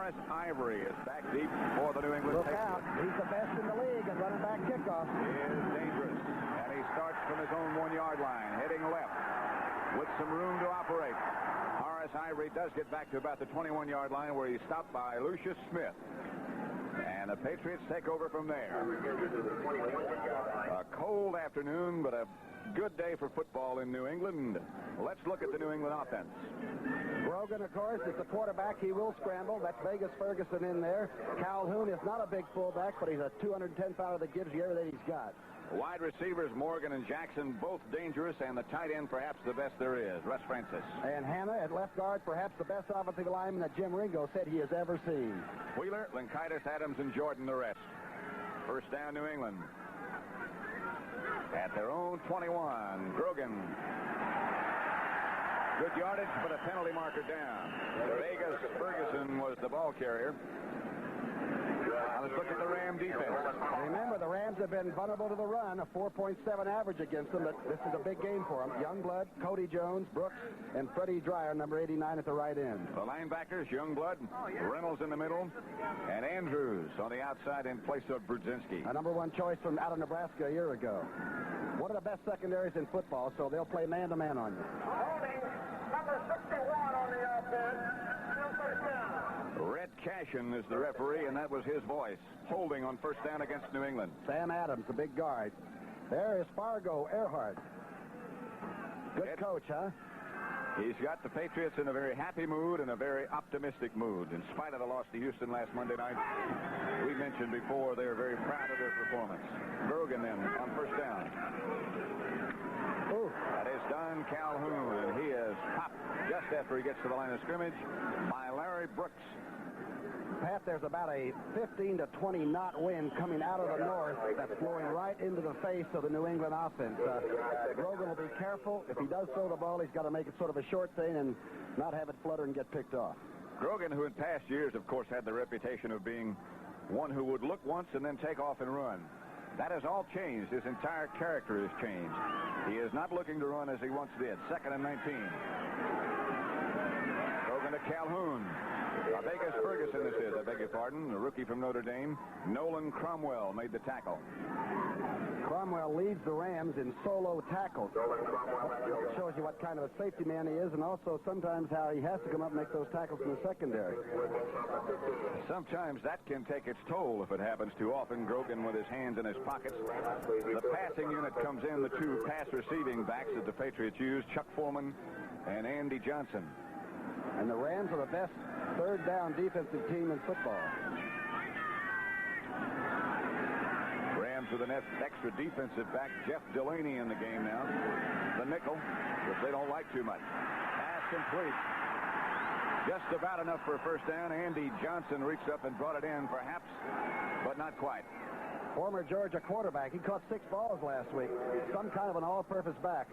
Horace Ivory is back deep for the New England Patriots. Look out. He's the best in the league at running back kickoff. He is dangerous. And he starts from his own 1-yard line, heading left with some room to operate. Horace Ivory does get back to about the 21-yard line where he's stopped by Lucius Smith. And the Patriots take over from there. A cold afternoon, but a good day for football in New England. Let's look at the New England offense. Grogan, of course, is the quarterback. He will scramble. That's Vegas Ferguson in there. Calhoun is not a big fullback, but he's a 210-pounder that gives you everything he's got. Wide receivers, Morgan and Jackson, both dangerous, and the tight end, perhaps the best there is, Russ Francis. And Hanna at left guard, perhaps the best offensive lineman that Jim Ringo said he has ever seen. Wheeler, Linkaitis, Adams, and Jordan the rest. First down, New England. At their own 21, Grogan. Good yardage, but a penalty marker down. Vegas Ferguson was the ball carrier. Now let's look at the Ram defense. Remember, the Rams have been vulnerable to the run, a 4.7 average against them, but this is a big game for them. Youngblood, Cody Jones, Brooks, and Freddie Dreyer, number 89 at the right end. The linebackers, Youngblood, Reynolds in the middle, and Andrews on the outside in place of Brudzinski. A number 1 choice from out of Nebraska a year ago. One of the best secondaries in football, so they'll play man-to-man on you. Holding number 61 on the offense. Red Cashin is the referee, and that was his voice. Holding on first down against New England. Sam Adams, the big guard. There is Fargo Earhart. Good coach, huh? He's got the Patriots in a very happy mood and a very optimistic mood. In spite of the loss to Houston last Monday night, we mentioned before they're very proud of their performance. Grogan then on first down. Ooh. That is Don Calhoun, and he is popped just after he gets to the line of scrimmage by Larry Brooks. Pat, there's about a 15 to 20 knot wind coming out of the north that's blowing right into the face of the New England offense. Grogan will be careful. If he does throw the ball, he's got to make it sort of a short thing and not have it flutter and get picked off. Grogan, who in past years, of course, had the reputation of being one who would look once and then take off and run. That has all changed. His entire character has changed. He is not looking to run as he once did. 2nd and 19. Grogan to Calhoun. Vegas Ferguson, this is, I beg your pardon, a rookie from Notre Dame. Nolan Cromwell made the tackle. Cromwell leads the Rams in solo tackles. Shows you what kind of a safety man he is, and also sometimes how he has to come up and make those tackles in the secondary. Sometimes that can take its toll if it happens too often. Grogan with his hands in his pockets. The passing unit comes in, the 2 pass receiving backs that the Patriots use, Chuck Foreman and Andy Johnson. And the Rams are the best third down defensive team in football. Rams with an extra defensive back, Jeff Delaney in the game now. The nickel, which they don't like too much. Pass complete. Just about enough for a first down. Andy Johnson reached up and brought it in, perhaps, but not quite. Former Georgia quarterback. He caught 6 balls last week. Some kind of an all-purpose back.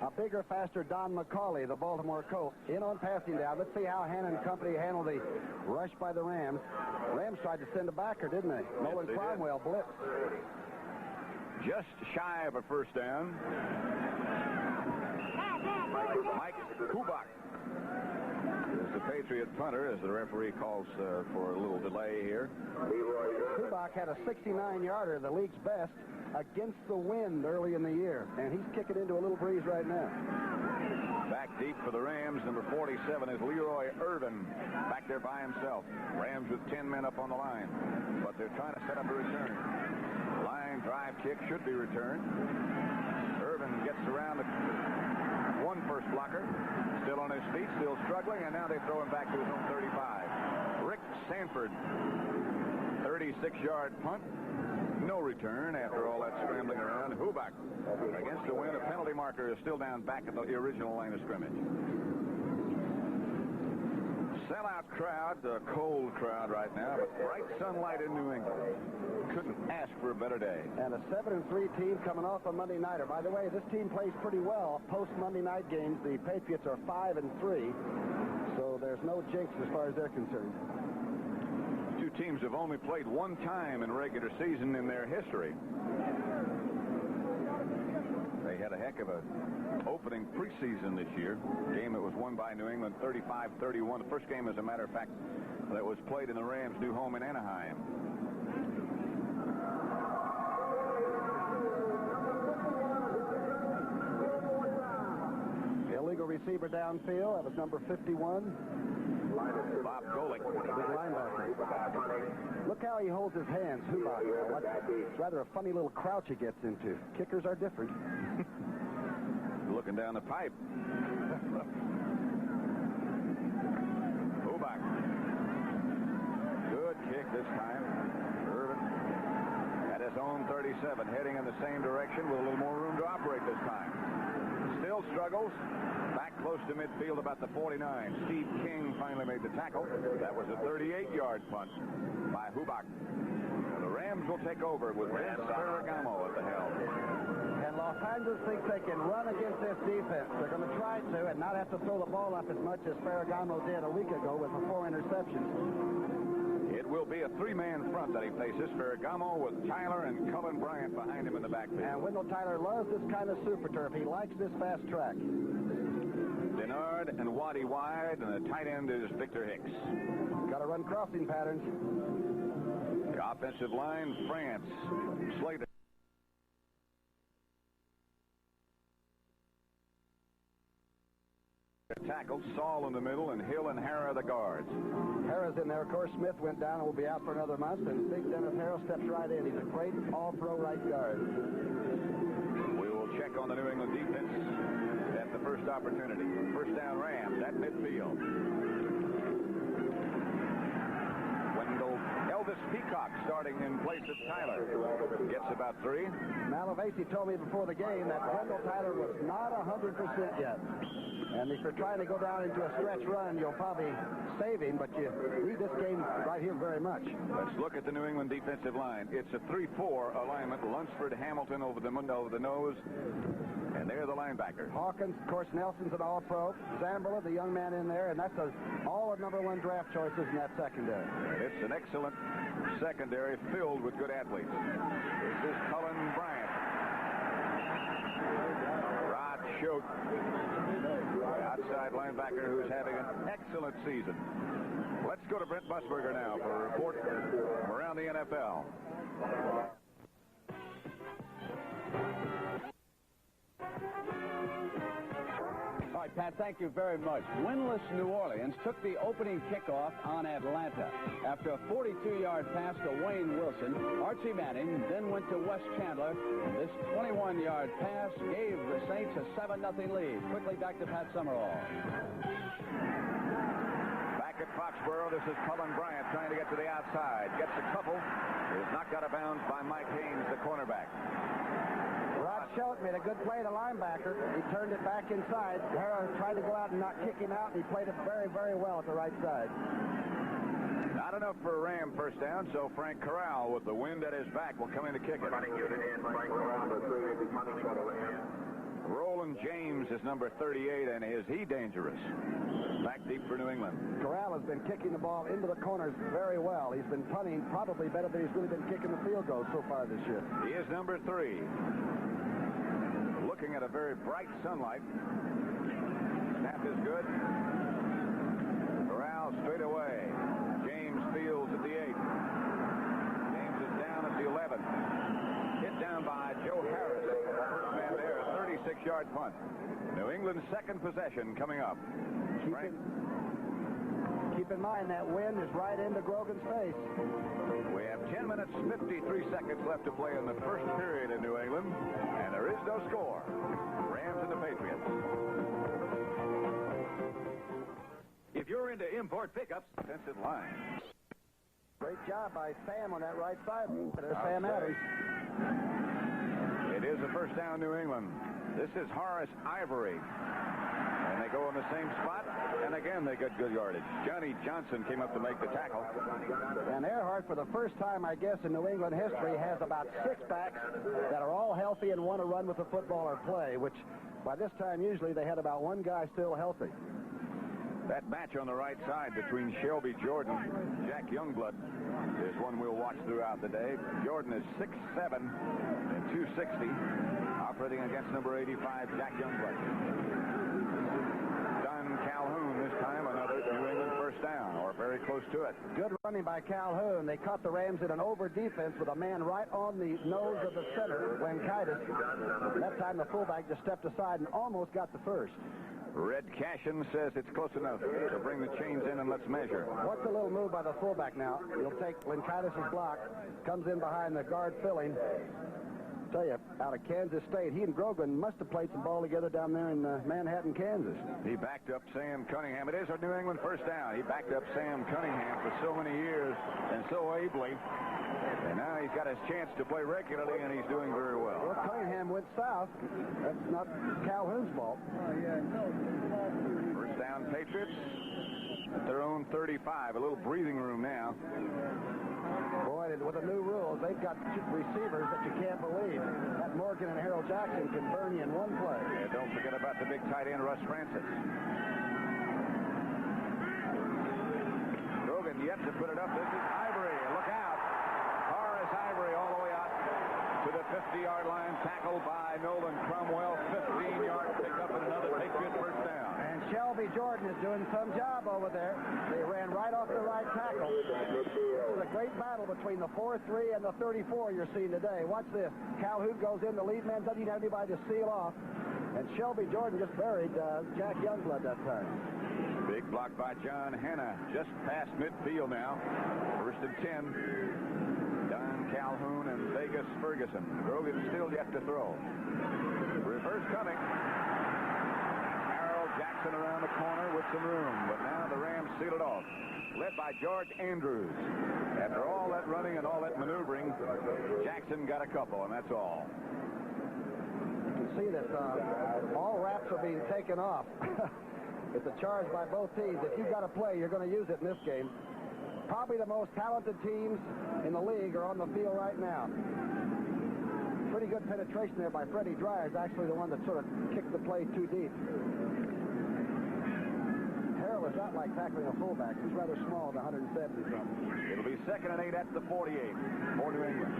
A bigger, faster Don McCauley, the Baltimore Colt, in on passing down. Let's see how Hanna and company handle the rush by the Rams. Rams tried to send a backer, didn't they? Nolan Cromwell blitzed. Just shy of a first down. Mike Kubak is the Patriot punter, as the referee calls for a little delay here. Kubak had a 69-yarder, the league's best, against the wind early in the year, and he's kicking into a little breeze right now. Back deep for the Rams, number 47 is Leroy Irvin, back there by himself. Rams with 10 men up on the line, but they're trying to set up a return. Line drive kick should be returned. Irvin gets around the first blocker, still on his feet, still struggling, and now they throw him back to his own 35. Rick Sanford, 36-yard punt. No return after all that scrambling around. Hubach against the wind. A penalty marker is still down back at the original line of scrimmage. Sellout crowd, a cold crowd right now, but bright sunlight in New England. Couldn't ask for a better day. And a 7-3 team coming off a Monday nighter. By the way, this team plays pretty well post-Monday night games. The Patriots are 5-3, so there's no jinx as far as they're concerned. 2 teams have only played 1 time in regular season in their history. They had a heck of a opening preseason this year. Game that was won by New England 35-31. The first game, as a matter of fact, that was played in the Rams' new home in Anaheim. Illegal receiver downfield. That was number 51. Bob Golick. Big linebacker. Look how he holds his hands. It's rather a funny little crouch he gets into. Kickers are different. Looking down the pipe. Hubach. Good kick this time. Irvin at his own 37, heading in the same direction with a little more room to operate this time. Still struggles. Back close to midfield, about the 49. Steve King finally made the tackle. That was a 38-yard punt by Hubach. The Rams will take over with Vince Ferragamo at the helm. And Los Angeles thinks they can run against this defense. They're going to try to and not have to throw the ball up as much as Ferragamo did a week ago with the 4 interceptions. It will be a 3-man front that he faces. Ferragamo with Tyler and Cullen Bryant behind him in the backfield. And Wendell Tyler loves this kind of super turf. He likes this fast track. Denard and Waddy wide, and the tight end is Victor Hicks. Got to run crossing patterns. The offensive line, France, Slater. Tackled, Saul in the middle, and Hill and Harrah the guards. Harrah's in there. Of course, Smith went down and will be out for another month, and big Dennis Harrah steps right in. He's a great all-pro right guard. We will check on the New England defense at the first opportunity. First down Rams at midfield. Wendell Elvis Peacock starting in place of Tyler. Gets about 3. Malavasi told me before the game that Wendell Tyler was not 100% yet. And if you're trying to go down into a stretch run, you'll probably save him, but you need this game right here very much. Let's look at the New England defensive line. It's a 3-4 alignment. Lunsford, Hamilton over the nose. And they're the linebackers. Hawkins, of course, Nelson's an all-pro. Zamberla, the young man in there, and that's all of number 1 draft choices in that secondary. It's an excellent secondary filled with good athletes. This is Cullen Bryant. Rod Choate, the outside linebacker who's having an excellent season. Let's go to Brent Busberger now for a report from around the NFL. All right, Pat, thank you very much. Winless New Orleans took the opening kickoff on Atlanta. After a 42-yard pass to Wayne Wilson, Archie Manning then went to Wes Chandler. This 21-yard pass gave the Saints a 7-0 lead. Quickly back to Pat Summerall. Back at Foxborough, this is Cullen Bryant trying to get to the outside. Gets a couple. Is knocked out of bounds by Mike Haynes, the cornerback. Rod Choate made a good play to linebacker. He turned it back inside. Harrah tried to go out and not kick him out, and he played it very, very well at the right side. Not enough for a Ram first down, so Frank Corral, with the wind at his back, will come in to kick it. Roland James is number 38, and is he dangerous? Back deep for New England. Corral has been kicking the ball into the corners very well. He's been punting probably better than he's really been kicking the field goals so far this year. He is number 3. Looking at a very bright sunlight. Snap is good. Corral straight away. James fields at the 8. James is down at the 11. Hit down by Joe Harris. First man there, a 36-yard punt. New England's second possession coming up. Keep in mind that wind is right into Grogan's face. We have 10 minutes, 53 seconds left to play in the first period in New England, and there is no score. Rams and the Patriots. If you're into import pickups, defensive line. Great job by Sam on that right side. There's Sam Adams. It is a first down, New England. This is Horace Ivory. And they go in the same spot, and again they get good yardage. Johnny Johnson came up to make the tackle. And Earhart, for the first time, I guess, in New England history, has about 6 backs that are all healthy and want to run with the football or play, which by this time usually they had about 1 guy still healthy. That match on the right side between Shelby Jordan and Jack Youngblood is one we'll watch throughout the day. Jordan is 6'7" and 260, operating against number 85, Jack Youngblood. Calhoun this time, another New England first down, or very close to it. Good running by Calhoun. They caught the Rams in an over defense with a man right on the nose of the center, Blankitis. That time the fullback just stepped aside and almost got the first. Red Cashin says it's close enough to bring the chains in and let's measure. What's a little move by the fullback now? He'll take Blankitis' block, comes in behind the guard filling. Tell you, out of Kansas State, he and Grogan must have played some ball together down there in Manhattan, Kansas. He backed up Sam Cunningham. It is a New England first down. He backed up Sam Cunningham for so many years and so ably. And now he's got his chance to play regularly, and he's doing very well. Well, Cunningham went south. That's not Calhoun's fault. First down, Patriots at their own 35. A little breathing room now. Boy, with the new rules, they've got receivers that you can't believe. That Morgan and Harold Jackson can burn you in one play. Yeah, don't forget about the big tight end, Russ Francis. Grogan yet to put it up. This is Ivory. Look out. Horace Ivory all the way out to the 50-yard line. Tackled by Nolan Cromwell. 15-yard pickup and another Patriot first down. And Shelby Jordan is doing some job over there. They ran right off the right tackle. This is a great battle between the 4-3 and the 34 you're seeing today. Watch this. Calhoun goes in. The lead man doesn't even have anybody to seal off. And Shelby Jordan just buried Jack Youngblood that time. Big block by John Hanna. Just past midfield now. First and 10. Don Calhoun and Vegas Ferguson. Grogan still yet to throw. Reverse coming. Jackson around the corner with some room, but now the Rams seal it off, led by George Andrews. After all that running and all that maneuvering, Jackson got a couple, and that's all. You can see that all wraps are being taken off. It's a charge by both teams. If you've got a play, you're going to use it in this game. Probably the most talented teams in the league are on the field right now. Pretty good penetration there by Freddie Dryers, actually the one that sort of kicked the play too deep. Harrell is not like tackling a fullback. He's rather small at 170 something. It'll be 2nd and 8 at the 48 for New England.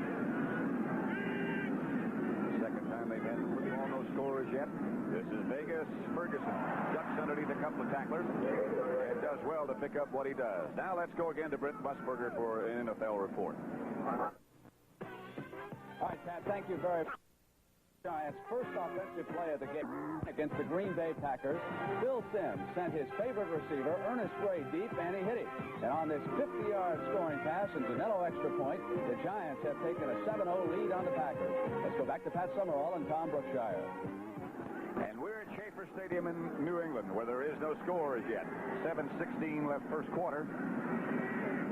Second time they've had the football, no scorers yet. This is Vegas Ferguson. Ducks underneath a couple of tacklers and does well to pick up what he does. Now let's go again to Brent Musburger for an NFL report. All right, Pat, thank you very much. Giants' first offensive play of the game against the Green Bay Packers. Bill Sims sent his favorite receiver, Ernest Gray, deep, and he hit it. And on this 50-yard scoring pass and Zanello extra point, the Giants have taken a 7-0 lead on the Packers. Let's go back to Pat Summerall and Tom Brookshire. And we're at Schaefer Stadium in New England, where there is no scores yet. 7:16 left first quarter.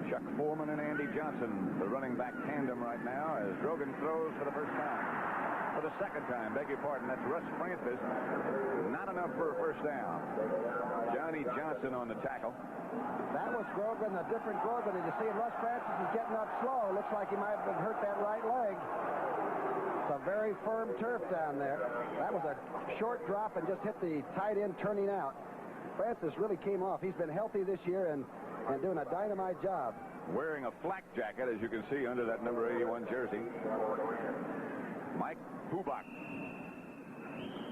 Chuck Foreman and Andy Johnson, the running back tandem right now, as Grogan throws for the first time. For the second time, beg your pardon, that's Russ Francis. Not enough for a first down. Johnny Johnson on the tackle. That was Grogan, a different Grogan. And you see Russ Francis is getting up slow. Looks like he might have hurt that right leg. It's a very firm turf down there. That was a short drop and just hit the tight end turning out. Francis really came off. He's been healthy this year and doing a dynamite job. Wearing a flak jacket, as you can see, under that number 81 jersey. Mike Hubach.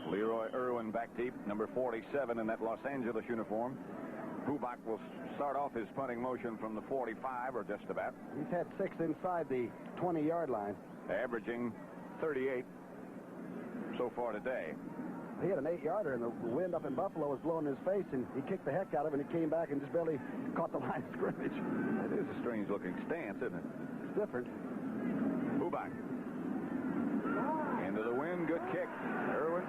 Leroy Irwin back deep, number 47 in that Los Angeles uniform. Hubach will start off his punting motion from the 45, or just about. He's had 6 inside the 20-yard line. Averaging 38 so far today. He had an 8-yarder, and the wind up in Buffalo was blowing in his face, and he kicked the heck out of it, and he came back and just barely caught the line of scrimmage. It is a strange-looking stance, isn't it? It's different. Hubach. Into the wind, good kick. Irwin.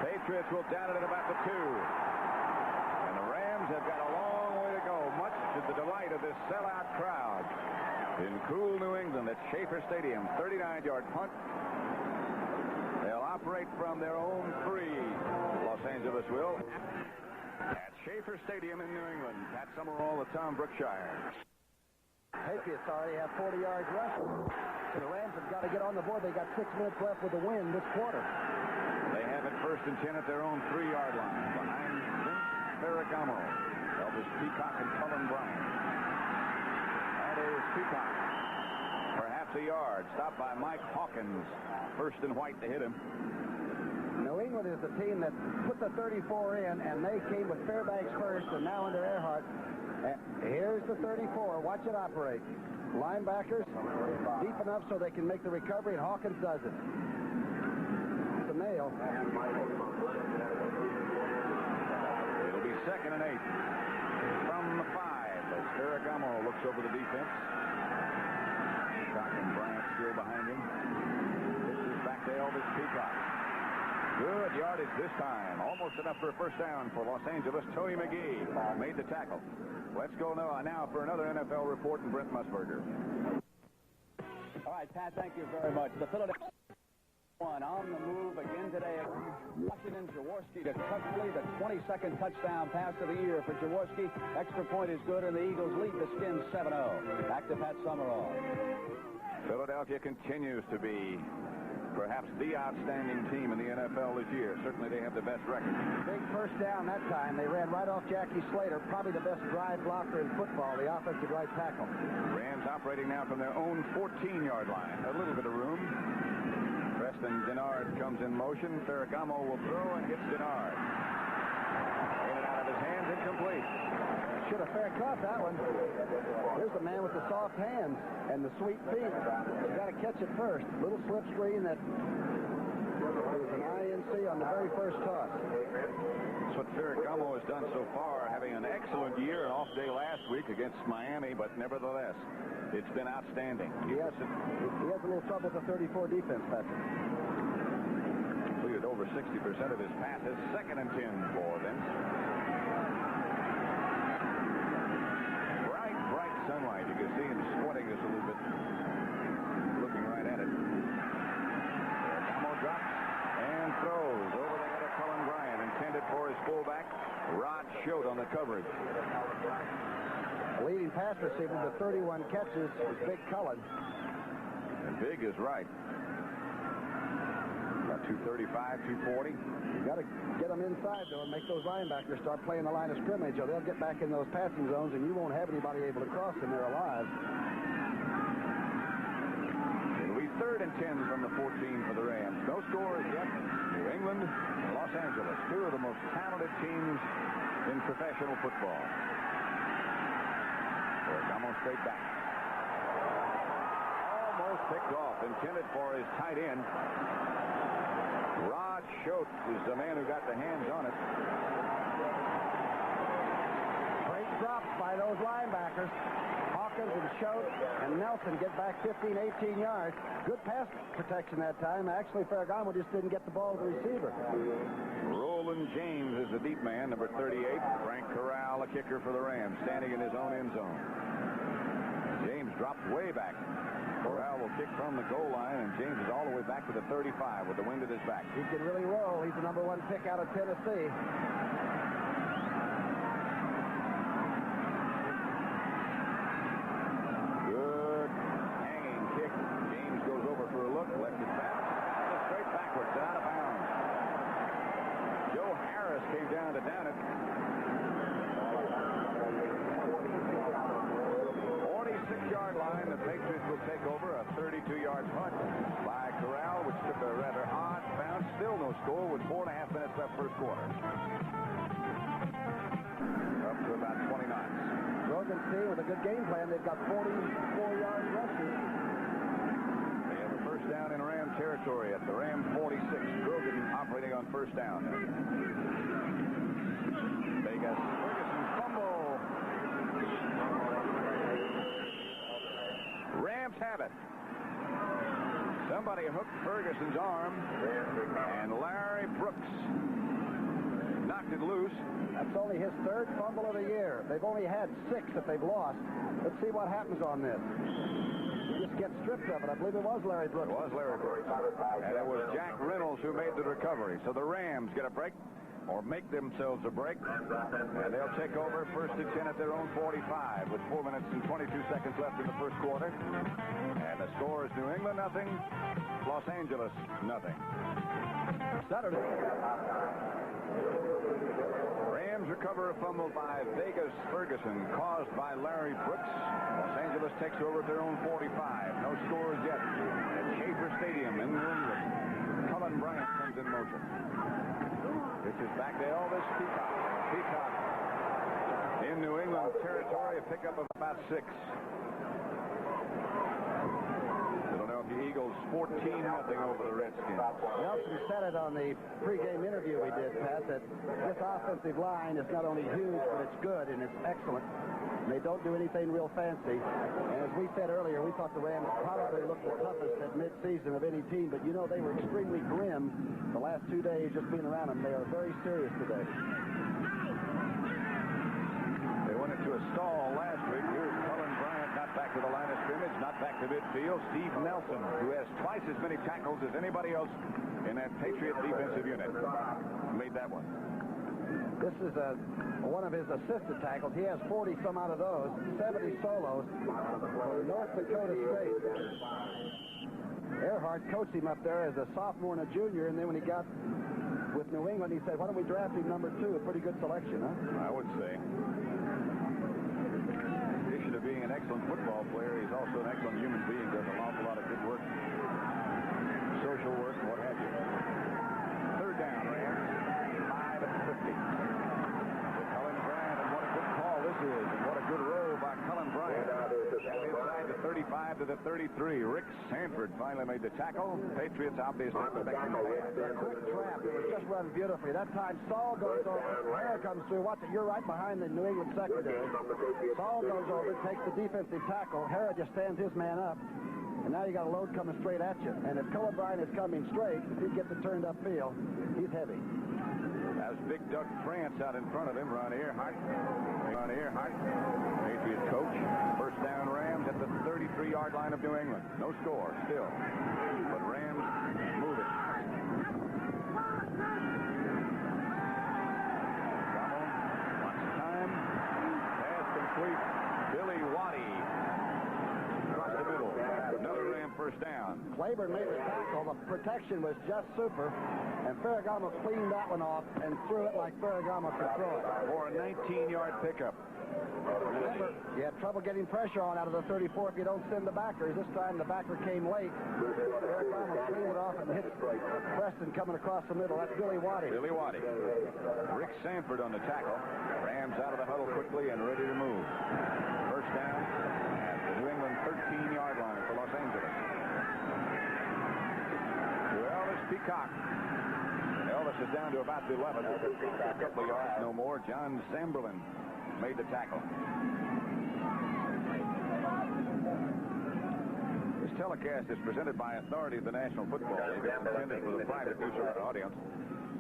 Patriots will down it at about the 2. And the Rams have got a long way to go, much to the delight of this sellout crowd in cool New England at Schaefer Stadium. 39-yard punt. They'll operate from their own 3. Los Angeles will. At Schaefer Stadium in New England. Pat Summerall with Tom Brookshire. Patriots already have 40 yards rushing. So the Rams have got to get on the board. They got 6 minutes left with the win this quarter. They have it 1st and 10 at their own 3-yard line. Behind Vince Ferragamo, Elvis Peacock, and Cullen Bryant. That is Peacock. Perhaps a yard. Stopped by Mike Hawkins. 1st and white to hit him. New England Detroit is the team that put the 34 in, and they came with Fairbanks first, and now under Earhart. Here's the 34. Watch it operate. Linebackers deep enough so they can make the recovery, and Hawkins does it. It's a nail. It'll be 2nd and 8 from the 5 as Ferragamo looks over the defense. Cock and Bryant still behind him. Pitches back to Elvis Peacock. Good yardage this time. Almost enough for a first down for Los Angeles. Tony McGee made the tackle. Let's go now for another NFL report and Brent Musburger. All right, Pat, thank you very much. The Philadelphia on the move again today. Washington, Jaworski to Cutley, the 22nd touchdown pass of the year for Jaworski. Extra point is good, and the Eagles lead the Skins 7-0. Back to Pat Summerall. Philadelphia continues to be perhaps the outstanding team in the NFL this year. Certainly they have the best record. Big first down that time. They ran right off Jackie Slater, probably the best drive blocker in football, the offensive right tackle. Rams operating now from their own 14-yard line. A little bit of room. Preston Denard comes in motion. Ferragamo will throw and hits Denard. In and out of his hands, incomplete. Should have fair caught that one. Here's the man with the soft hands and the sweet feet. You got to catch it first. Little slip screen that was an INC on the very first toss. That's what Ferragamo has done so far, having an excellent year, an off day last week against Miami, but nevertheless, it's been outstanding. He has a little trouble with the 34 defense, Patrick. Completed over 60% of his passes. 2nd and 10 for them. Bright sunlight. You can see him squinting just a little bit, looking right at it. Ferragamo drops and throws over the head of Cullen Bryant, intended for his fullback. Rod Schott on the coverage. Leading pass receiver with 31 catches is Big Cullen. And Big is right. About 235, 240. You got to get them inside, though, and make those linebackers start playing the line of scrimmage, or they'll get back in those passing zones, and you won't have anybody able to cross them. They're alive. It'll be 3rd and 10 from the 14 for the Rams. No scores yet. New England and Los Angeles, two of the most talented teams in professional football. Ferragamo straight back. Almost picked off, intended for his tight end. Rod Schott is the man who got the hands on it. Great drops by those linebackers. Hawkins and Schott and Nelson get back 15, 18 yards. Good pass protection that time. Actually, Ferragamo just didn't get the ball to the receiver. Roland James is the deep man, number 38. Frank Corral, a kicker for the Rams, standing in his own end zone. James dropped way back. Corral will kick from the goal line, and James is all the way back to the 35 with the wind at his back. He can really roll. He's the number 1 pick out of Tennessee. Good hanging kick. James goes over for a look, left it back, straight backwards, out of bounds. Joe Harris came down to down it. 46-yard line. The Patriots will take over a 32-yard punt by Corral, which took a rather odd bounce. Still no score with 4.5 minutes left first quarter. Up to about 20 knots. Grogan's team with a good game plan. They've got 44-yard rushes. They have a first down in Ram territory at the Ram 46. Grogan operating on first down. Vegas. Ferguson fumble. Rams have it. Somebody hooked Ferguson's arm, and Larry Brooks knocked it loose. That's only his 3rd fumble of the year. They've only had 6 that they've lost. Let's see what happens on this. He just gets stripped of it. I believe it was Larry Brooks. It was Larry Brooks. And it was Jack Reynolds who made the recovery. So the Rams get a break, or make themselves a break, and they'll take over 1st and 10 at their own 45 with 4 minutes and 22 seconds left in the first quarter. And the score is New England nothing, Los Angeles nothing. Saturday. Rams recover a fumble by Vegas Ferguson caused by Larry Brooks. Los Angeles takes over at their own 45. No scores yet at Schaefer Stadium in New England. Cullen Bryant comes in motion. This is back to Elvis Peacock. Peacock in New England territory, a pickup of about 6. The Eagles 14-0 over the Redskins. Nelson said it on the pregame interview we did, Pat, that this offensive line is not only huge, but it's good and it's excellent. And they don't do anything real fancy. And as we said earlier, we thought the Rams probably looked the toughest at midseason of any team, but you know they were extremely grim the last 2 days just being around them. They are very serious today. They went into a stall last week. Here's Cullen Bryant, not back to the line of scrimmage, not back to midfield. Steve Nelson, who has twice as many tackles as anybody else in that Patriot defensive unit, made that one. This is one of his assisted tackles. He has 40-some out of those, 70 solos from North Dakota State. Earhart coached him up there as a sophomore and a junior, and then when he got with New England, he said, why don't we draft him number 2? A pretty good selection, huh? I would say. In addition to being an excellent football player, he's also an excellent human being, does an awful lot of good work, social work, and what have you. Third down, Rams, 5 and 50. Cullen Bryant, and what a good call this is, and what a good roll by Cullen Bryant. Inside the 35 to the 33. Rick Sanford finally made the tackle. Patriots obviously expecting the pass. A quick trap. It was just run beautifully. That time Saul goes over. Hare comes through. Watch it. You're right behind the New England secondary. Saul goes over, takes the defensive tackle. Hare just stands his man up. And now you got a load coming straight at you. And if Cullen Bryant is coming straight, if he gets it turned upfield, he's heavy. That was Big Doug France out in front of him. Ron Earhart. Patriot coach. First down Rams at the 33-yard line of New England. No score still. But Rams moving. Watch time. Pass complete. Billy Waddy. Across the middle. Another Ram first down. Claiborne made the tackle. The protection was just super. And Ferragamo cleaned that one off and threw it like Ferragamo could throw it. For a 19-yard pickup. Remember, you had trouble getting pressure on out of the 34 if you don't send the backers. This time the backer came late. Ferragamo cleaned it off and hit Preston coming across the middle. That's Billy Waddy. Billy Waddy. Rick Sanford on the tackle. Rams out of the huddle quickly and ready to move. First down at the New England 13-yard line for Los Angeles. To Elvis Peacock. Elvis is down to about the 11. A couple of yards, no more. John Zamberlin made the tackle. This telecast is presented by authority of the National Football League. It's intended for the private use of our audience.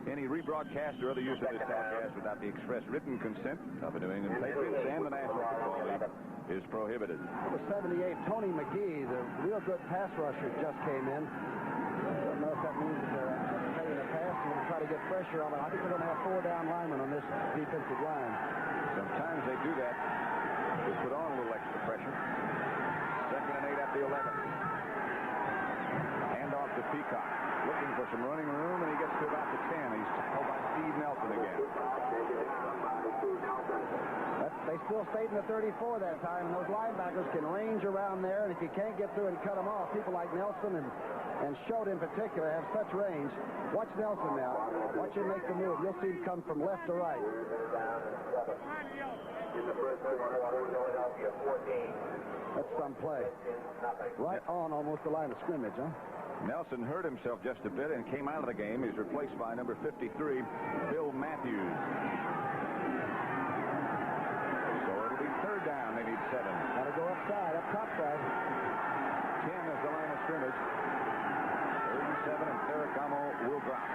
Any rebroadcast or other use of this telecast without the express written consent of the New England Patriots and the National Football League is prohibited. Number 78, Tony McGee, the real good pass rusher, just came in. I don't know if that means they're anticipating a pass and going to try to get pressure on it. I think they're going to have 4 down linemen on this defensive line. Sometimes they do that to put on a little extra pressure. 2nd and 8 at the 11. Hand off to Peacock. Looking for some running room, and he gets to about the 10. He's tackled by Steve Nelson again. They still stayed in the 34 that time, and those linebackers can range around there, and if you can't get through and cut them off, people like Nelson and Schott in particular have such range. Watch Nelson now. Watch him make the move. You'll see him come from left to right. That's some play. Right on almost the line of scrimmage, huh? Nelson hurt himself just a bit and came out of the game. He's replaced by number 53, Bill Matthews. So it'll be 3rd down. They need 7. Got to go upside, up top side. 10 is the line of scrimmage. 37, and Ferragamo will drop.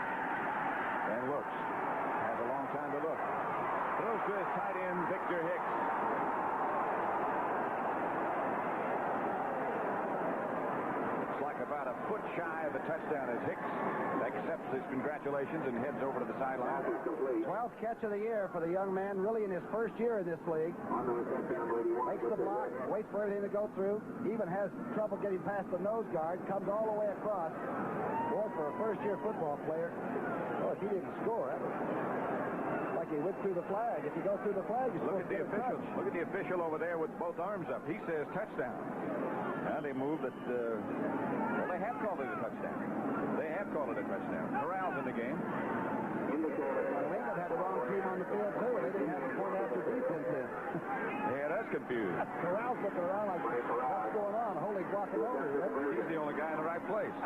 And looks. Has a long time to look. Throws to his tight end, Victor Hicks. Looks like about a foot shy of a touchdown as Hicks accepts his congratulations and heads over to the sideline. 12th catch of the year for the young man, really in his first year in this league. Makes the block, waits for everything to go through, even has trouble getting past the nose guard, comes all the way across. Boy, for a first-year football player, oh, if he didn't score, that was like he went through the flag. If you go through the flag, you're supposed to get a touch. Look at the official over there with both arms up. He says touchdown. Now they move it. Well, they have called it a touchdown. They have called it a touchdown. Corral's in the game. New England had the wrong team on the field, too, and they didn't have a point after defense in. Yeah, that's confused. Corral's looking around like, what's going on? Holy guacamole. He's the only guy in the right place.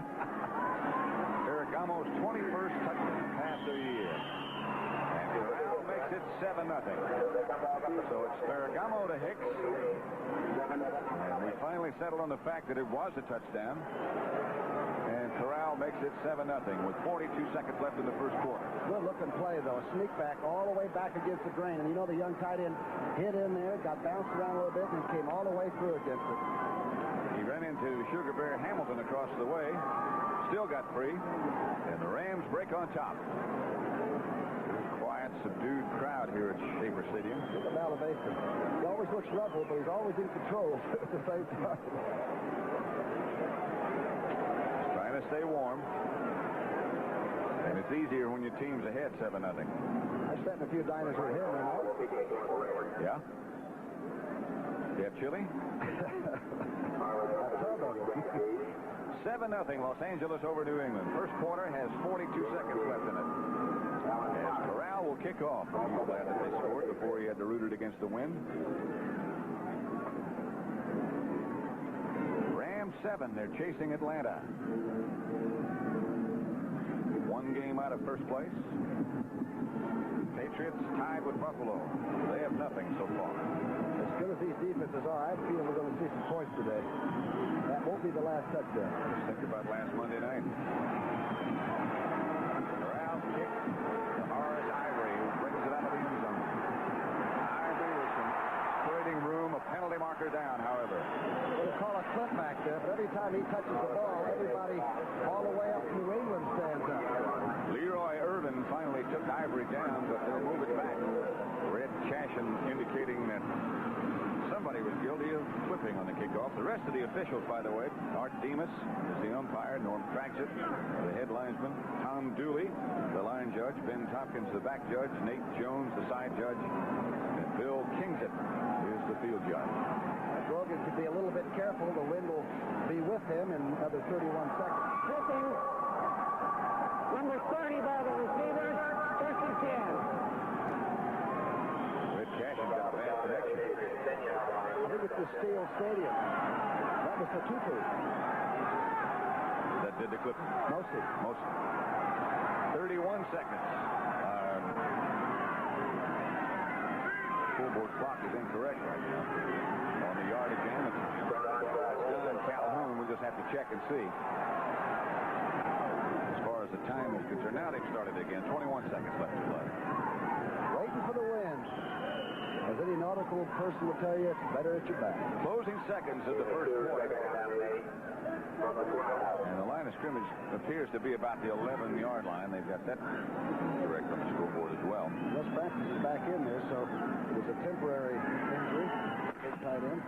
Ferragamo's 21st touchdown pass of the year. And Corral makes it 7-0. So it's Ferragamo to Hicks. And we finally settled on the fact that it was a touchdown. And Corral makes it 7-0 with 42 seconds left in the first quarter. Good looking play, though. A sneak back all the way back against the grain. And you know the young tight end hit in there, got bounced around a little bit, and came all the way through against it. He ran into Sugar Bear Hamilton across the way. Still got free. And the Rams break on top. Quiet, subdued crowd here at Schaefer Stadium. Look at Malavesa. He always looks ruffled, but he's always in control at the same time. Trying to stay warm. And it's easier when your team's ahead 7-0. I sat in a few diners with him, you know. Yeah? You have chili? 7-0 Los Angeles over New England. First quarter has 42 seconds left in it. As Corral will kick off. I'm glad that they scored before he had to root it against the wind. Rams 7. They're chasing Atlanta. One game out of first place. Patriots tied with Buffalo. They have nothing so far. As good as these defenses are, I feel we're going to see some points today. That won't be the last touchdown. Just think about last Monday night. Corral kick to Horace Ivory, who brings it out of the end zone. Ivory with some operating room, a penalty marker down, however. We'll call a clip back there, but every time he touches the ball, everybody all the way up New England stands up. Leroy Irvin finally took Ivory down, but they'll move it back. Red Cashin indicating that somebody was guilty of flipping on the kickoff. The rest of the officials, by the way, Art Demas is the umpire, Norm Traxett, the head linesman, Tom Dooley, the line judge, Ben Tompkins, the back judge, Nate Jones, the side judge, and Bill Kingsit is the field judge. Grogan could be a little bit careful. The wind will be with him in another 31 seconds. Tripping. Number 30 by the receivers. First and 10. Red Cashin got a bad connection. I think it's the Steel Stadium. That was the tutu. That did the clip. Mostly. 31 seconds. Scoreboard clock is incorrect right now. On the yardage game, it's done. Calhoun, we'll just have to check and see. As far as the time is concerned, now they've started again. 21 seconds left to play. Waiting for the wind. As any nautical person will tell you, it's better at your back. Closing seconds of the first quarter. And the line of scrimmage appears to be about the 11-yard line. They've got that correct on the scoreboard as well. Russ Francis is back in there, so it was a temporary injury. Big tight end.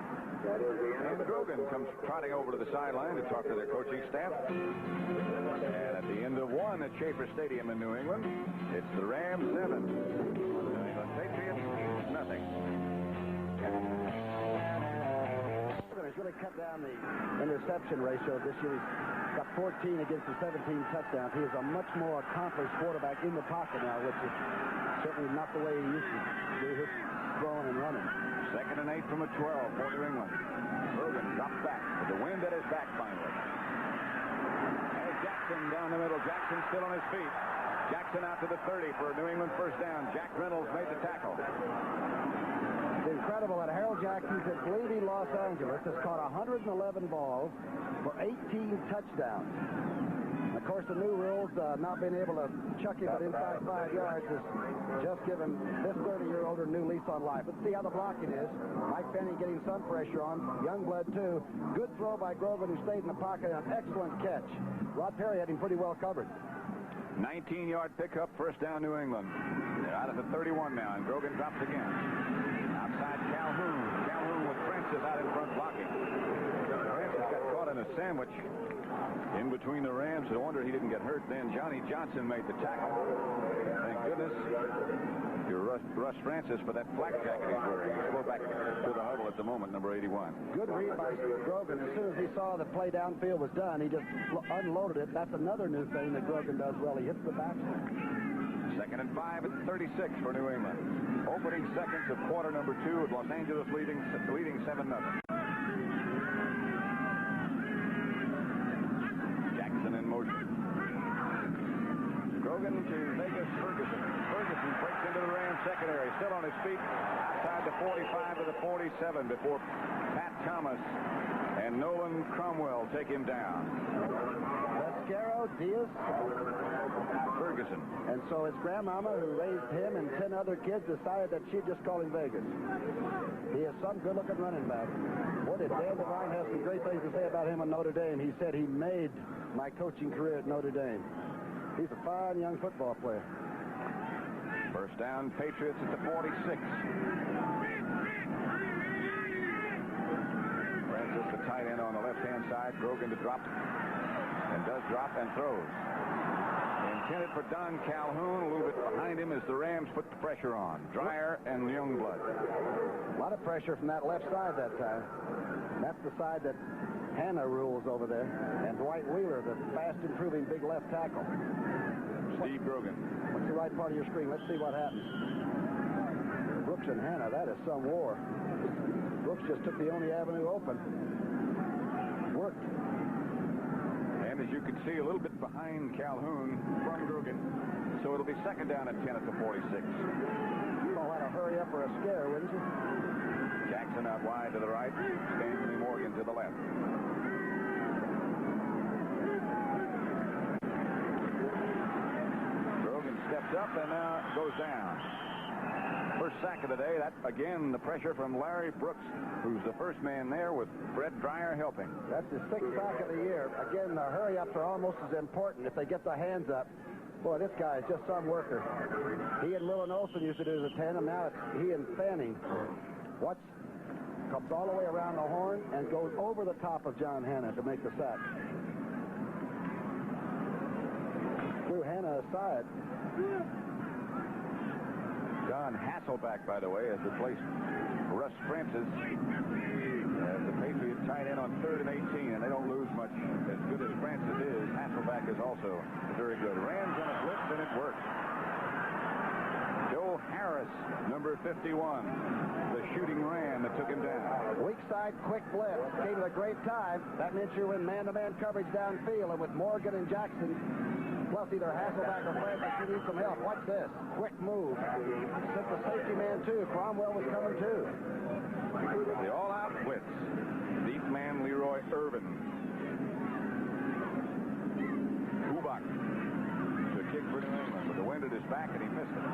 And Grogan comes trotting over to the sideline to talk to their coaching staff. And at the end of one at Schaefer Stadium in New England, it's the Rams 7. The Patriots nothing. He's really cut down the interception ratio this year. He's got 14 against the 17 touchdowns. He is a much more accomplished quarterback in the pocket now, which is certainly not the way he used to do his throwing and running. 2nd and 8 from a 12 for New England. Bergen drops back with the wind at his back finally. There's Jackson down the middle. Jackson still on his feet. Jackson out to the 30 for a New England first down. Jack Reynolds made the tackle. It's incredible that Harold Jackson, since leaving Los Angeles, has caught 111 balls for 18 touchdowns. And of course, the new rules, not being able to chuck him inside 5 yards, has just given this 30-year-old a new lease on life. Let's see how the blocking is. Mike Penny getting some pressure on. Youngblood, too. Good throw by Grogan, who stayed in the pocket. An excellent catch. Rod Perry had him pretty well covered. 19-yard pickup, first down New England. They're out of the 31 now, and Grogan drops again. Outside Calhoun. Calhoun with Francis out in front blocking. Francis got caught in a sandwich in between the Rams. No wonder he didn't get hurt then. Johnny Johnson made the tackle. Thank goodness. You're Russ Francis for that flak jacket he's wearing. He's go back to the huddle at the moment, number 81. Good read by Grogan. As soon as he saw the play downfield was done, he just unloaded it. That's another new thing that Grogan does well. He hits the back. Second and 5 at 36 for New England. Opening seconds of quarter number 2 with Los Angeles leading 7-0. Jackson in motion. Grogan to Vegas Ferguson. Ferguson breaks into the Rams secondary, still on his feet, outside the 45 to the 47 before Pat Thomas and Nolan Cromwell take him down. Vasquero, Diaz, Ferguson. and so his grandmama, who raised him and 10 other kids, decided that she'd just call him Vegas. He is some good-looking running back. Boy, did Dan Devine have some great things to say about him at Notre Dame. He said he made my coaching career at Notre Dame. He's a fine young football player. First down, Patriots at the 46. Francis, the tight end on the left-hand side. Grogan to drop, and does drop and throws. Intended for Don Calhoun. A little bit behind him as the Rams put the pressure on. Dreyer and Youngblood. A lot of pressure from that left side that time. That's the side that Hanna rules over there. And Dwight Wheeler, the fast-improving big left tackle. Steve Grogan. What's the right part of your screen? Let's see what happens. Brooks and Hanna, that is some war. Brooks just took the only avenue open. Worked. And as you can see, a little bit behind Calhoun from Grogan. So it'll be second down at 10 at the 46. You call that a hurry up or a scare, wouldn't you? Jackson out wide to the right. Stanley Morgan to the left. Grogan steps up and now goes down. First sack of the day. That, again, the pressure from Larry Brooks, who's the first man there with Fred Dreyer helping. That's his 6th sack of the year. Again, the hurry-ups are almost as important if they get the hands up. Boy, this guy is just some worker. He and Lillen Olson used to do as a tandem. Now it's he and Fanning. Watch. Comes all the way around the horn and goes over the top of John Hanna to make the sack. Threw Hanna aside. John Hasselback, by the way, has replaced Russ Francis as the Patriot tight end on 3rd and 18, and they don't lose much. As good as Francis is, Hasselback is also very good. Rams on a blitz, and it works. Joe Harris, number 51, the shooting Ram that took him down. Weak side, quick blitz. Came at a great time. That meant you're in man-to-man coverage downfield, and with Morgan and Jackson, plus either Hasselback or Francis, you need some help. Watch this. Quick move. Sent the safety man, too. Cromwell was coming, too. The all-out blitz. Deep man Leroy Irvin. Kubak to kick for New England, but the wind at his back, and he missed it.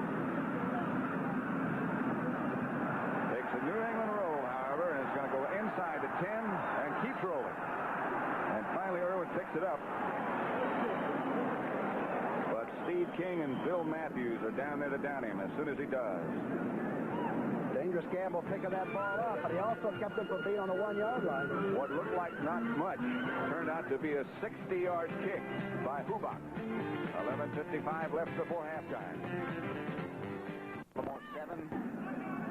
Takes a New England roll, however, and it's going to go inside the 10 and keeps rolling. And finally, Irvin picks it up. Steve King and Bill Matthews are down there to down him as soon as he does. Dangerous gamble picking that ball up, but he also kept him from being on the 1-yard line. What looked like not much turned out to be a 60-yard kick by Hubach. 11:55 left before halftime. Baltimore 7,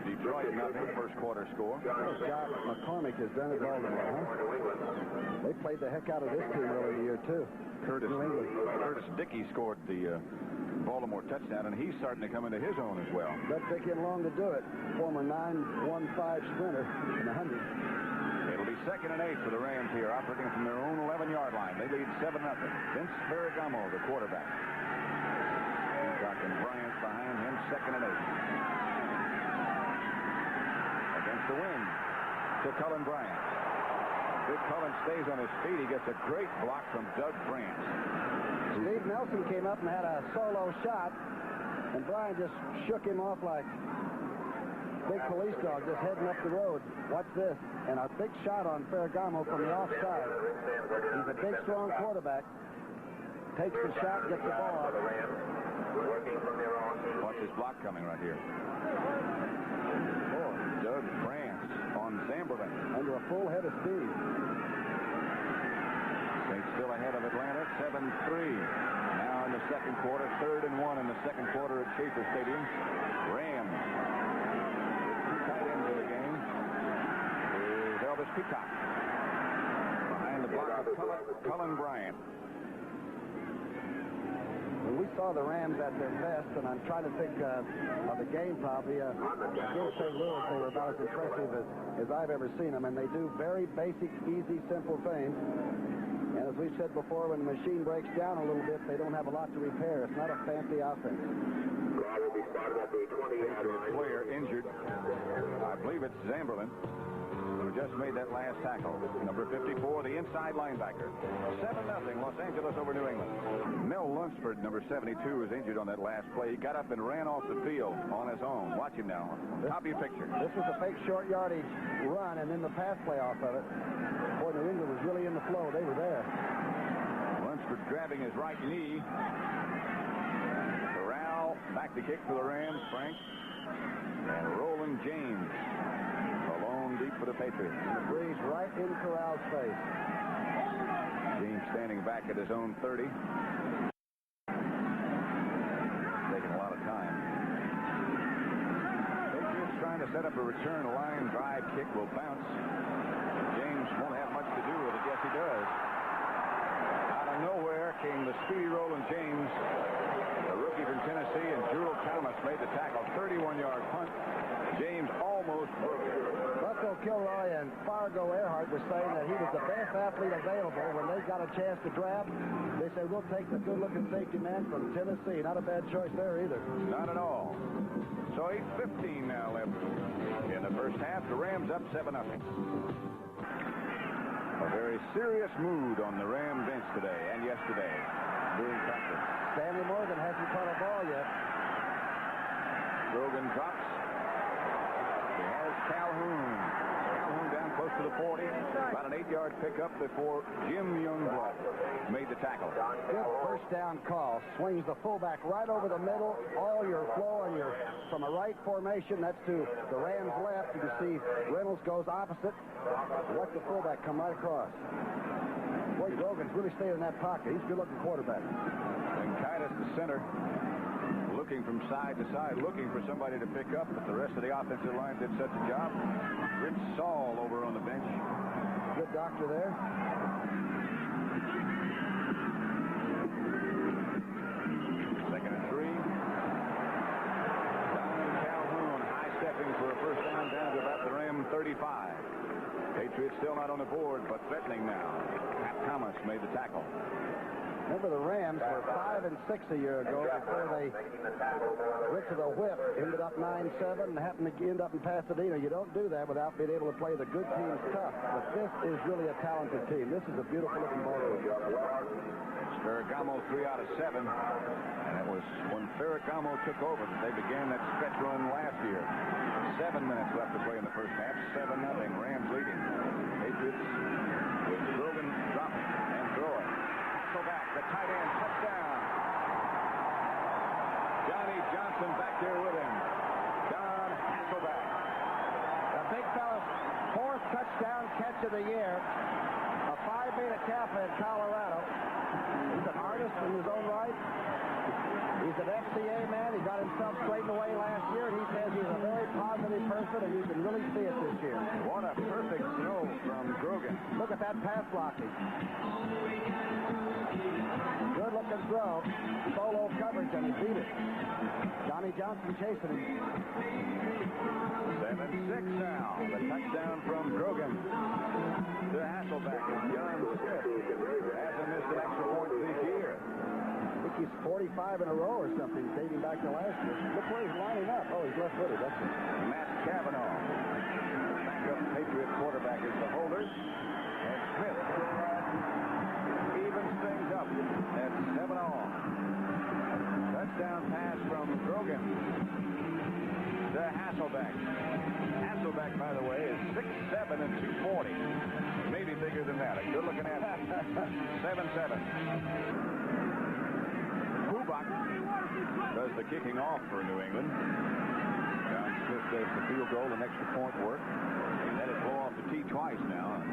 Detroit nothing. First quarter score. Scott McCormick has done it all tomorrow. Huh? They played the heck out of this team early in the year, too. Curtis Dickey scored the Baltimore touchdown, and he's starting to come into his own as well. Let Dickey long to do it. Former 9-1-5 sprinter in the 100. It'll be 2nd and 8 for the Rams here, operating from their own 11-yard line. They lead 7-0. Vince Ferragamo, the quarterback. And Bryant behind him, 2nd and 8. Against the wind to Cullen Bryant. Big Cullen stays on his feet. He gets a great block from Doug France. Steve Nelson came up and had a solo shot, and Bryant just shook him off like big police dog just heading up the road. Watch this. And a big shot on Ferragamo from the offside. He's a big, strong quarterback. Takes the shot, gets the ball. Watch this block coming right here. Doug France on Zamberlin. Under a full head of speed. Saints still ahead of Atlanta, 7-3. Now in the second quarter, 3rd and 1 in the second quarter at Schaefer Stadium. Rams. Two tight ends in the game is Elvis Peacock. Behind the block of Cullen Bryant. The we saw the Rams at their best, and I'm trying to think of the game probably. Against St. Louis, they were about as impressive as I've ever seen them, and they do very basic, easy, simple things. And as we've said before, when the machine breaks down a little bit, they don't have a lot to repair. It's not a fancy offense. Patriots player injured. I believe it's Zamberlin, who just made that last tackle. Number 54, the inside linebacker. 7-0, Los Angeles over New England. Mel Lunsford, number 72, is injured on that last play. He got up and ran off the field on his own. Watch him now. Top of your picture. This was a fake short yardage run, and then the pass play off of it. Boy, New England was really in the flow. They were there. Lunsford grabbing his right knee. Corral back to kick for the Rams. Frank and Roland James. Deep for the Patriots. The breeze right in Corral's face. James standing back at his own 30. Taking a lot of time. Patriots trying to set up a return. A line drive kick will bounce. James won't have much to do with it. Yes, he does. Out of nowhere came the speedy Roland James, the rookie from Tennessee, and Jewel Thomas made the tackle. 31-yard punt. James almost broke it. Bucko Kilroy and Fargo Earhart were saying that he was the best athlete available. When they got a chance to draft, they said, we'll take the good-looking safety man from Tennessee. Not a bad choice there either. Not at all. So 8:15 now left in the first half. The Rams up 7-0. A very serious mood on the Ram bench today and yesterday during practice. Stanley Morgan hasn't caught a ball yet. Grogan drops. He has Calhoun. Calhoun down close to the 40. About an 8-yard pickup before Jim Youngblood made the tackle. Good first down call. Swings the fullback right over the middle. All your flow and your from a right formation. That's to the Rams left. You can see Reynolds goes opposite. Watch the fullback come right across. Boy, Grogan's really stayed in that pocket. He's a good-looking quarterback. And Titus, the center, looking from side to side, looking for somebody to pick up, but the rest of the offensive line did such a job. Rich Saul over on the bench. Good doctor there. Second and 3. Don Calhoun high-stepping for a first down to about the Ram 35. Patriots still not on the board, but threatening now. Pat Thomas made the tackle. Remember, the Rams were 5 and 6 a year ago before they went to the whip. Ended up 9-7 and happened to end up in Pasadena. You don't do that without being able to play the good teams tough. But this is really a talented team. This is a beautiful-looking ball game. Ferragamo 3 out of 7. And it was when Ferragamo took over that they began that stretch run last year. 7 minutes left to play in the first half. 7-0. Rams leading. Patriots with Grogan dropping and throwing. Hasselback, the tight end, touchdown. Johnny Johnson back there with him. Don Hasselback. The big fella's 4th touchdown catch of the year. A Phi Beta Kappa in Colorado. He's an artist in his own right. He's an FCA man. He got himself straightened away last year, and he says he's a very positive person, and you can really see it this year. What a perfect throw from Grogan. Look at that pass blocking. Good looking throw. Solo coverage, and he beat it. Johnny Johnson chasing him. 7-6 now. The touchdown from Grogan to Hasselback. And John Smith hasn't missed an extra point this year. I think he's 45 in a row or something, dating back to last year. Look where he's lining up. Oh, he's left-footed. That's it. Matt Cavanaugh. Backup Patriot quarterback is the holder. And Smith evens things up at 7-all. Touchdown pass from Grogan to Hasselback. Hasselback, by the way, is 6'7" and 240. Maybe bigger than that. A good-looking athlete. 7'7". Kubak does the kicking off for New England. John Smith does the field goal and extra point work. He let it blow off the tee twice now.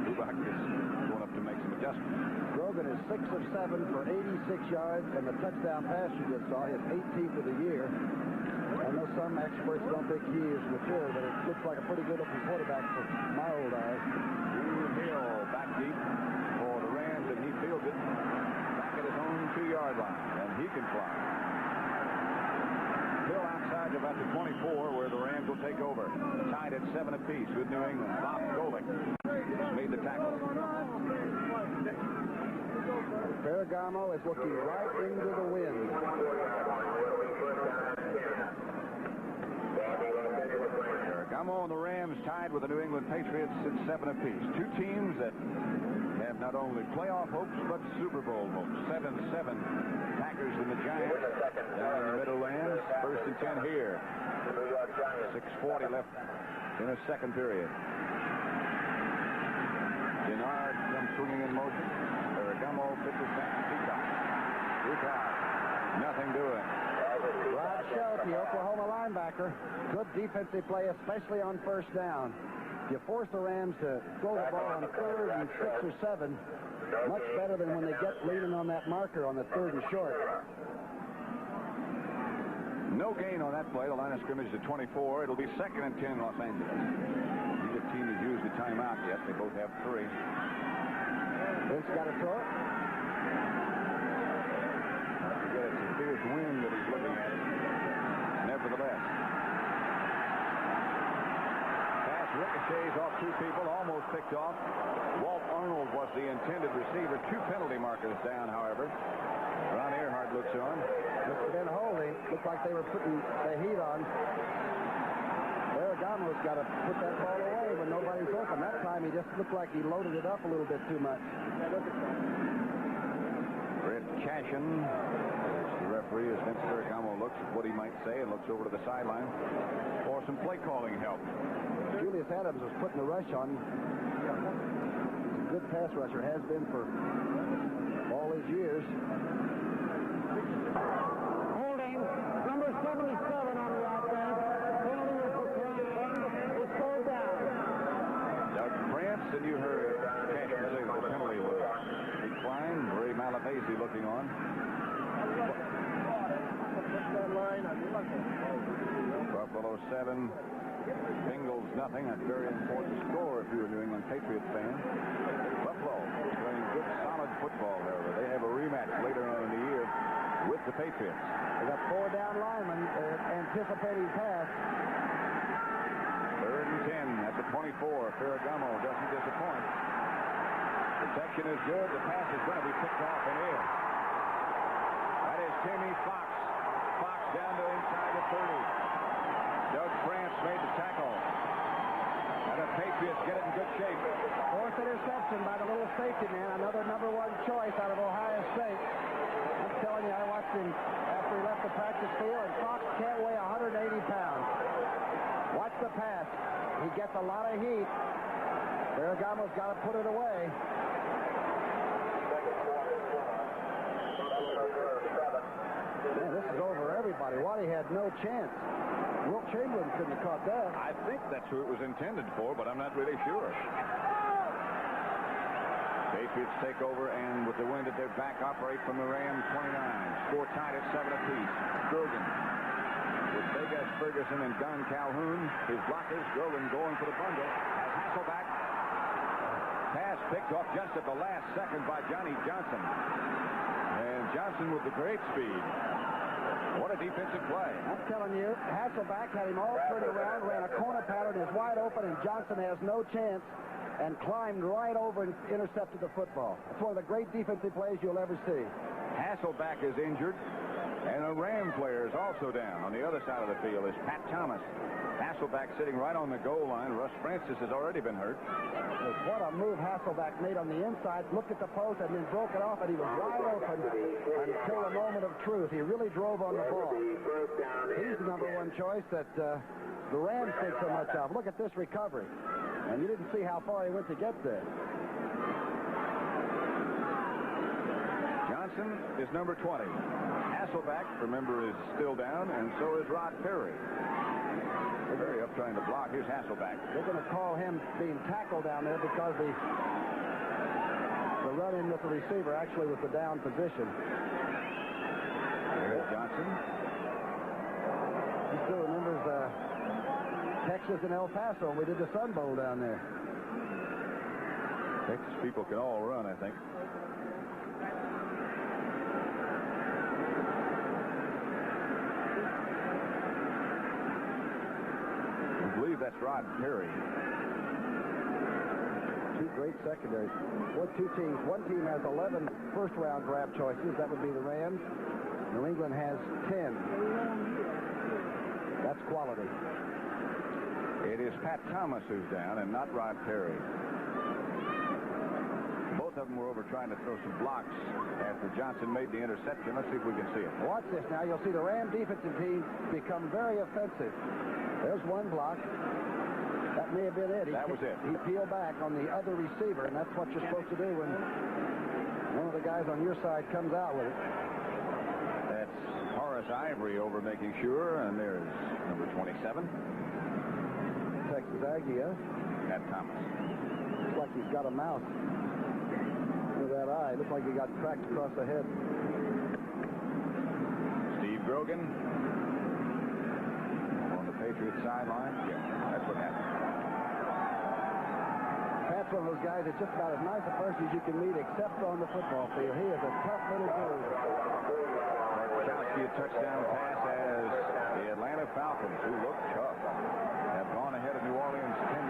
Kubak is going up to make some adjustments. Grogan is 6 of 7 for 86 yards, and the touchdown pass you just saw is 18th of the year. I know some experts don't think he is mature, but it looks like a pretty good-looking quarterback for my old eyes. Hill back deep for the Rams, and he fields it back at his own 2-yard line. And he second fly. Still outside about the 24 where the Rams will take over. Tied at 7 apiece with New England. Bob Golick made the tackle. Ferragamo is looking right into the wind. Ferragamo and the Rams tied with the New England Patriots at 7 apiece. Two teams that have not only playoff hopes but Super Bowl hopes. 7-7. Packers and the Giants down in the Middlelands. First and 10 here. 6:40 left in the second period. Denard comes swinging in motion. Ferragamo pitches back to Peacock. Nothing doing. Rod Shelty, Oklahoma linebacker. Good defensive play, especially on first down. You force the Rams to throw the ball on 3rd and 6 or 7. Much better than when they get leaning on that marker on the 3rd and short. No gain on that play. The line of scrimmage to 24. It'll be 2nd and 10 Los Angeles. Neither team has used the timeout yet. They both have 3. Vince got to throw it. It's a fierce wind that he's looking at. Nevertheless. Pass ricochets off 2 people, almost picked off. Walt Arnold was the intended receiver. 2 penalty markers down, however. Ron Earhart looks on. Must have been holding. Looked like they were putting the heat on. Ferragamo's got to put that ball away when nobody's open. That time he just looked like he loaded it up a little bit too much. Brett Cashin, the referee, as Vince Ferragamo looks at what he might say and looks over to the sideline for some play calling help. Julius Adams was putting the rush on. He's a good pass rusher, has been for all his years. Holding number 77 on the offense. Penalty was declined. It's pulled down. Doug Prance, and you heard Cashin say the penalty was declined. Ray Malavasi looking on. Buffalo 7. Bengals nothing. That's a very important score if you're a New England Patriots fan. Buffalo playing good, solid football, however. They have a rematch later on in the year with the Patriots. They got 4 down linemen anticipating pass. 3rd and 10 at the 24. Ferragamo doesn't disappoint. Protection is good. The pass is going to be picked off and in. That is Timmy Fox. Fox down to inside the 30. Doug France made the tackle. And the Patriots get it in good shape. 4th interception by the little safety man. Another number 1 choice out of Ohio State. I'm telling you, I watched him after he left the practice field, and Fox can't weigh 180 pounds. Watch the pass. He gets a lot of heat. Ferragamo's got to put it away. Man, this is over everybody. Waddy had no chance. Wilt Chamberlain couldn't have caught that. I think that's who it was intended for, but I'm not really sure. Patriots take over, and with the wind at their back, operate from the Rams 29. Score tied at 7 apiece. Grogan with Vegas Ferguson and Don Calhoun. His blockers. Grogan going for the bundle. Has Hasselback. Pass picked off just at the last second by Johnny Johnson. And Johnson with the great speed. What a defensive play. I'm telling you, Hasselback had him all turned around, ran a corner pattern, is wide open, and Johnson has no chance, and climbed right over and intercepted the football. It's one of the great defensive plays you'll ever see. Hasselback is injured, and a Ram player is also down. On the other side of the field is Pat Thomas. Hasselback sitting right on the goal line. Russ Francis has already been hurt. What a move Hasselback made on the inside. Looked at the post and then broke it off, and he was wide open until the moment of truth. He really drove on the ball. He's the number 1 choice that the Rams think so much of. Look at this recovery. And you didn't see how far he went to get there. Johnson is number 20. Hasselback, remember, is still down, and so is Rod Perry. Perry up trying to block. Here's Hasselback. They're going to call him being tackled down there because the run-in with the receiver actually was the down position. Here's Johnson. He still remembers Texas and El Paso. We did the Sun Bowl down there. Texas people can all run, I think. Rod Perry. Two great secondaries. What two teams? One team has 11 first-round draft choices. That would be the Rams. New England has 10. That's quality. It is Pat Thomas who's down and not Rod Perry. Both of them were over trying to throw some blocks after Johnson made the interception. Let's see if we can see it. Watch this now. You'll see the Ram defensive team become very offensive. There's one block. That may have been it. That was it. He peeled back on the other receiver, and that's what you're supposed to do when one of the guys on your side comes out with it. That's Horace Ivory over making sure, and there's number 27. Texas Aggie, huh? Pat Thomas. Looks like he's got a mouth. Look at that eye. Looks like he got cracked across the head. Steve Grogan on the Patriots sideline. Yeah, that's what happened. Pat's one of those guys that's just about as nice a person as you can meet, except on the football field. He is a tough little dude. Kowski a touchdown pass as the Atlanta Falcons, who look tough, have gone ahead of New Orleans 10-7.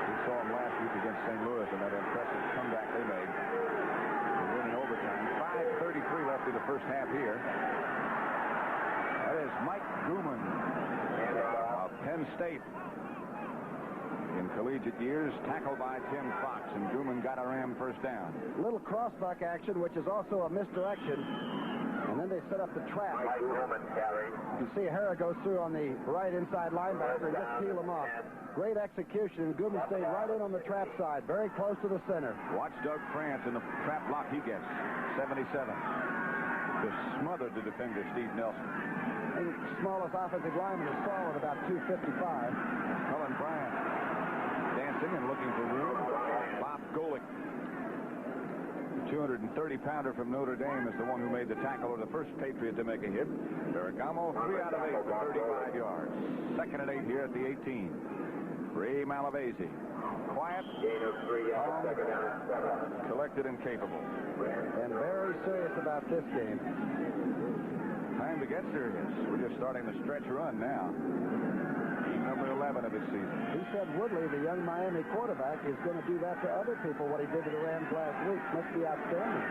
We saw them last week against St. Louis and that impressive comeback they made. They win in overtime. 5:33 left in the first half here. That is Mike Gooman of Penn State. In collegiate years, tackled by Tim Fox, and Gooman got a Ram first down. Little crossbuck action, which is also a misdirection. And then they set up the trap. You see Hara goes through on the right inside linebacker and just peel him off. Great execution. Gooman stayed right in on the trap side, very close to the center. Watch Doug France in the trap block he gets. 77. Just smothered the defender, Steve Nelson. I think the smallest offensive lineman is solid about 255. Cullen Bryant dancing and looking for room. Bob Golick, the 230-pounder from Notre Dame, is the one who made the tackle, or the first Patriot to make a hit. Ferragamo, 3 out of 8 for 35 yards. Second and 8 here at the 18. Ray Malavasi, quiet, calm, collected, and capable. And very serious about this game. Time to get serious. We're just starting the stretch run now. Number 11 of his season. He said Woodley, the young Miami quarterback, is going to do that to other people, what he did to the Rams last week. Must be outstanding.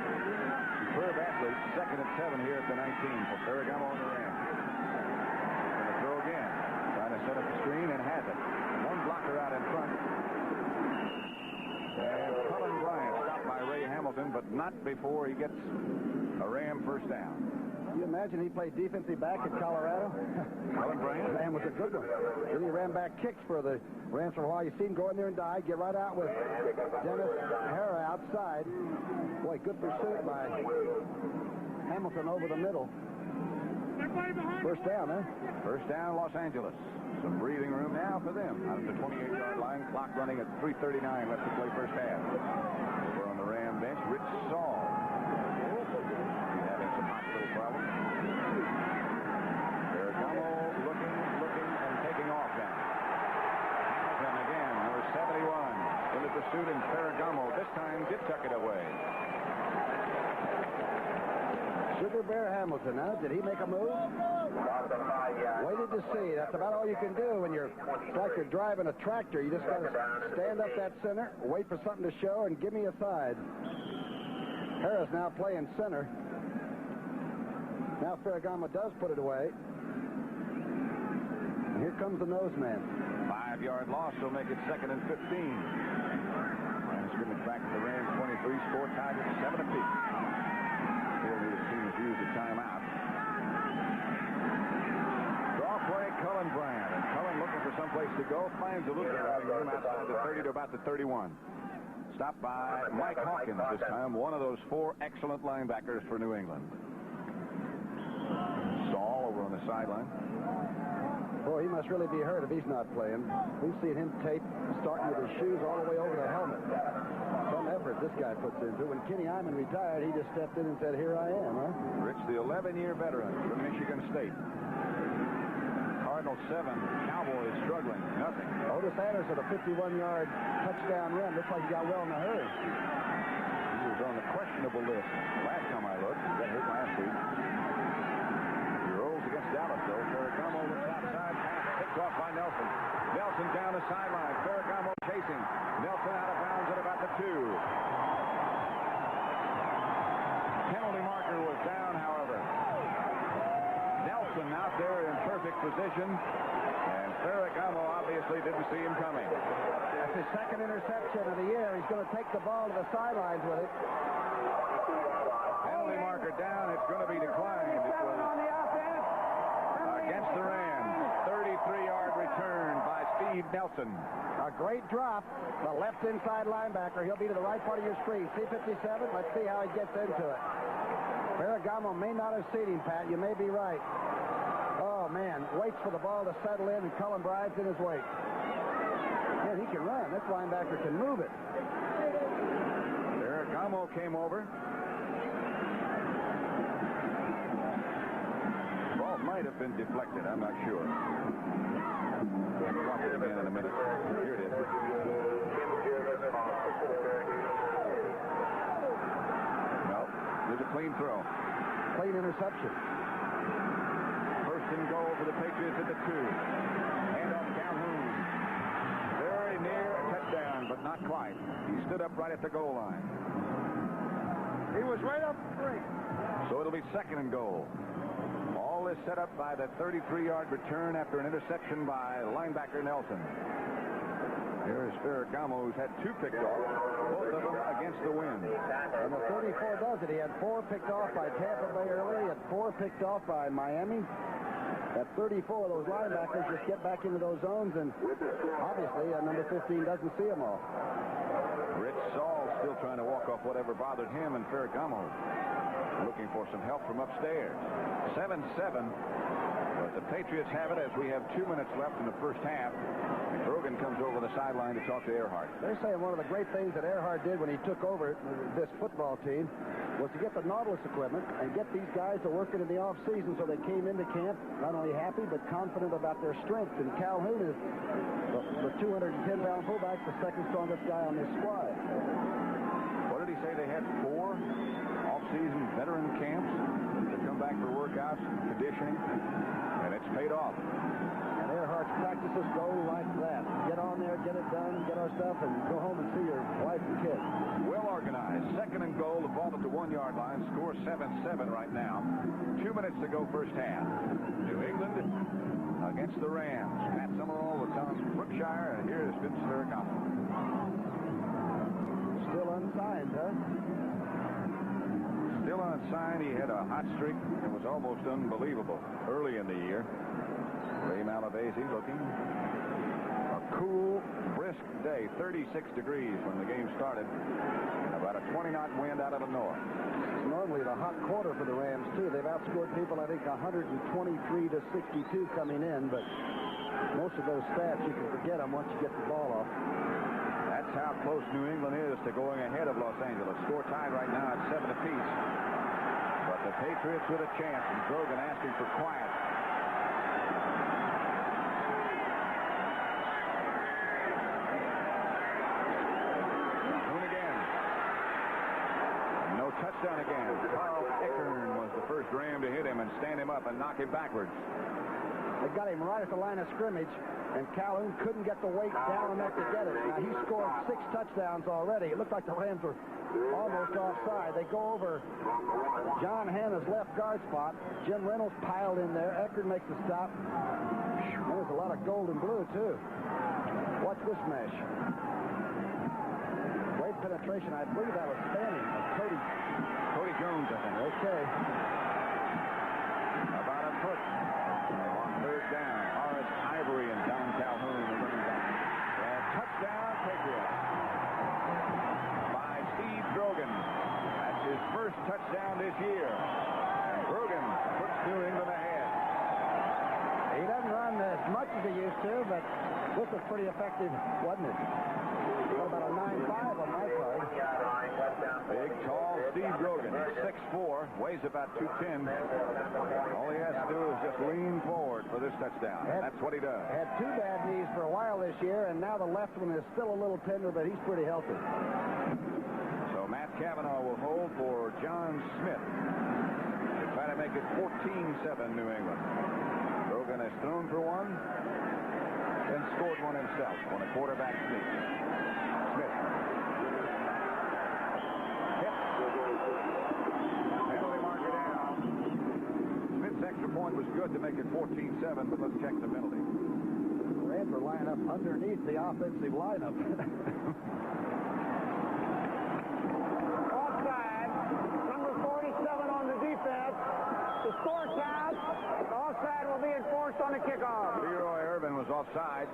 Superb athlete. Second and 7 here at the 19 for Ferragamo on the Rams. Going to throw again. Trying to set up the screen and has it. One blocker out in front. And Cullen Bryant stopped by Ray Hamilton, but not before he gets a Ram first down. Can you imagine he played defensive back at Colorado? Cullen Bryant? Man was a good one. Then he ran back kicks for the Rams for a while. You see him go in there and dive, get right out with Dennis Hara outside. Boy, good pursuit by Hamilton over the middle. First down, huh? First down, Los Angeles. Some breathing room now for them. Out at the 28-yard line. Clock running at 3:39 left to play first half. Over on the Ram bench, Rich Saul. He's having some hospital problems. Ferragamo looking, and taking off now. Hamilton again, number 71. In the pursuit, and Ferragamo this time did tuck it away. Sugar Bear Hamilton, huh? Did he make a move? Waited to see. That's about all you can do when it's like you're driving a tractor. You just got to stand up that center, wait for something to show, and give me a side. Harris now playing center. Now Ferragamo does put it away. And here comes the nose man. 5-yard loss will make it second and 15. And scrimmage back to the Rams 23. Score tied at 7 apiece. Here the team has used a timeout. Draw play, Cullen Bryant. And Cullen looking for someplace to go. Finds a little running room outside the 30 to about the 31. Stopped by Mike Hawkins this time. One of those 4 excellent linebackers for New England. Saul over on the sideline. Boy, he must really be hurt if he's not playing. We've seen him tape starting with his shoes all the way over the helmet. Some effort this guy puts into. When Kenny Hyman retired, he just stepped in and said, "Here I am," huh? Rich, the 11-year veteran from Michigan State. Cardinals 7, Cowboys struggling, nothing. Otis Anderson, a 51-yard touchdown run. Looks like he got well in a hurry. He was on the questionable list last time I looked. He got hurt last week. He rolls against Dallas, though. Ferragamo looks outside, pass picked off by Nelson. Nelson down the sideline. Ferragamo chasing. Nelson out of bounds at about the 2. Penalty marker was down, however. Nelson out there in perfect position, and Ferragamo obviously didn't see him coming. That's his second interception of the year. He's going to take the ball to the sidelines with it. Penalty marker down. It's going to be declined. It was against the Rams. 33-yard return by Steve Nelson. A great drop. The left inside linebacker. He'll be to the right part of your screen. C-57. Let's see how he gets into it. Ferragamo may not have seen him, Pat. You may be right. Oh, man. Waits for the ball to settle in, and Cullen Bryant's in his wake. Man, he can run. This linebacker can move it. Ferragamo came over. The ball might have been deflected. I'm not sure. I'll watch it again in a minute. Here it is. No, there's a clean throw. Clean interception. First and goal for the Patriots at the 2. Handoff Calhoun. Very near a touchdown, but not quite. He stood up right at the goal line. He was right up the screen. So it'll be second and goal. All is set up by the 33-yard return after an interception by linebacker Nelson. Here's Ferragamo, who's had 2 picked off, both of them against the wind. And the 34 does it. He had 4 picked off by Tampa Bay early. He had 4 picked off by Miami. At 34, those linebackers just get back into those zones, and obviously number 15 doesn't see them all. Rich Saul still trying to walk off whatever bothered him, and Ferragamo looking for some help from upstairs. 7-7, but the Patriots have it as we have 2 minutes left in the first half. Brogan comes over the sideline to talk to Earhart. They're saying one of the great things that Earhart did when he took over this football team was to get the Nautilus equipment and get these guys to work it in the off-season, so they came into camp not only happy but confident about their strength. And Calhoun is the 210-pound fullback, the second strongest guy on this squad. What did he say? They had 4 off-season veteran camps to come back for workouts, conditioning, and it's paid off. And Earhart's practices go like that. Get on there, get it done, get our stuff, and go home and see your wife and kids. Well organized. Second and goal. The ball at the 1-yard line. Score 7-7 right now. 2 minutes to go first half. New England against the Rams. Pat Summerall with Tom Brookshire, and here's Vince Ferragamo. Still unsigned, huh? Still unsigned. He had a hot streak. It was almost unbelievable early in the year. Ray Malavasi looking. A cool, brisk day. 36 degrees when the game started. And about a 20-knot wind out of the north. It's normally the hot quarter for the Rams, too. They've outscored people, I think, 123-62 coming in. But most of those stats, you can forget them once you get the ball off. That's how close New England is to going ahead of Los Angeles. Score tied right now at 7 apiece. But the Patriots with a chance, and Brogan asking for quiet. Moon again. No touchdown again. Carl Eckern was the first Ram to hit him and stand him up and knock him backwards. They got him right at the line of scrimmage, and Calhoun couldn't get the weight down enough to get it. Now, he scored 6 touchdowns already. It looked like the Rams were almost offside. They go over John Hanna's left guard spot. Jim Reynolds piled in there. Eckerd makes the stop. There's a lot of gold and blue, too. Watch this mesh. Great penetration. I believe that was Fanning. Cody Jones, I think. Okay. About a foot. On third down, Horace Ivory and Don Calhoun are running back. And touchdown, Patriots. By Steve Brogan. That's his first touchdown this year. And Brogan puts New England ahead. He doesn't run as much as he used to, but this was pretty effective, wasn't it? What about a 9.5 on my part? Big, tall Steve Brogan, 6'4", weighs about 210. All he has to do is just lean forward for this touchdown. That's what he does. Had 2 bad knees for a while this year, and now the left one is still a little tender, but he's pretty healthy. So Matt Cavanaugh will hold for John Smith to try to make it 14-7 New England. Brogan has thrown for 1. scored one himself on a quarterback sneak. Smith. Hit. Penalty marker down. Smith's extra point was good to make it 14-7, but let's check the penalty. The Rams were lining up underneath the offensive lineup. Offside. Number 47 on the defense. The score counts. The offside will be enforced on the kickoff. Leroy Irvin was offside.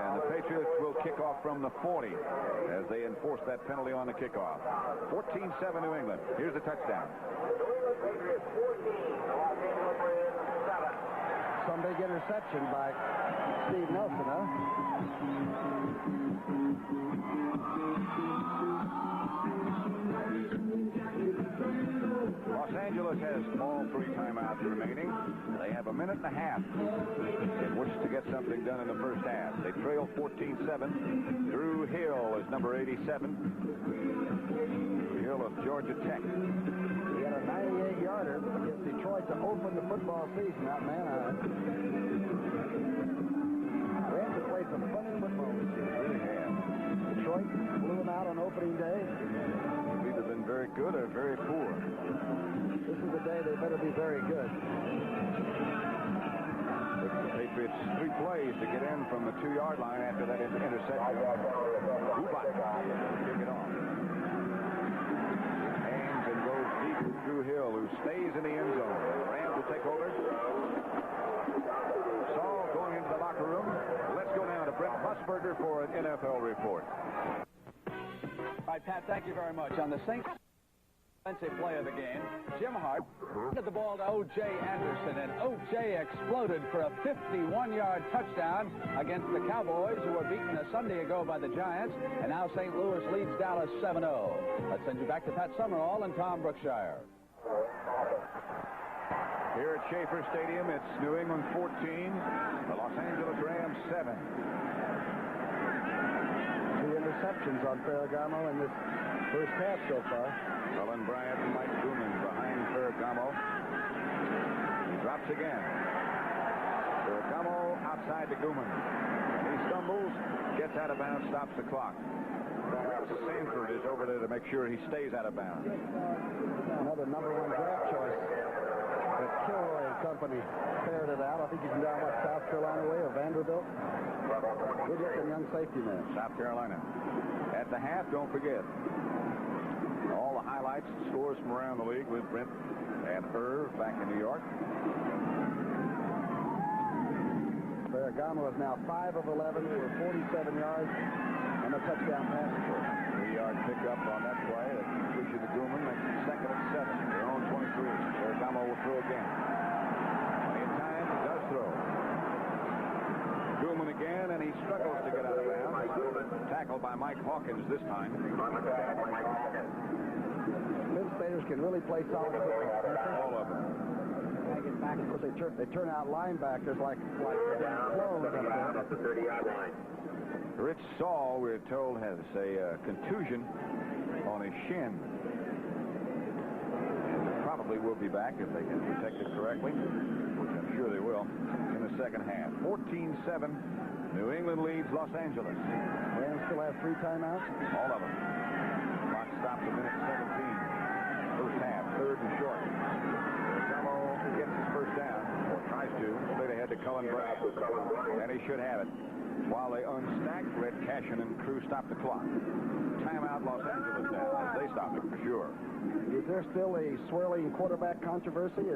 And the Patriots will kick off from the 40 as they enforce that penalty on the kickoff. 14-7 New England. Here's the touchdown. Some big interception by Steve Nelson, huh? Los Angeles has all 3 timeouts remaining. They have a minute and a half in which to get something done in the first half. They trail 14-7. Drew Hill is number 87. Hill of Georgia Tech. He had a 98-yarder against Detroit to open the football season out in Anaheim. Rams have played some funny football this year. Really have. Detroit blew them out on opening day. They've either been very good or very poor. This is the day they better be very good. The Patriots 3 plays to get in from the 2-yard line after that interception. Ubach kick it off. Hangs and goes deep with Drew Hill, who stays in the end zone. The Rams will take over. Saul going into the locker room. Let's go now to Brent Musburger for an NFL report. All right, Pat, thank you very much. On the Saints' offensive play of the game, Jim Hart handed the ball to O.J. Anderson, and O.J. exploded for a 51-yard touchdown against the Cowboys, who were beaten a Sunday ago by the Giants, and now St. Louis leads Dallas 7-0. Let's send you back to Pat Summerall and Tom Brookshire. Here at Schaefer Stadium, it's New England 14, the Los Angeles Rams 7. 2 interceptions on Ferragamo in this first half so far. Cullen Bryant and Mike Gooman behind Ferragamo. He drops again. Ferragamo outside to Gooman. He stumbles, gets out of bounds, stops the clock. Sanford is over there to make sure he stays out of bounds. Another number 1 draft choice. But Kilroy and company ferreted it out. I think he's from down South Carolina way or Vanderbilt. Good looking young safety man. South Carolina. At the half, don't forget. All the highlights, scores from around the league with Brent and Irv back in New York. Ferragamo is now 5 of 11 for 47 yards and a touchdown pass. 3-yard pickup on that play. That gives you the Gooman. Makes it 2nd and 7. Their own 23. Ferragamo will throw again. Plenty of time. He does throw. Gooman again, and he struggles to get out of bounds. Tackled by Mike Hawkins this time. Administrators can really play solid football. All of them. Of course, they turn out linebackers like clones up there. At the 30-yard line. Rich Saul, we're told, has a contusion on his shin. And probably will be back if they can protect it correctly, which I'm sure they will, in the second half. 14-7, New England leads Los Angeles. Rams still have 3 timeouts? All of them. Clock stops at minute 17. First half, 3rd and short. Ferragamo gets his first down, or tries to, straight ahead to Cullen Bryant. And he should have it. While they unstack, Red Cashin and crew stop the clock. Timeout Los Angeles now, as they stop it for sure. Is there still a swirling quarterback controversy?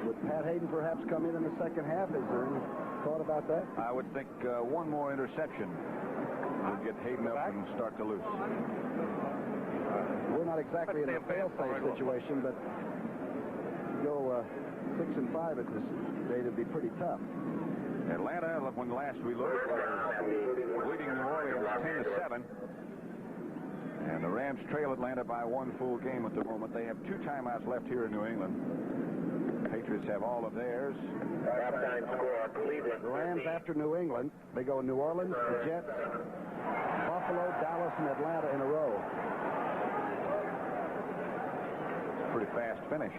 Would Pat Hayden perhaps come in the second half? Is there any thought about that? I would think one more interception would get Hayden up and start to loose. We're not exactly in a fail-safe situation, but to go 6 and 5 at this date would be pretty tough. Atlanta, when last we looked, was leading New Orleans 10-7. And the Rams trail Atlanta by 1 full game at the moment. They have 2 timeouts left here in New England. The Patriots have all of theirs. Halftime score, Cleveland. The Rams after New England. They go New Orleans, the Jets, Buffalo, Dallas, and Atlanta in a row. Pretty fast finish.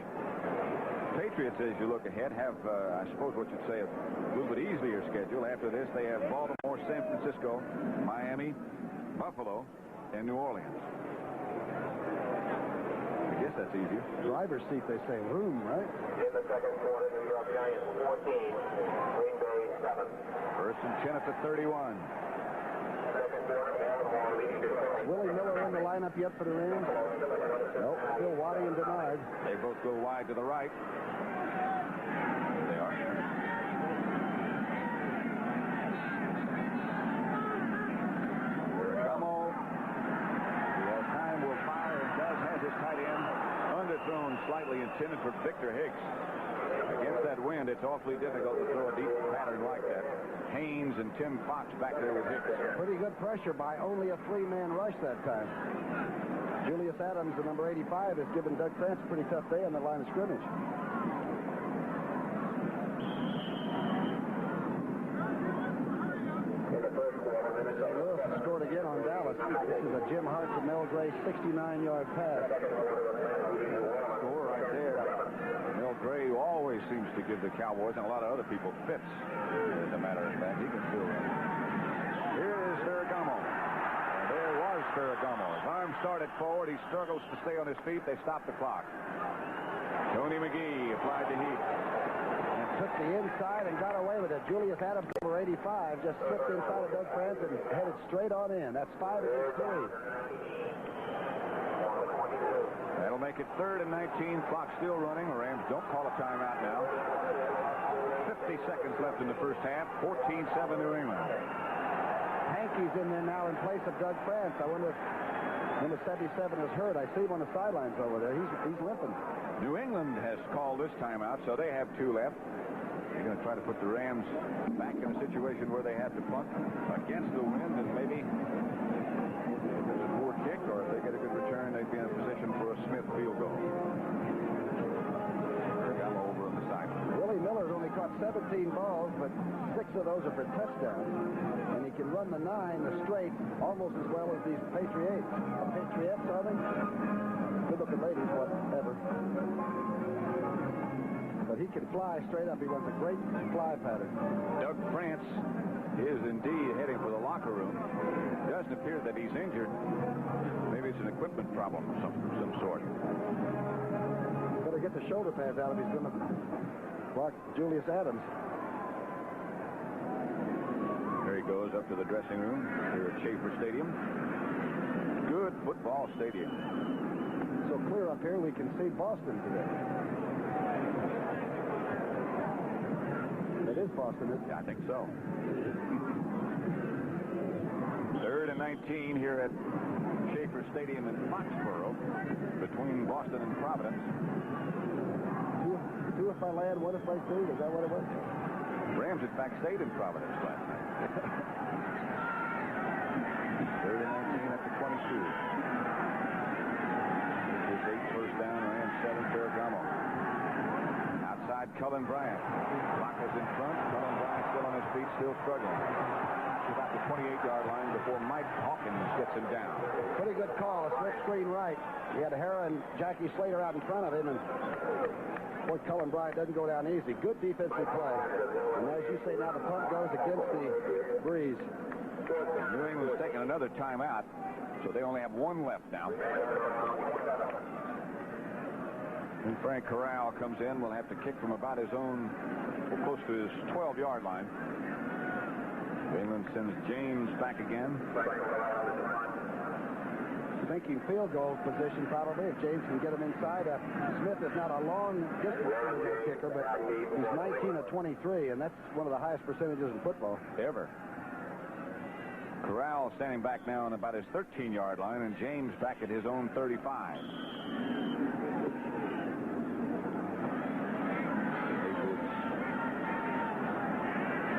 Patriots, as you look ahead, have, I suppose what you'd say, a little bit easier schedule. After this, they have Baltimore, San Francisco, Miami, Buffalo, and New Orleans. I guess that's easier. Driver's seat, they say. Room, right? In the second quarter, New York Giants 14, Green Bay 7. First and 10 at the 31. Second quarter, Baltimore leading to Willie Miller in the lineup yet for the Rams? Nope. Still Waddy and Denard. They both go wide to the right. They are. Bergamo, who has time, will fire and does have his tight end. Underthrown slightly intended for Victor Hicks. Against that wind, it's awfully difficult to throw a deep pattern like that. Haynes and Tim Fox back there with Hicks. Pretty good pressure by only a 3-man rush that time. Julius Adams, the number 85, has given Doug France a pretty tough day on the line of scrimmage. St. Louis scored again on Dallas. This is a Jim Hart to Mel Gray 69-yard pass. Score right there. Mel Gray always seems to give the Cowboys and a lot of other people fits. As a matter of fact, he can still run. Here is Ferragamo. There was Ferragamo. His arms started forward. He struggles to stay on his feet. They stop the clock. Tony McGee applied the heat. And took the inside and got away with it. Julius Adams, number 85, just slipped inside of Doug France and headed straight on in. That's 5 against 3. That'll make it 3rd and 19. Clock still running. The Rams don't call a timeout now. 50 seconds left in the first half. 14-7 New England. Hankey's in there now in place of Doug France. I wonder if number 77 is hurt. I see him on the sidelines over there. He's limping. New England has called this timeout, so they have 2 left. They're going to try to put the Rams back in a situation where they have to punt against the wind, and maybe if it's a poor kick or if they get a good return, they'd be in a position for a Smith field goal. Bergamo over on the side. Willie Miller's only caught 17 balls, but 6 of those are for touchdowns. And he can run the 9, the straight, almost as well as these Patriots. Patriots, are they? Good looking ladies, whatever. But he can fly straight up. He runs a great fly pattern. Doug France is indeed heading for the locker room. It doesn't appear that he's injured. Maybe it's an equipment problem of some sort. Better get the shoulder pads out if he's going to block Julius Adams. There he goes up to the dressing room here at Schaefer Stadium. Good football stadium. So clear up here we can see Boston today. It is Boston, isn't it? Yeah, I think so. 3rd and 19 here at Schaefer Stadium in Foxborough between Boston and Providence. 2 if I land, 1 if I stay. Is that what it was? Rams, in fact, stayed in Providence last night. 3rd and 19 at the 22. This is 8 first down, Rams 7, Ferragamo. Outside, Cullen Bryant. Clock is in front. Cullen Bryant still on his feet, still struggling. That's about the 28-yard line before Mike Hawkins gets him down. Pretty good call. A split screen right. He had Hara and Jackie Slater out in front of him, and boy, Cullen Bryant doesn't go down easy. Good defensive play. And as you say, now the punt goes against the breeze. New England's taking another timeout, so they only have 1 left now. And Frank Corral comes in. Will have to kick from about his own, close to his 12-yard line. New England sends James back again. Thinking field goal position probably if James can get him inside. Smith is not a long distance kicker, but he's 19 of 23, and that's one of the highest percentages in football ever. Corral standing back now on about his 13-yard line, and James back at his own 35.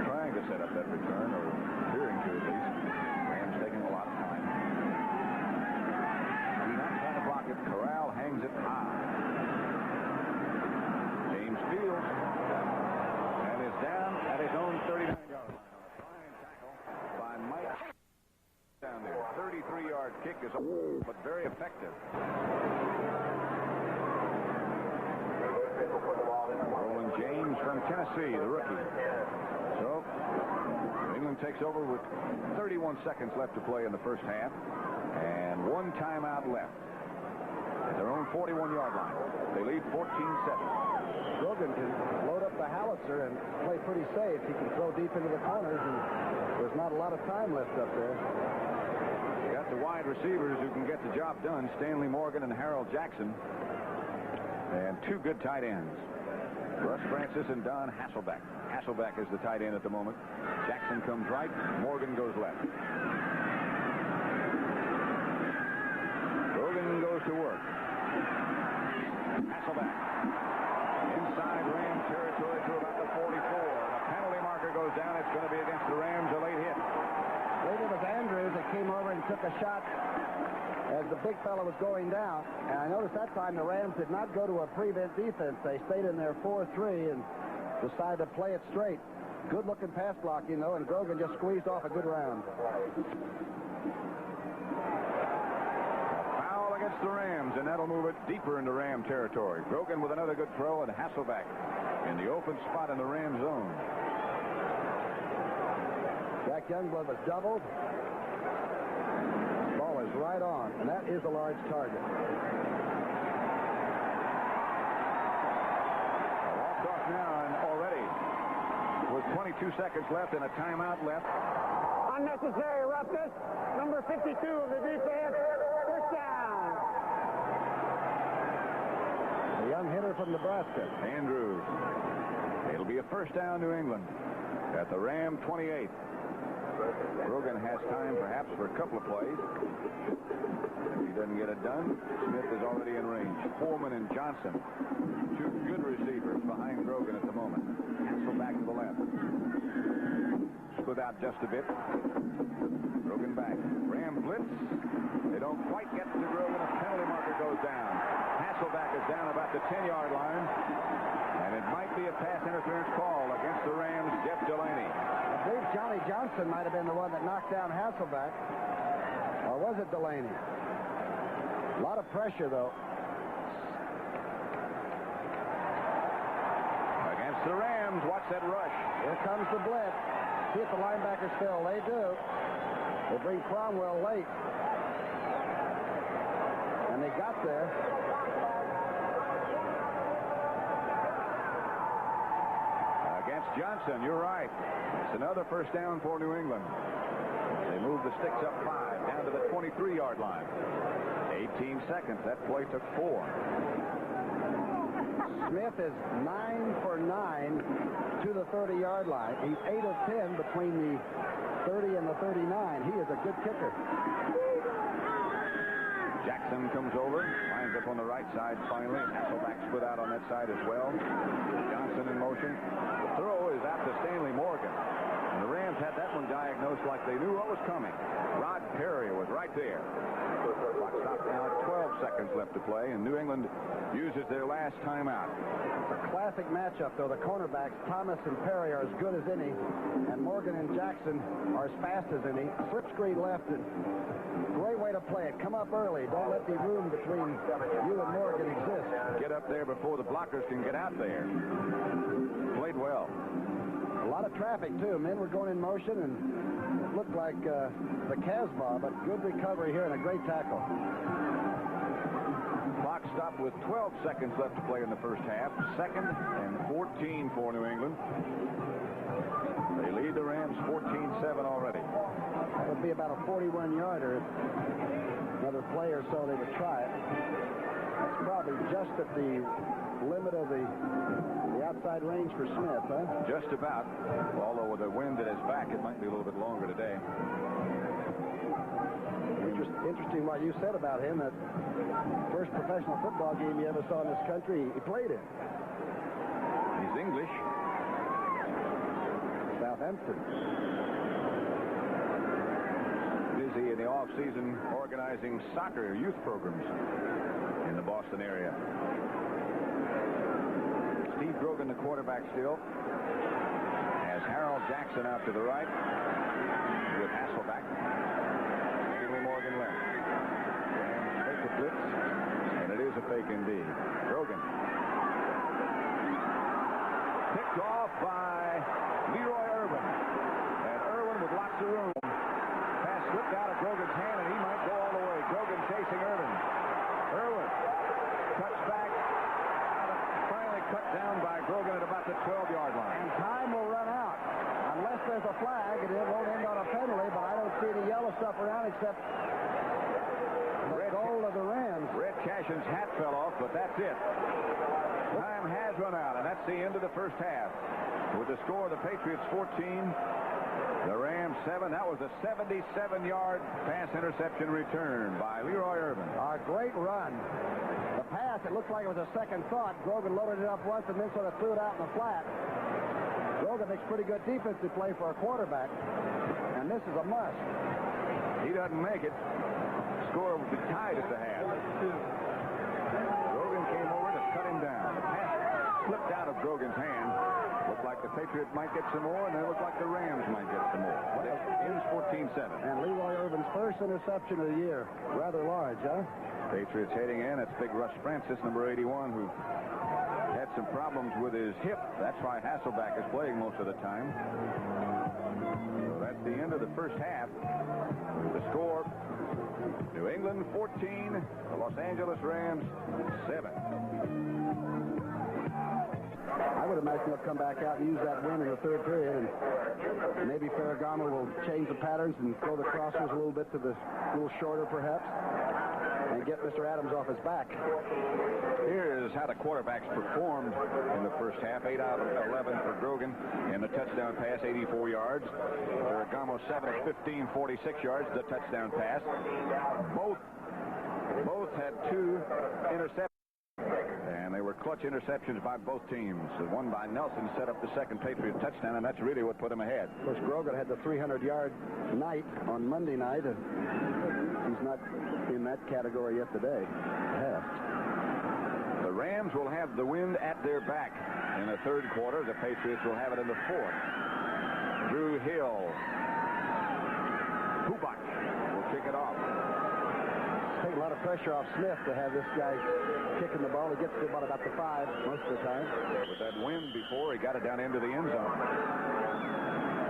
Trying to set up that return, or appearing to at least. Rams taking a lot of time. Corral hangs it high. James fields and is down at his own 39-yard line. Flying tackle by Mike down there. 33-yard kick is but very effective. Roland James from Tennessee, the rookie. So England takes over with 31 seconds left to play in the first half and one timeout left at their own 41-yard line. They lead 14-7. Grogan can load up the howitzer and play pretty safe. He can throw deep into the corners, and there's not a lot of time left up there. You got the wide receivers who can get the job done, Stanley Morgan and Harold Jackson, and two good tight ends, Russ Francis and Don Hasselbeck. Hasselbeck is the tight end at the moment. Jackson comes right, Morgan goes left. Grogan goes to work. Hasselbeck inside Ram territory to about the 44. The penalty marker goes down. It's going to be against the Rams, a late hit. Later it was Andrews that came over and took a shot as the big fella was going down. And I noticed that time the Rams did not go to a prevent defense. They stayed in their 4-3 and decided to play it straight. Good-looking pass blocking, though, and Grogan just squeezed off a good round. Foul against the Rams, and that'll move it deeper into Ram territory. Grogan with another good throw, and Hasselbeck in the open spot in the Ram zone. Jack Youngblood was doubled. Ball is right on, and that is a large target. Walked off now, and already with 22 seconds left and a timeout left. Unnecessary roughness. Number 52 of the defense. First down. A young hitter from Nebraska. Andrews. It'll be a first down, New England, at the Ram 28. Grogan has time perhaps for a couple of plays. If he doesn't get it done, Smith is already in range. Foreman and Johnson, two good receivers behind Grogan at the moment. Hansel back to the left. Split out just a bit. Grogan back. Ram blitz. They don't quite get to Grogan. A penalty marker goes down. Hasselbeck is down about the 10-yard line. And it might be a pass interference call against the Rams, Jeff Delaney. I believe Johnny Johnson might have been the one that knocked down Hasselbeck. Or was it Delaney? A lot of pressure, though. Against the Rams, watch that rush. Here comes the blitz. See if the linebackers fill. They do. They bring Cromwell late. And they got there. Against Johnson, you're right. It's another first down for New England. They move the sticks up 5, down to the 23-yard line. 18 seconds. That play took 4. Smith is 9 for 9 to the 30-yard line. He's 8 of 10 between the 30 and the 39. He is a good kicker. Jackson comes over, lines up on the right side finally. Hasselbeck split out on that side as well. Johnson in motion. The throw is out to Stanley Morgan. And the Rams had that one diagnosed like they knew what was coming. Rod Perry was right there. Clock stopped now, 12 seconds left to play, and New England uses their last timeout. It's a classic matchup, though. The cornerbacks, Thomas and Perry, are as good as any, and Morgan and Jackson are as fast as any. Slip screen left, and great way to play it. Come up early. Don't let the room between you and Morgan exist. Get up there before the blockers can get out there. Played well. A lot of traffic, too. Men were going in motion, and it looked like the Casbah, but good recovery here and a great tackle. Clock stopped with 12 seconds left to play in the first half. 2nd and 14 for New England. They lead the Rams 14-7 already. That would be about a 41-yarder. Another play or so they would try it. That's probably just at the limit of the outside range for Smith, huh? Just about. Although with the wind at his back, it might be a little bit longer today. Interesting what you said about him. That first professional football game you ever saw in this country, he played in. He's English. Southampton. Busy in the off-season organizing soccer youth programs in the Boston area. Steve Grogan, the quarterback still, has Harold Jackson out to the right with Hasselbeck. Stanley Morgan left. Rams fake a blitz, and it is a fake indeed. Grogan by Leroy Irvin. And Irvin with lots of room. Pass slipped out of Grogan's hand, and he might go all the way. Grogan chasing Irvin. Irvin cuts back. Finally cut down by Grogan at about the 12-yard line. And time will run out. Unless there's a flag, and it won't end on a penalty, but I don't see any yellow stuff around except the goal of the Rams. Red Cashin's hat fell off, but that's it. Time has run out, and that's the end of the first half. With the score of the Patriots 14, the Rams 7. That was a 77-yard pass interception return by Leroy Irvin. A great run. The pass, it looked like it was a second thought. Grogan loaded it up once and then sort of threw it out in the flat. Grogan makes pretty good defensive play for a quarterback, and this is a must. He doesn't make it. Score will be tied at the half. Grogan came over to cut him down. The pass slipped out of Grogan's hand. Looked like the Patriots might get some more, and then it looked like the Rams might get some more. But it ends 14-7. And Leroy Irvin's first interception of the year. Rather large, huh? Patriots heading in. That's Big Russ Francis, number 81, who had some problems with his hip. That's why Hasselback is playing most of the time. So that's the end of the first half. The score, New England 14, the Los Angeles Rams 7. I would imagine they'll come back out and use that win in the third period, and maybe Ferragamo will change the patterns and throw the crossers a little bit to the little shorter, perhaps, and get Mr. Adams off his back. Here's how the quarterbacks performed in the first half. 8 out of 11 for Grogan in the touchdown pass, 84 yards. Ferragamo 7 of 15, 46 yards, the touchdown pass. Both had 2 interceptions. And they were clutch interceptions by both teams. The one by Nelson set up the second Patriot touchdown, and that's really what put them ahead. Of course, Grogan had the 300-yard night on Monday night. He's not in that category yet today. The Rams will have the wind at their back in the third quarter. The Patriots will have it in the fourth. Drew Hill. Hubach will kick it off. Take a lot of pressure off Smith to have this guy kicking the ball. He gets to about the 5 most of the time. With that wind before, he got it down into the end zone.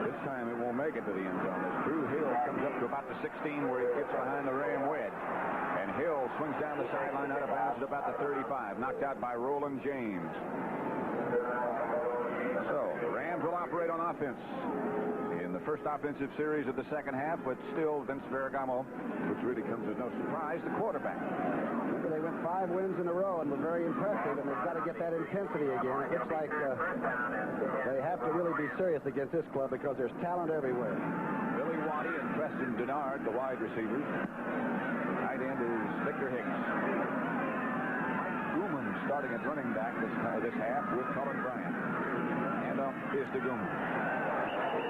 This time it won't make it to the end zone. As Drew Hill comes up to about the 16 where he gets behind the Ram wedge. And Hill swings down the sideline out of bounds at about the 35. Knocked out by Roland James. So the Rams will operate on offense in the first offensive series of the second half, but still Vince Ferragamo, which really comes as no surprise, the quarterback. Remember, they went 5 wins in a row and were very impressive, and they've got to get that intensity again. It looks like they have to really be serious against this club because there's talent everywhere. Billy Waddy and Preston Denard, the wide receivers. Tight end is Victor Hicks. Mike Gooman starting at running back this half with Cullen Bryant. And up is to Gooman.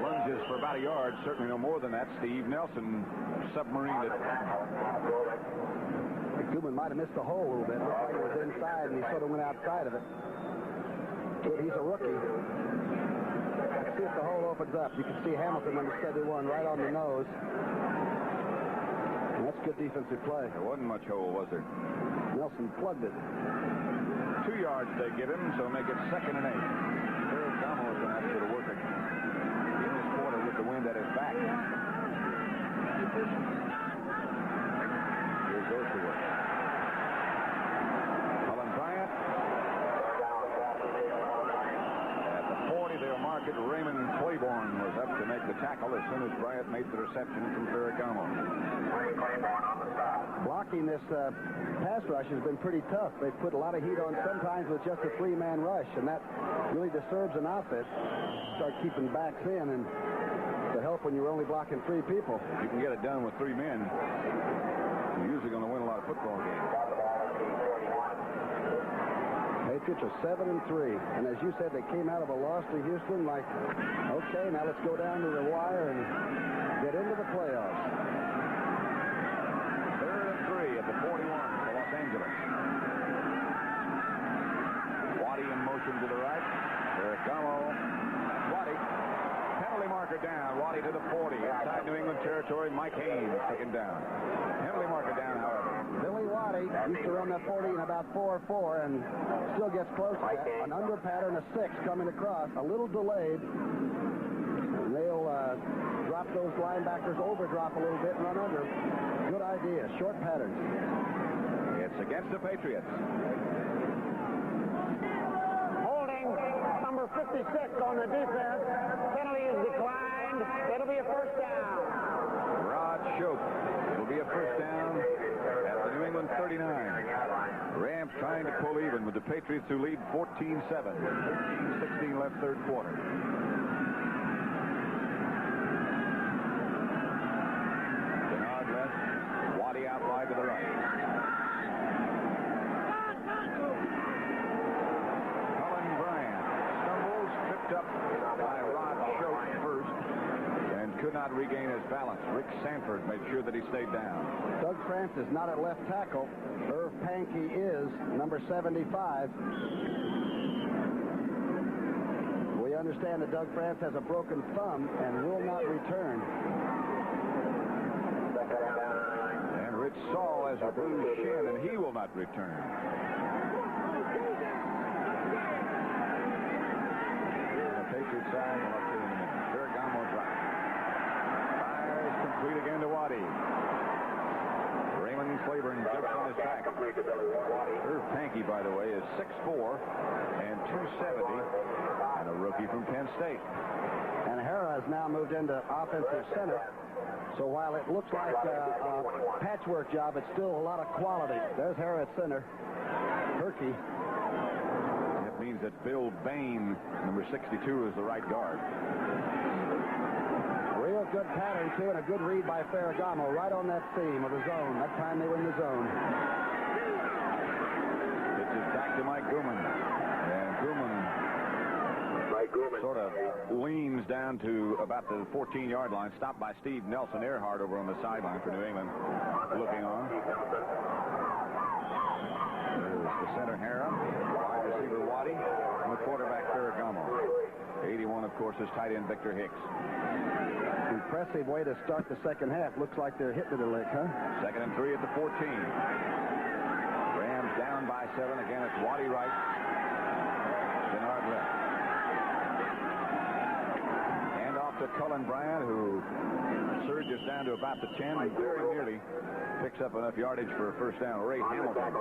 Lunges for about a yard, certainly no more than that. Steve Nelson submarined it. Gooman might have missed the hole a little bit. Looked like it was inside, and he sort of went outside of it. But he's a rookie. Let's see if the hole opens up. You can see Hamilton, number 71, right on the nose. And that's good defensive play. There wasn't much hole, was there? Nelson plugged it. 2 yards they give him, so make it 2nd and 8. Ferragamo is going to have to go to work in this quarter with the wind at his back. Here goes to work. Cullen Bryant. At the 40, they'll mark it. Raymond Claiborne was up to make the tackle as soon as Bryant made the reception from Ferragamo. Blocking this pass rush has been pretty tough. They've put a lot of heat on sometimes with just a 3-man rush, and that really disturbs an offense. Start keeping backs in, and to help when you're only blocking 3 people. If you can get it done with 3 men, you're usually going to win a lot of football games. Patriots are 7-3, and as you said, they came out of a loss to Houston like, okay, now let's go down to the wire and get into the playoffs. 3rd and 3 at the 41 for Los Angeles. Waddy in motion to the right. Ferragamo. Waddy. Penalty marker down. Waddy to the 40. Inside New England territory, Mike Haynes taken down. Penalty marker down, however. Billy Waddy Used to run that 40 in about 4.4 and still gets close to that. An under pattern, a 6 coming across. A little delayed. And they'll drop those linebackers, overdrop a little bit and run under. Good idea. Short patterns. It's against the Patriots. Holding number 56 on the defense. Penalty is declined. It'll be a first down. Rod Shope. It'll be a first down at the New England 39. Rams trying to pull even with the Patriots, who lead 14-7. 13-16 left third quarter. Bernard left. Waddy out wide to the right. Cullen Bryant stumbles, tripped up by Rod Shope first, and could not regain his balance. Rick Sanford made sure that he stayed down. Doug Francis not at left tackle. Irv Pankey is number 75. We understand that Doug Francis has a broken thumb and will not return. And Rich Saul has a bruised shin, and he will not return. The Patriots side, well, I'll tell you in a minute. Ferragamo drop. Fires complete again to Waddy. Raymond Claiborne jumps on his back. Irv Pankey, by the way, is 6'4" and 270, and a rookie from Penn State. And Hara has now moved into offensive center. So while it looks like a patchwork job, it's still a lot of quality. There's Hara at center. Herky. That means that Bill Bain, number 62, is the right guard. Real good pattern, too, and a good read by Ferragamo right on that seam of the zone. That time they were in the zone. Pitches back to Mike Grumman. And Grumman sort of leans down to about the 14-yard line, stopped by Steve Nelson Earhart over on the sideline for New England, looking on. There's the center Hara, wide receiver Waddy, and the quarterback Ferragamo. 81, of course, is tight end Victor Hicks. Impressive way to start the second half. Looks like they're hitting it a lick, huh? 2nd and 3 at the 14. Rams down by 7. Again, it's Waddy right. Bernard left. Hand off to Cullen Bryant, who surges down to about the 10 and very nearly picks up enough yardage for a first down. Ray Hamilton,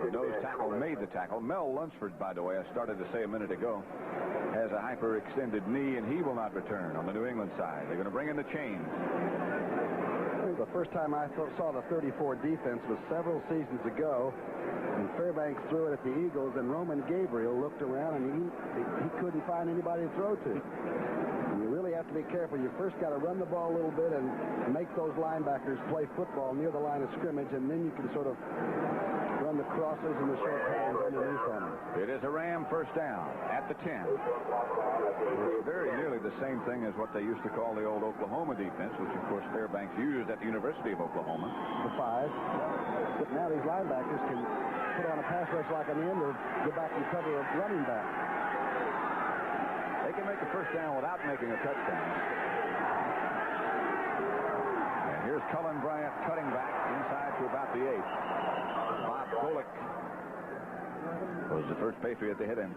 the nose tackle, made the tackle. Mel Lunsford, by the way, I started to say a minute ago, has a hyperextended knee, and he will not return on the New England side. They're going to bring in the chains. The first time I saw the 34 defense was several seasons ago, and Fairbanks threw it at the Eagles, and Roman Gabriel looked around, and he couldn't find anybody to throw to. And you really have to be careful. You first got to run the ball a little bit and make those linebackers play football near the line of scrimmage, and then you can sort of run the crosses and the short hands underneath on them. It is a Ram first down at the 10. It's very nearly the same thing as what they used to call the old Oklahoma defense, which, of course, Fairbanks used at the University of Oklahoma. The 5. But now these linebackers can put on a pass rush like an end or go back and cover a running back. They can make a first down without making a touchdown. And here's Cullen Bryant cutting back inside to about the 8. Bob Golick was the first Patriot to hit him.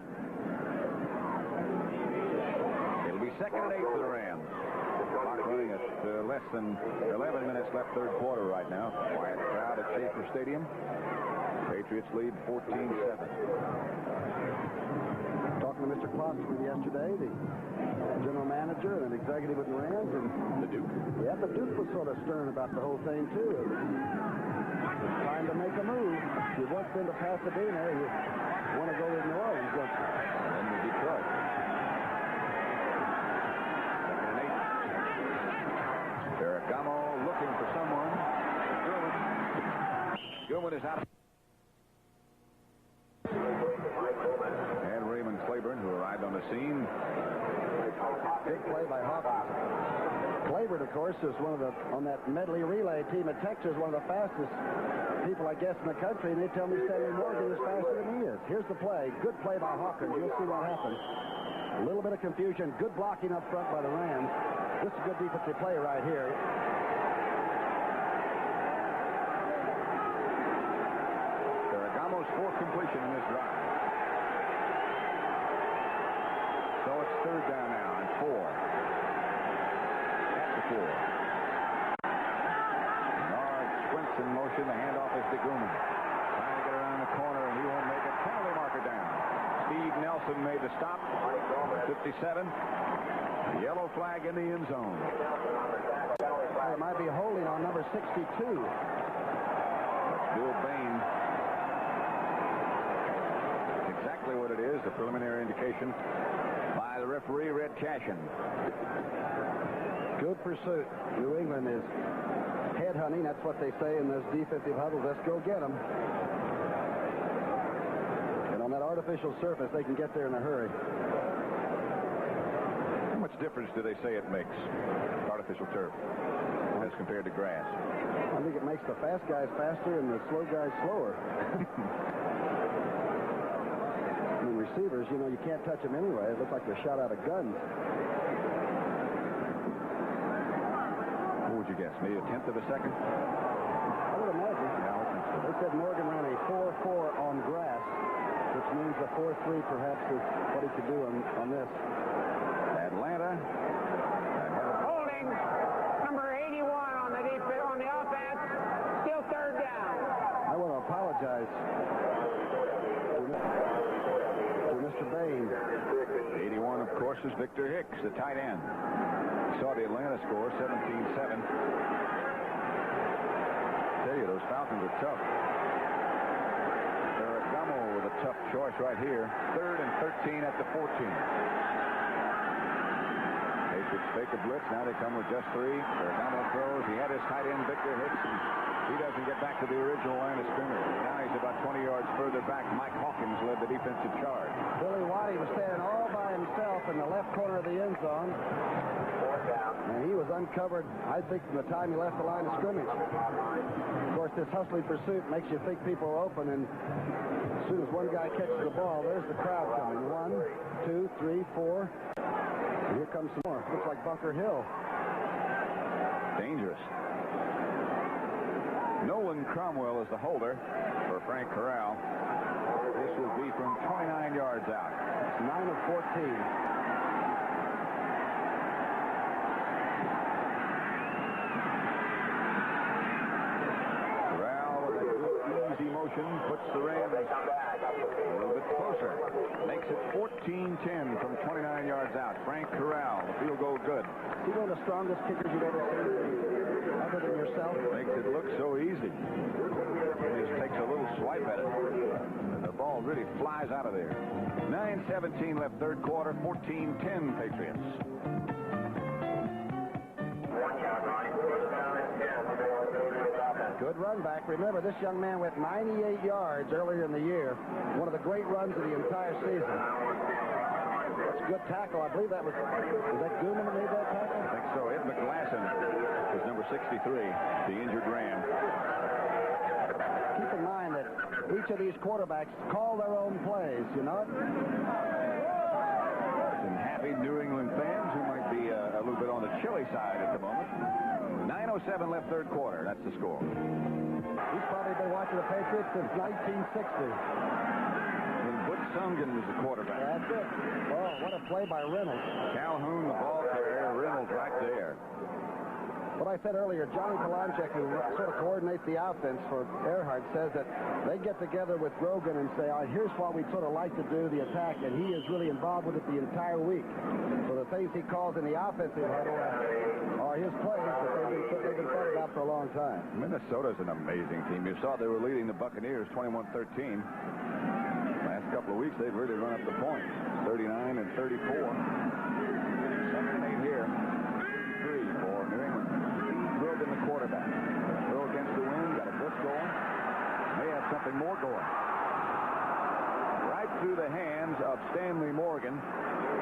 It'll be 2nd and 8 for the Rams. Clock running at less than 11 minutes left third quarter right now. Quiet crowd at Schaefer Stadium. Patriots lead 14-7. Talking to Mr. Klotzman yesterday, the general manager and an executive with the Rams, and the Duke. Yeah, the Duke was sort of stern about the whole thing too. It's time to make a move. You've once been to Pasadena, you want to go to New Orleans, don't you? And to Detroit. 2nd and 8. Ferragamo looking for someone. Gilman is out. And Raymond Claiborne, who arrived on the scene. Big play by Hawkins. Claiborne, of course, is one of the, on that medley relay team at Texas, one of the fastest people, I guess, in the country, and they tell me Stanley Morgan is faster than he is. Here's the play. Good play by Hawkins. You'll see what happens. A little bit of confusion. Good blocking up front by the Rams. This is a good defensive play right here. more completion in this drive. So it's third down now and 4. At the 4. Bernard sprints in motion. The handoff is to Gooman. Trying to get around the corner, and he won't make it. Penalty marker down. Steve Nelson made the stop. 57. A yellow flag in the end zone. It might be holding on number 62. That's Bill Bain. That's exactly what it is. The preliminary indication by the referee, Red Cashin. Good pursuit. New England is headhunting. That's what they say in those defensive huddles. Let's go get them. And on that artificial surface, they can get there in a hurry. How much difference do they say it makes, artificial turf, as compared to grass? I think it makes the fast guys faster and the slow guys slower. I mean, receivers, you know, you can't touch them anyway. It looks like they're shot out of guns. What would you guess? Maybe a tenth of a second? I would imagine. Yeah, I think so. They said Morgan ran a 4.4 on grass, which means a 4.3 perhaps is what he could do on this. Atlanta. Holding number 81 on the defense, on the offense. Still third down. I want to apologize to Mr. Bain. 81, of course, is Victor Hicks, the tight end. You saw the Atlanta score, 17-7. I tell you, those Falcons are tough. Ferragamo with a tough choice right here. 3rd and 13 at the 14. Patriots fake a blitz. Now they come with just 3. Ferragamo throws. He had his tight end, Victor Hicks, and he doesn't get back to the original line of scrimmage. Now he's about 20 yards further back. Mike Hawkins led the defensive charge. Billy Waddy was standing all by himself in the left corner of the end zone. And he was uncovered, I think, from the time he left the line of scrimmage. Of course, this hustling pursuit makes you think people are open, and as soon as one guy catches the ball, there's the crowd coming. 1, 2, 3, 4. And here comes some more. Looks like Bunker Hill. Dangerous. Nolan Cromwell is the holder for Frank Corral. This will be from 29 yards out. It's 9 of 14. Puts the Rams a little bit closer. Makes it 14-10 from 29 yards out. Frank Corral, the field goal good. He's one of the strongest kickers you've ever seen, other than yourself. Makes it look so easy. He just takes a little swipe at it. And the ball really flies out of there. 9:17 left third quarter. 14-10 Patriots. Good run back. Remember, this young man went 98 yards earlier in the year. One of the great runs of the entire season. That's a good tackle. I believe that was that Gooman that made that tackle? I think so. Ed McGlasson was number 63, the injured Ram. Keep in mind that each of these quarterbacks call their own plays, you know? Some happy New England fans who might be a little bit on the chilly side at the moment. 9:07 left third quarter. That's the score. He's probably been watching the Patriots since 1960. When Butch Sungen was the quarterback. That's it. Oh, what a play by Reynolds. Calhoun, the ball carrier. Reynolds right there. What I said earlier, Johnny Kalanchek, who sort of coordinates the offense for Earhart, says that they get together with Grogan and say, here's what we'd sort of like to do, the attack, and he is really involved with it the entire week. So the things he calls in the offensive huddle are his plays that they've been talking about for a long time. Minnesota's an amazing team. You saw they were leading the Buccaneers 21-13. Last couple of weeks, they've really run up the points. 39 and 34. 7 and 8 here. 3 for New England. In the quarterback. Throw against the wind, got a blitz going. May have something more going. Right through the hands of Stanley Morgan,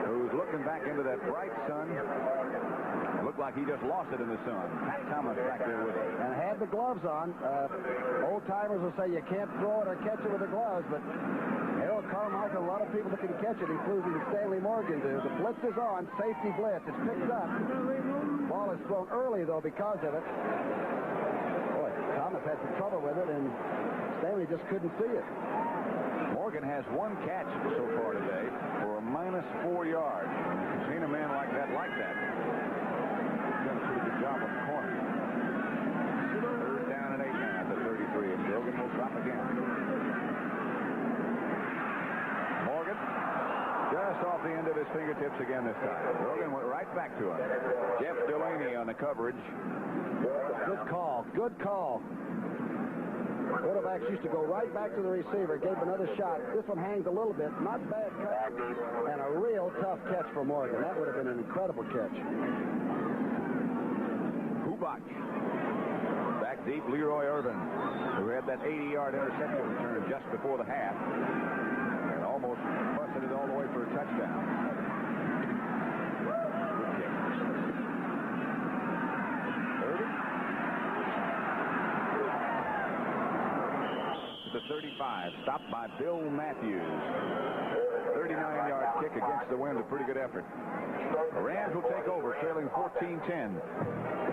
who's looking back into that bright sun. It looked like he just lost it in the sun. Pat Thomas back there with it. And had the gloves on. Old-timers will say you can't throw it or catch it with the gloves, but Harold Carmichael, a lot of people that can catch it, including Stanley Morgan do. The blitz is on, safety blitz. It's picked up. Ball is thrown early, though, because of it. Boy, Thomas had some trouble with it, and Stanley just couldn't see it. Morgan has one catch so far today for a -4 yards. You've seen a man like that. He's done a pretty good job on the corner. Third down and 8 now at the 33, and Brogan will drop again. Morgan just off the end of his fingertips again this time. Brogan went right back to him. Jeff Delaney on the coverage. Good call. Good call. Quarterbacks used to go right back to the receiver, gave another shot. This one hangs a little bit. Not bad cut. And a real tough catch for Morgan. That would have been an incredible catch. Kubach. Back deep, Leroy Irvin, who had that 80-yard interception return just before the half. And almost busted it all the way for a touchdown. The 35, stopped by Bill Matthews. 39-yard kick against the wind, a pretty good effort. The Rams will take over, trailing 14-10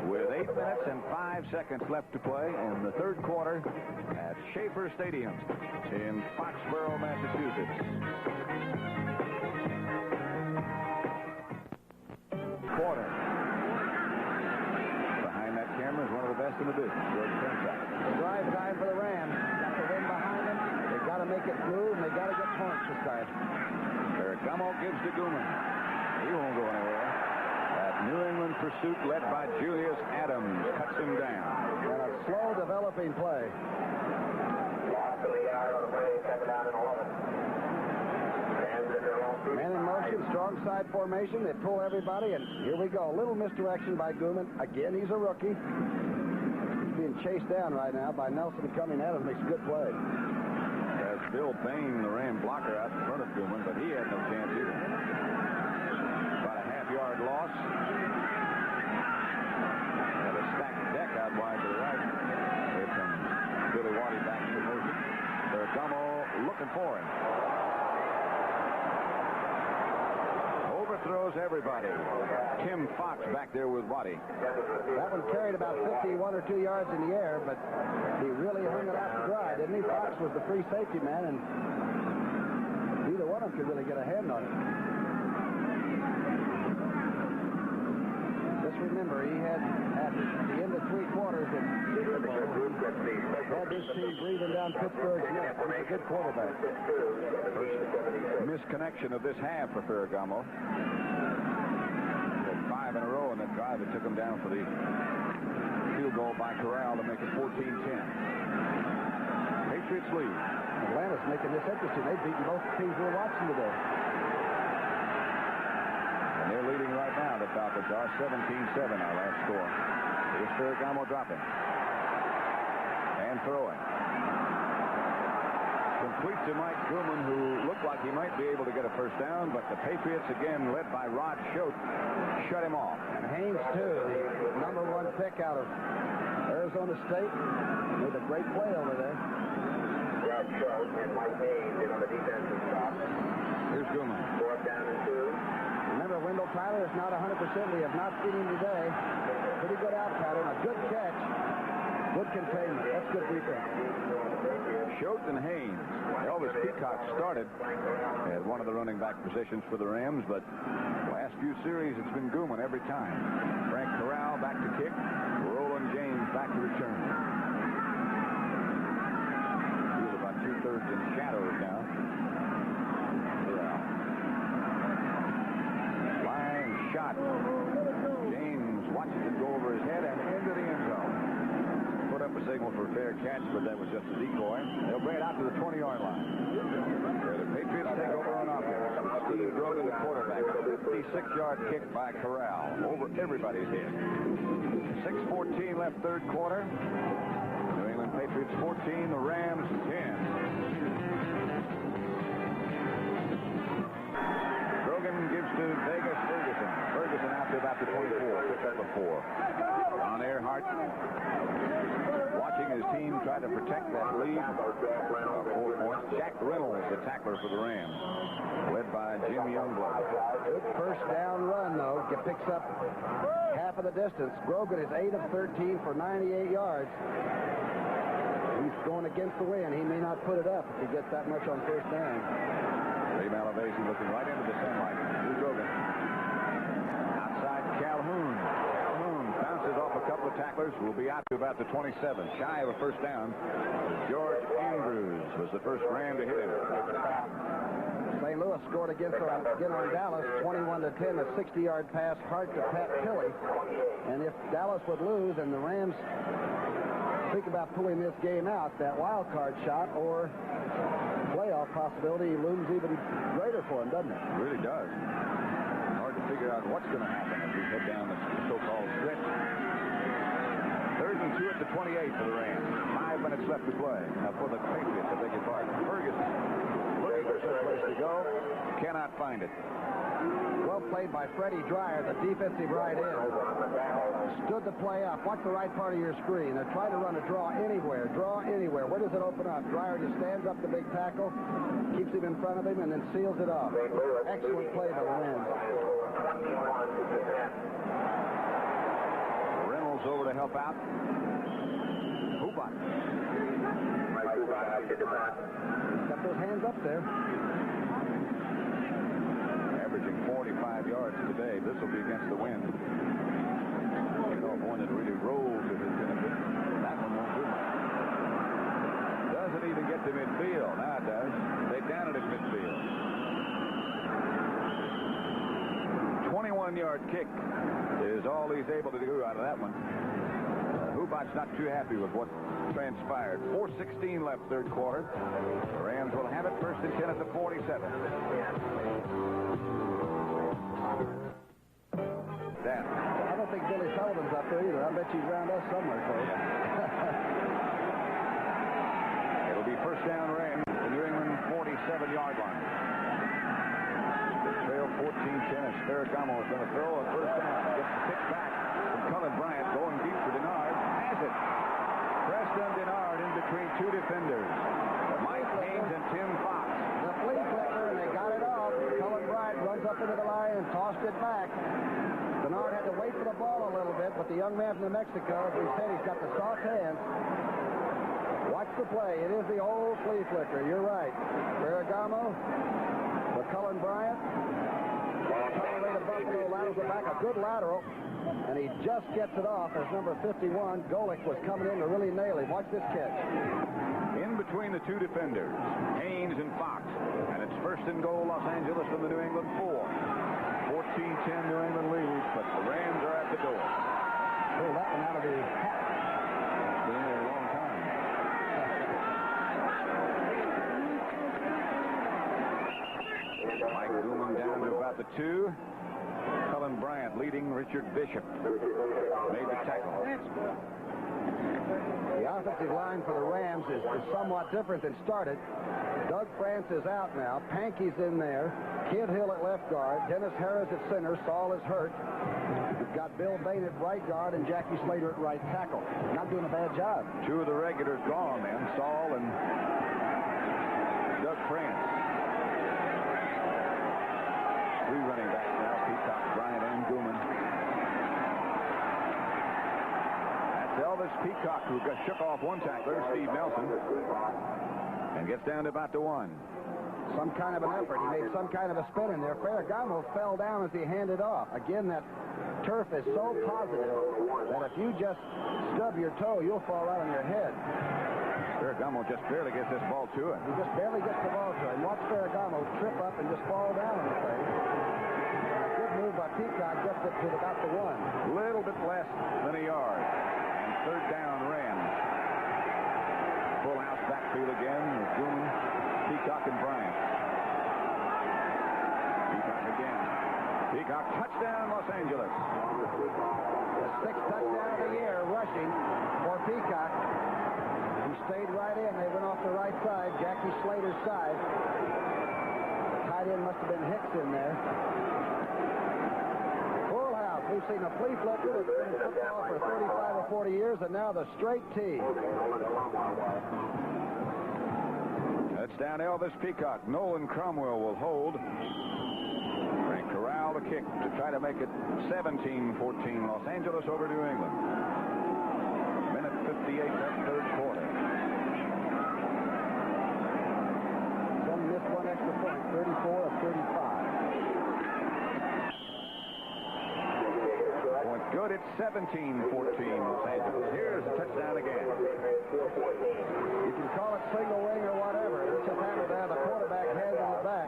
with 8 minutes and 5 seconds left to play in the third quarter at Schaefer Stadium in Foxborough, Massachusetts. Quarter. Behind that camera is one of the best in the business, George Pensack. Drive time for the Rams. Got the wind behind them. They've got to make it move, and they've got to get points this time. Ferragamo gives to Gooman. He won't go anywhere. That New England pursuit led by Julius Adams cuts him down. And a slow developing play. Man in motion, strong side formation. They pull everybody, and here we go. A little misdirection by Gooman. Again, he's a rookie. He's being chased down right now by Nelson coming at him. Makes a good play. That's Bill Payne, the Ram blocker, out in front of Gooman, but he had no chance either. About a half-yard loss. Got a stacked deck out wide to the right. Here comes Billy Waddy back in motion. Ferragamo looking for him. Overthrows everybody. Tim Fox back there with Waddy. That one carried about 51 or 2 yards in the air, but he really hung it out to dry, didn't he? Fox was the free safety man, and neither one of them could really get a hand on it. Just remember, he had, at the end of 3 quarters in Super Bowl, had this team breathing down Pittsburgh's neck. He's a good quarterback. First misconnection of this half for Ferragamo. 5 in a row in that drive that took him down for the field goal by Corral to make it 14-10. Patriots lead. Atlanta's making this interesting. They've beaten both teams we're watching today. And they're leading right now, the Falcons are 17-7, our last score. Here's Ferragamo dropping. And throwing. Complete to Mike Gooman, who looked like he might be able to get a first down, but the Patriots, again led by Rod Schote, shut him off. And Haynes, too, the #1 pick out of Arizona State, made a great play over there. Rod Schote and Mike Haynes on the defensive stop. Here's Gooman. 4th down and 2. Remember, Wendell Tyler is not 100%. We have not seen him today. Pretty good out pattern, a good catch, good containment. That's good defense. Schote and Haynes. Elvis Peacock started at one of the running back positions for the Rams, but last few series it's been Gooman every time. Frank Corral back to kick. Roland James back to return. He's about 2/3 in shadows now. Corral. Flying shot. James watches it go over his head and into the end zone. Put up a signal for a fair catch, but that was just a decoy. They'll bring it out to the 20-yard line. Where the Patriots take over on offense. Steve Grogan, the quarterback. 56-yard kick by Corral over everybody's head. 6:14 left third quarter. New England Patriots 14, the Rams 10. Grogan gives to Vegas Ferguson. Ferguson out to about the 24. Picks up a 4. On Earhart. Watching watching his team try to protect that lead. 4 points. Jack Reynolds, the tackler for the Rams, led by Jim Youngblood. Good first down run, though. Picks up half of the distance. Grogan is 8 of 13 for 98 yards. He's going against the wind. He may not put it up if he gets that much on first down. Ray Malavasi looking right into the sunlight. Here's Grogan. Outside Calhoun. Calhoun bounces off a couple of tacklers. Will be out to about the 27. Shy of a first down. George Andrews was the first Ram to hit him. St. Louis scored again on Dallas, 21-10, a 60-yard pass, hard to Pat Tilley. And if Dallas would lose and the Rams think about pulling this game out, that wild card shot or playoff possibility looms even greater for them, doesn't it? It really does. Hard to figure out what's going to happen as we head down the so-called stretch. 3rd and 2 at the 28 for the Rams. 5 minutes left to play. For the Patriots, I beg your pardon. Ferguson looking for some place to go. Cannot find it. Well played by Freddie Dreyer, the defensive right end. Stood the play up. Watch the right part of your screen. They're trying to run a draw anywhere. Draw anywhere. Where does it open up? Dreyer just stands up the big tackle, keeps him in front of him, and then seals it off. Excellent play by the Rams. Reynolds over to help out. Hubach. Got those hands up there. Averaging 45 yards today. This will be against the wind. You know, one that really rolls if it's going to be. That one won't do much. Doesn't even get to midfield. Now it does. They down it at midfield. 21-yard kick is all he's able to do out of that one. Hubach's not too happy with what transpired. 4:16 left, third quarter. The Rams will have it first and 10 at the 47. Dan. I don't think Billy Sullivan's up there either. I bet he's around us somewhere, folks. It'll be first down Rams, the New England 47-yard line. The trail 14-10 as Ferragamo is going to throw a first down. Gets the pick back from Cullen Bryant going deep for Denard. Has it. Preston Denard in between two defenders. Mike Haynes and Tim Fox. The flea flicker, and they got it off. Cullen Bryant runs up into the line and tossed it back. Denard had to wait for the ball a little bit, but the young man from New Mexico, as we said, he's got the soft hands. Watch the play. It is the old flea flicker. You're right. Ferragamo for Cullen Bryant. Colorado Buffalo laterals it back. A good lateral. And he just gets it off as number 51, Golick, was coming in to really nail him. Watch this catch. In between the two defenders, Haynes and Fox. And it's first and goal, Los Angeles from the New England 4. 14-10 New England leads, but the Rams are at the door. Pull that one out of the hat. It's been there a long time. Mike Gooman down to about the 2. Cullen Bryant leading Richard Bishop. Made the tackle. The offensive line for the Rams is somewhat different than started. Doug France is out now. Pankey's in there. Kid Hill at left guard. Dennis Harris at center. Saul is hurt. You've got Bill Bain at right guard and Jackie Slater at right tackle. Not doing a bad job. Two of the regulars gone then. Saul and Doug France. Three running backs now. Peacock, Bryant, and Gooman. That's Elvis Peacock, who shook off one tackler, Steve Nelson, and gets down to about the 1. Some kind of an effort. He made some kind of a spin in there. Ferragamo fell down as he handed off. Again, that turf is so positive that if you just stub your toe, you'll fall right on your head. Ferragamo just barely gets this ball to it. He just barely gets the ball to him. Watch Ferragamo trip up and just fall down on the thing. A good move by Peacock gets it to about the 1. Little bit less than a yard. And third down Rams. Full house backfield again with Gooman, Peacock, and Bryant. Peacock again. Peacock touchdown Los Angeles. The 6th touchdown of the year rushing for Peacock. He stayed right in. They went off the right side, Jackie Slater's side. The tight end must have been Hicks in there. Full house. We've seen a flea flicker that's been in football for 35 or 40 years, and now the straight tee. That's down Elvis Peacock. Nolan Cromwell will hold. Frank Corral the kick to try to make it 17-14. Los Angeles over New England. Minute 58 left, third quarter. Some missed one extra point, 34 of 35. Point good. It's 17-14 Los Angeles. Here's a touchdown again. You can call it single wing or whatever. It's just handled there. The quarterback hands on it back.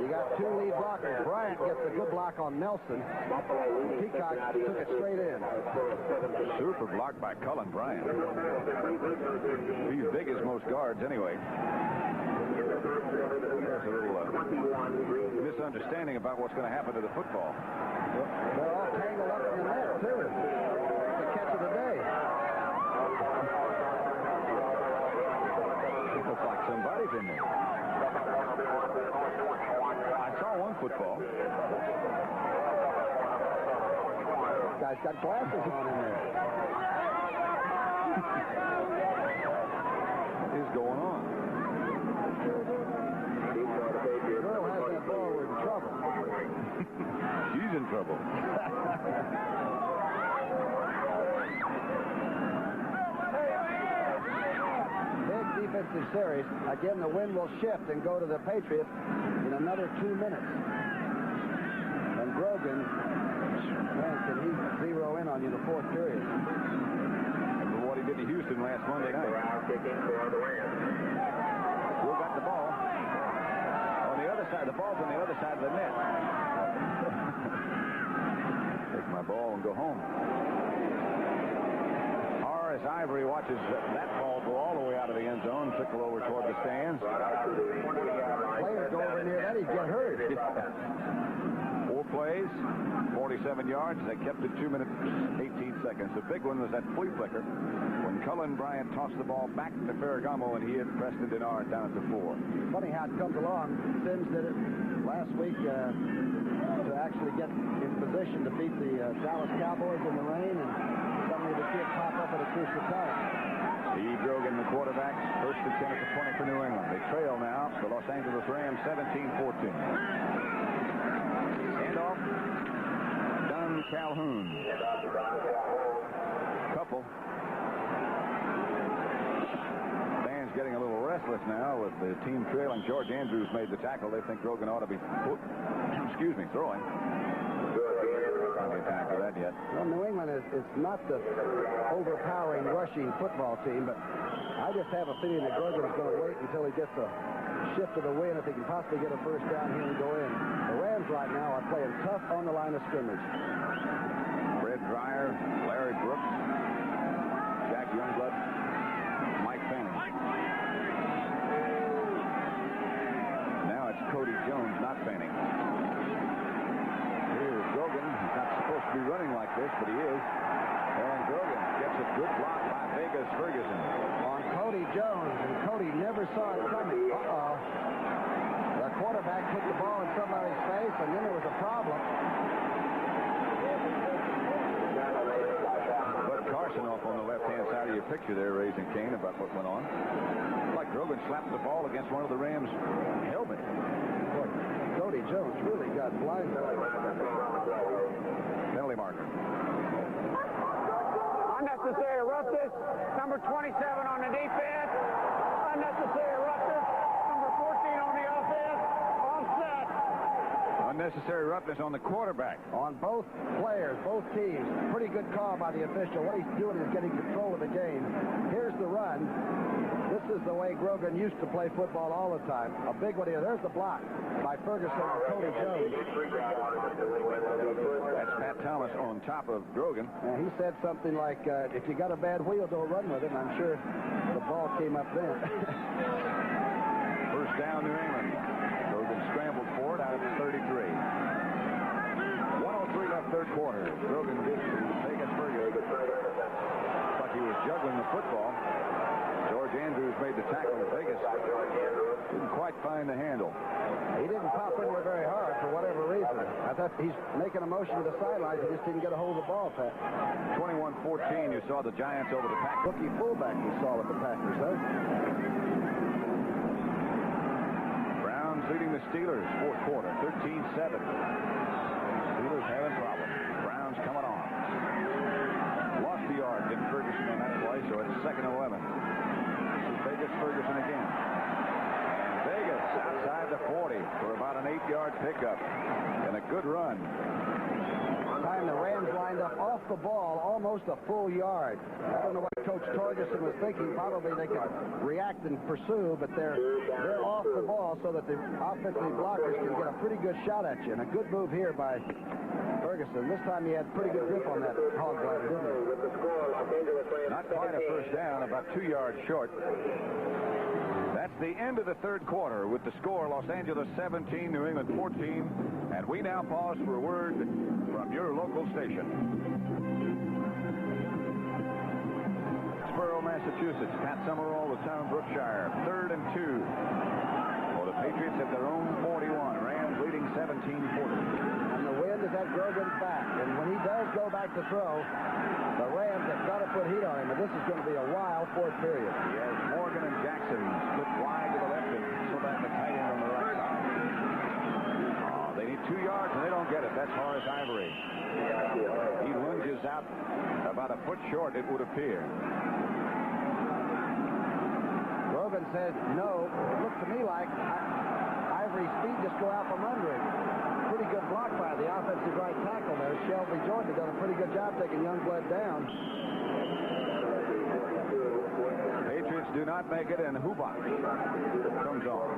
You got two lead blockers. Bryant gets a good block on Nelson. Peacock took it straight in. Super block by Cullen Bryant. He's big as most guards anyway. There's a little misunderstanding about what's going to happen to the football. They're all tangled up in the net, too. It's the catch of the day. It looks like somebody's in there. I saw one football. This guy's got glasses on in there. What is going on? The girl has that ball. We're in trouble. She's in trouble. Big defensive series. Again, the wind will shift and go to the Patriots in another 2 minutes. And Grogan, man, can he zero in on you the fourth period? Remember what he did to Houston last Monday night. Will got the ball. On the other side, the ball's on the other side of the net. Take my ball and go home. Horace Ivory watches that ball go all the way out of the end zone, trickle over toward the stands. Players go over near that, he'd get hurt. 4 plays, 47 yards. They kept it 2 minutes, 18 seconds. The big one was that flea flicker when Cullen Bryant tossed the ball back to Ferragamo and he hit Preston Denard down at the 4. Funny how it comes along. Sims did it last week to actually get in position to beat the Dallas Cowboys in the rain, and suddenly the kid pop up at a crucial time. Steve Grogan, the quarterback, first and 10 at the 20 for New England. They trail now. The Los Angeles Rams 17-14. Handoff. Don Calhoun. Couple. Fans getting a little restless now with the team trailing. George Andrews made the tackle. They think Grogan ought to be, throwing. Can't get time for that yet. Well, New England is not the overpowering rushing football team, but I just have a feeling that Grogan's going to wait until he gets a shift of the wind if he can possibly get a first down here and go in. The Rams right now are playing tough on the line of scrimmage. Fred Dreyer, Larry Brooks, Jack Youngblood, Mike Fanning. Now it's Cody Jones, not Fanning. Here's Grogan. He's not supposed to be running like this, but he is. And Grogan gets a good block by Vegas Ferguson. On Cody Jones, and Cody never saw it coming. Uh-oh. The quarterback took the ball in somebody's face, and then there was a problem. But Carson off on the left-hand side of your picture there, raising Cain about what went on. Like Grogan slapped the ball against one of the Rams' helmet. Boy, Cody Jones really got blinded. Penalty marker. Unnecessary roughness. Number 27 on the defense. Unnecessary roughness. Number 14 on the offense. Offset. Unnecessary roughness on the quarterback. On both players, both teams. Pretty good call by the official. What he's doing is getting control of the game. Here's the run. This is the way Grogan used to play football all the time. A big one here. There's the block by Ferguson and Cody Jones. That's Pat Thomas on top of Grogan. And he said something like, if you got a bad wheel, don't run with it. And I'm sure the ball came up then. First down, New England. Grogan scrambled for it out of the 33. 1:03 left, third quarter. Grogan gives to Vegas Ferguson. Looks like he was juggling the football. George Andrews made the tackle. Vegas didn't quite find the handle. He didn't pop in there very hard for whatever reason. I thought he's making a motion to the sidelines. He just didn't get a hold of the ball, Pat. 21-14, you saw the Giants over the Packers. Rookie fullback we saw with the Packers, though. Browns leading the Steelers, fourth quarter, 13-7. Steelers having problems. Browns coming on. Lost the yard, did Ferguson on that play, so it's 2nd and 11. Vegas Ferguson again. And Vegas outside the 40 for about an 8-yard pickup and a good run. Time the Rams lined up off the ball almost a full yard. I don't know what Coach Torgerson was thinking. Probably they could react and pursue, but they're off the ball so that the offensive blockers can get a pretty good shot at you. And a good move here by Ferguson. This time he had pretty good grip on that hog bladder, didn't he? Not quite a first down, about 2 yards short. That's the end of the third quarter with the score Los Angeles 17, New England 14. And we now pause for a word from your local station. Foxborough, Massachusetts. Pat Summerall with Town Brookshire. 3rd and 2. For the Patriots at their own 41. Rams leading 17-40. And the wind is at Grogan's back. And when he does go back to throw, the Rams have got to put heat on him. And this is going to be a wild fourth period. He has Morgan and Jackson split wide to the left and so back the tight end on the right side. Oh, they need 2 yards and they don't get it. That's Horace Ivory. He lunges out about a foot short, it would appear. Grogan said, no, it looks to me like Ivory's feet just go out from under him. Pretty good block by the offensive right tackle there. Shelby Jordan done a pretty good job taking Youngblood down. Patriots do not make it, and Hubach comes on.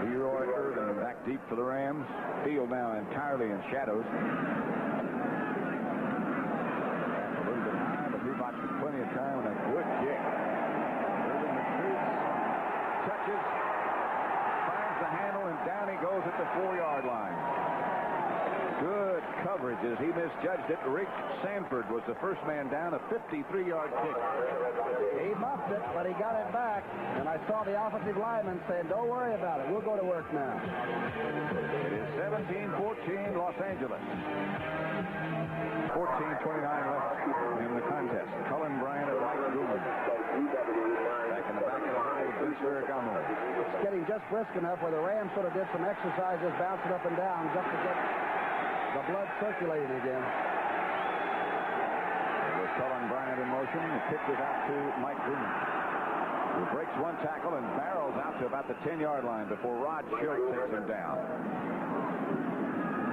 Leroy Irvin back deep for the Rams. Field now entirely in shadows. A little bit high, but Hubach with plenty of time and a good kick. Irvin retreats, touches, finds the handle, and down he goes at the 4-yard line. Good coverage as he misjudged it. Rick Sanford was the first man down, a 53-yard kick. He muffed it, but he got it back. And I saw the offensive lineman saying, don't worry about it. We'll go to work now. It is 17-14 Los Angeles. 14:29 left in the contest. Cullen Bryant and Mike Groomer. Back in the back of the hole with Vince Ferragamo. It's getting just brisk enough where the Rams sort of did some exercises, bouncing up and down just to get the blood circulating again. With Cullen Bryant in motion, the pitch is out to Mike Groomer, who breaks one tackle and barrels out to about the 10-yard line before Rod Schultz takes him down.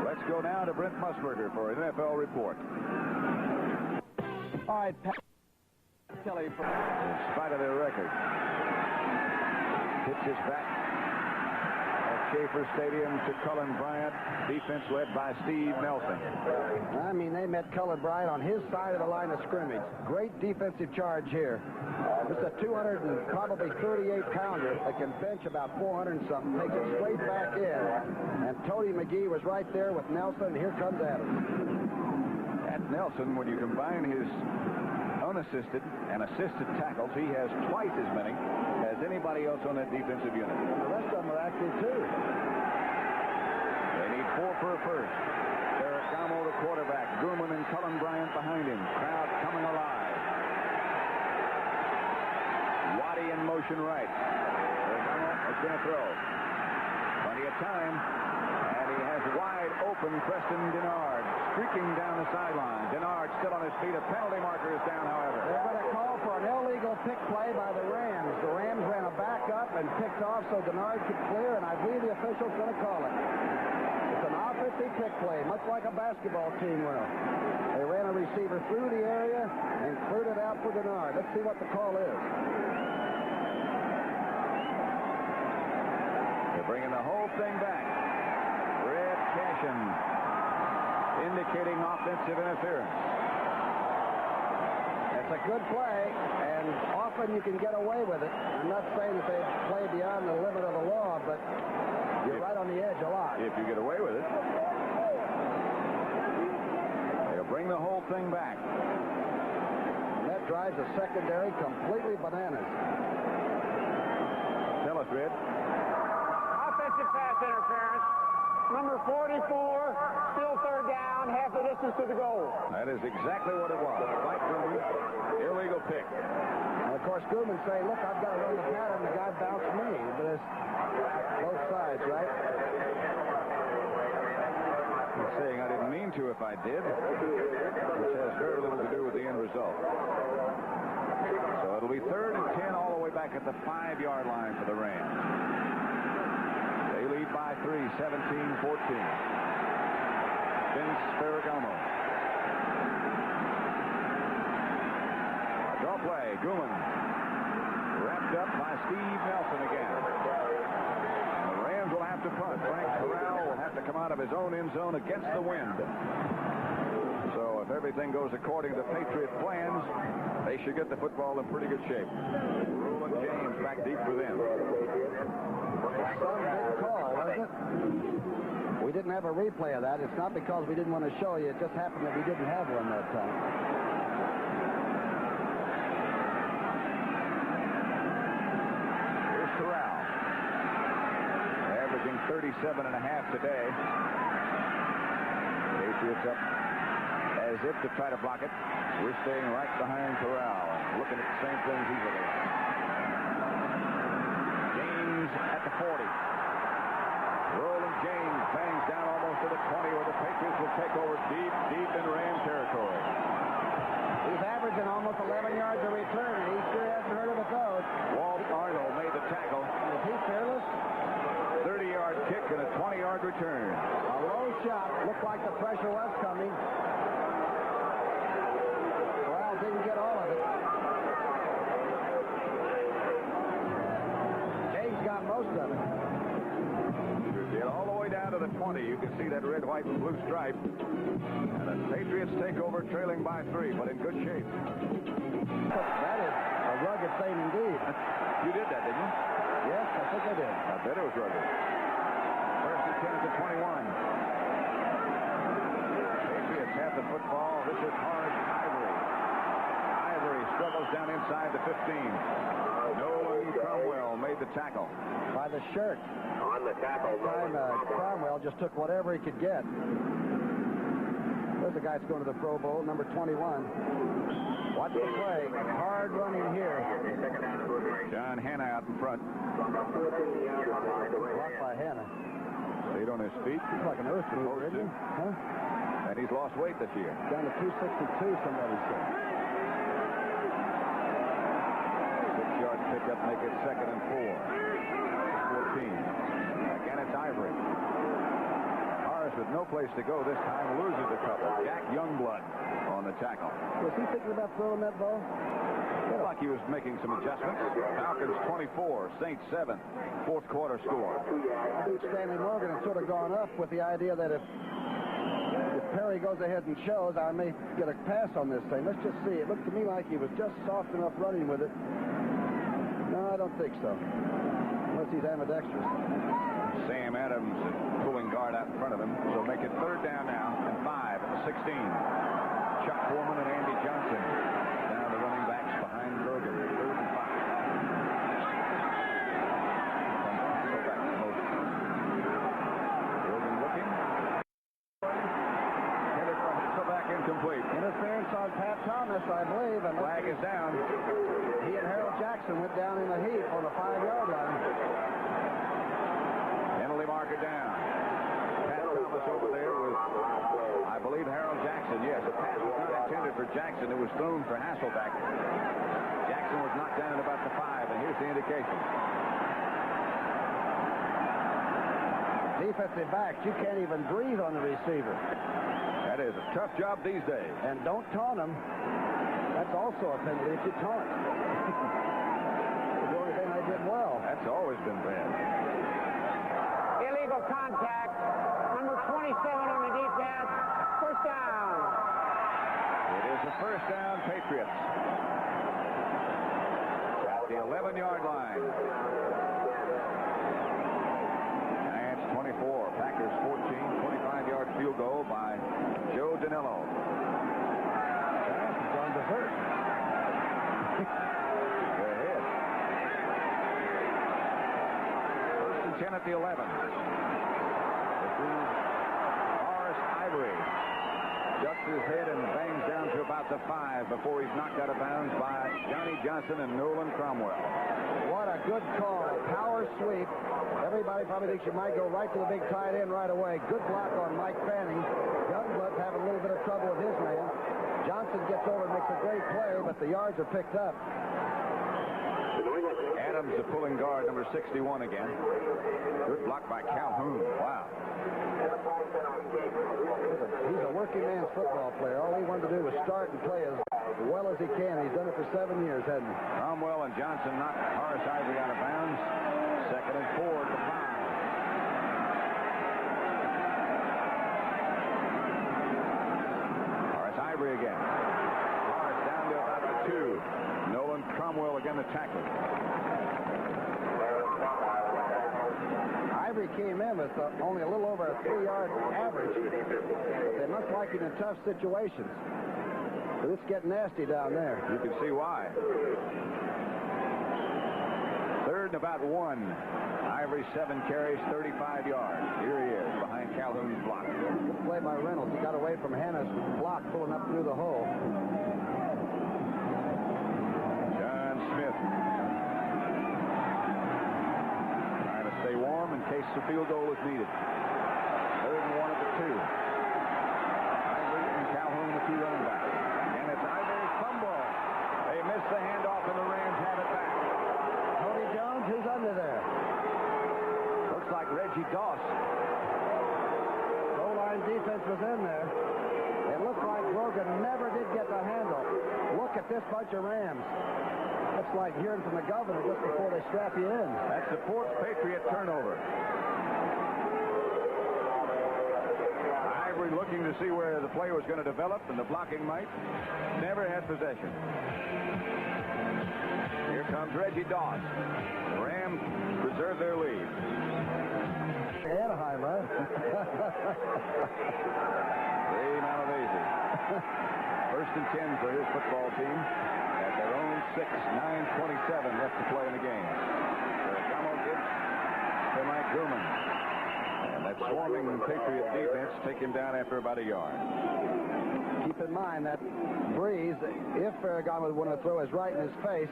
Let's go now to Brent Musburger for an NFL report. All right, Pat Kelly. In spite of their record, pitch is back at Schaefer Stadium to Cullen Bryant. Defense led by Steve Nelson. I mean, they met Cullen Bryant on his side of the line of scrimmage. Great defensive charge here. It's a 200 and probably 38-pounder that can bench about 400 and something. Takes it straight back in. And Tony McGee was right there with Nelson, and here comes Adams. At Nelson, when you combine his unassisted and assisted tackles, he has twice as many as anybody else on that defensive unit. The rest of them are active, too. They need 4 for a first. Ferragamo, the quarterback. Grumman and Cullen Bryant behind him. Crowd coming alive. Waddy in motion right. Ferragamo is going to throw. Plenty of time. And he has wide open Preston Denard streaking down the sideline. Denard still on his feet. A penalty marker is down, however. They're going to call for an illegal pick play by the Rams. The Rams ran a back up and picked off so Denard could clear, and I believe the official's going to call it. It's an offensive pick play, much like a basketball team will. They ran a receiver through the area and cleared it out for Denard. Let's see what the call is. They're bringing the whole thing back. Red Cashin indicating offensive interference. That's a good play, and often you can get away with it. I'm not saying that they play beyond the limit of the law, but you're right on the edge a lot. If you get away with it. They'll bring the whole thing back. And that drives the secondary completely bananas. Tell us, Red. Offensive pass interference. Number 44, still third down, half the distance to the goal. That is exactly what it was. Mike Grumman, illegal pick. And of course, Grumman saying, look, I've got to run the pattern. The guy bounced me. But it's both sides, right? He's saying I didn't mean to if I did, which has very little to do with the end result. So it'll be 3rd and 10 all the way back at the 5-yard line for the Rams. They lead by 3, 17-14. Vince Ferragamo. Draw play. Grumman. Wrapped up by Steve Nelson again. And the Rams will have to punt. Frank Corral will have to come out of his own end zone against the wind. So if everything goes according to Patriot plans, they should get the football in pretty good shape. Roland James back deep for them. Some big call, wasn't it? We didn't have a replay of that. It's not because we didn't want to show you. It just happened that we didn't have one that time. Here's Corral. Averaging 37.5 today. Patriots up as if to try to block it. We're staying right behind Corral, looking at the same things he's looking at. James at the 40. Roland James bangs down almost to the 20, where the Patriots will take over deep in Ram territory. He's averaging almost 11 yards a return, and he sure hasn't heard of a throw. Walt Arnold made the tackle. Is he fearless? 30-yard kick and a 20-yard return. A low shot. Looked like the pressure was coming. Corral didn't get all of it. James got most of it. Get all the way down to the 20. You can see that red, white, and blue stripe. And the Patriots take over, trailing by 3, but in good shape. That is a rugged thing indeed. You did that, didn't you? Yes, I think I did. I bet it was rugged. 1st and 10 at the 21. Patriots have the football. This is hard. Ivory struggles down inside the 15. Nolan Cromwell made the tackle. By the shirt. On the tackle. Cromwell just took whatever he could get. There's a guy that's going to the Pro Bowl, number 21. Watch the play. Hard running here. John Hanna out in front. Blocked by Hanna. Stayed on his feet. He's like an earth mover, isn't he? Huh? And he's lost weight this year. Down to 262, somebody said. 6-yard pickup, make it 2nd and 4. 14. Again, it's Ivory. Harris with no place to go this time loses a couple. Jack Youngblood on the tackle. Was he thinking about throwing that ball? Looked like he was making some adjustments. Falcons 24, Saints 7. 4th quarter score. I think Stanley Morgan had sort of gone up with the idea that if Perry goes ahead and shows, I may get a pass on this thing. Let's just see. It looked to me like he was just soft enough running with it. No, I don't think so. Unless he's ambidextrous. Sam Adams pulling guard out in front of him. So make it 3rd down now and 5 at the 16. Chuck Foreman and Andy Johnson down the running backs behind Bergen. 3rd and 5. Bergen looking. Headed for Hasselback, incomplete. Interference on Pat Thomas, I believe. And Flag is down. he and Harold Jackson went down in a heap on the 5-yard line. Penalty marker down. Pat Thomas over there with, I believe, Harold Jackson. Yes, the pass was not intended for Jackson. It was thrown for Hasselback. Jackson was knocked down at about the 5, and here's the indication. Defensive backs, you can't even breathe on the receiver. That is a tough job these days. And don't taunt him. That's also a penalty if you taunt. The only thing I did well. That's always been bad. Illegal contact. Number 27 on the defense. First down. It is a first down, Patriots. At the 11-yard line. Giants 24, Packers 14, 25-yard field goal by Joe Danilo. Giants has gone berserk. 10 at the 11. This is Horace Ivory. Ducks his head and bangs down to about the 5 before he's knocked out of bounds by Johnny Johnson and Nolan Cromwell. What a good call. Power sweep. Everybody probably thinks you might go right to the big tight end right away. Good block on Mike Fanning. Youngblood's having a little bit of trouble with his man. Johnson gets over and makes a great play, but the yards are picked up. Adams, the pulling guard, number 61 again. Good block by Calhoun. Wow. He's a working man's football player. All he wanted to do was start and play as well as he can. He's done it for 7 years, hasn't he? Cromwell and Johnson knocked Horace Ivory out of bounds. 2nd and 4 at the 5. Horace Ivory again. Horace down to about the 2. Nolan Cromwell again the tackler. Ivory came in with only a little over a 3-yard average. They must like him in tough situations. But it's getting nasty down there. You can see why. 3rd and about 1. Ivory 7 carries, 35 yards. Here he is behind Calhoun's block. Good play by Reynolds. He got away from Hanna's block pulling up through the hole. John Smith trying to stay warm in case the field goal is needed. 3rd and 1 at the 2. Ivory and Calhoun, the 2 running backs. And it's Ivory's fumble. They missed the handoff and the Rams have it back. Tony Jones, who's under there? Looks like Reggie Doss. O-line defense was in there. It looked like Brogan never did get the handle. Look at this bunch of Rams. It's like hearing from the governor just before they strap you in. That's the 4th Patriot turnover. Ivory looking to see where the play was going to develop and the blocking might. Never had possession. Here comes Reggie Doss. The Rams preserve their lead. Anaheim, huh? Ray Malavasi. 1st and 10 for his football team at their own 6. 9:27 left to play in the game. Ferragamo gives to Mike Grumman. And that swarming Patriot defense take him down after about a yard. Keep in mind that Breeze, if Ferragamo would want to throw, is right in his face.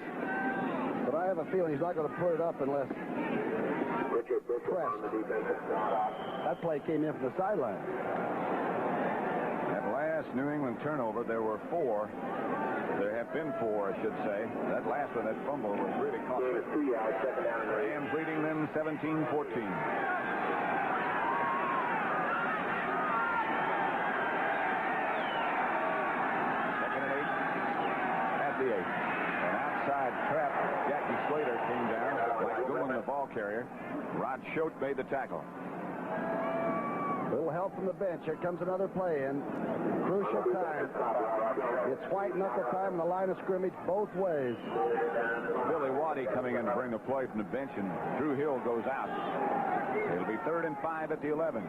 But I have a feeling he's not going to put it up unless pressed. That play came in from the sideline. That last New England turnover, there were 4. There have been 4, I should say. That last one, that fumble, was really costly. Rams leading them 17-14. Trap. Jackie Slater came down. Mike Goodwin, the ball carrier. Rod Schote made the tackle. Little help from the bench. Here comes another play in. Crucial time. It's white knuckle time in the line of scrimmage both ways. Billy Waddy coming in to bring the play from the bench, and Drew Hill goes out. It'll be 3rd and 5 at the 11.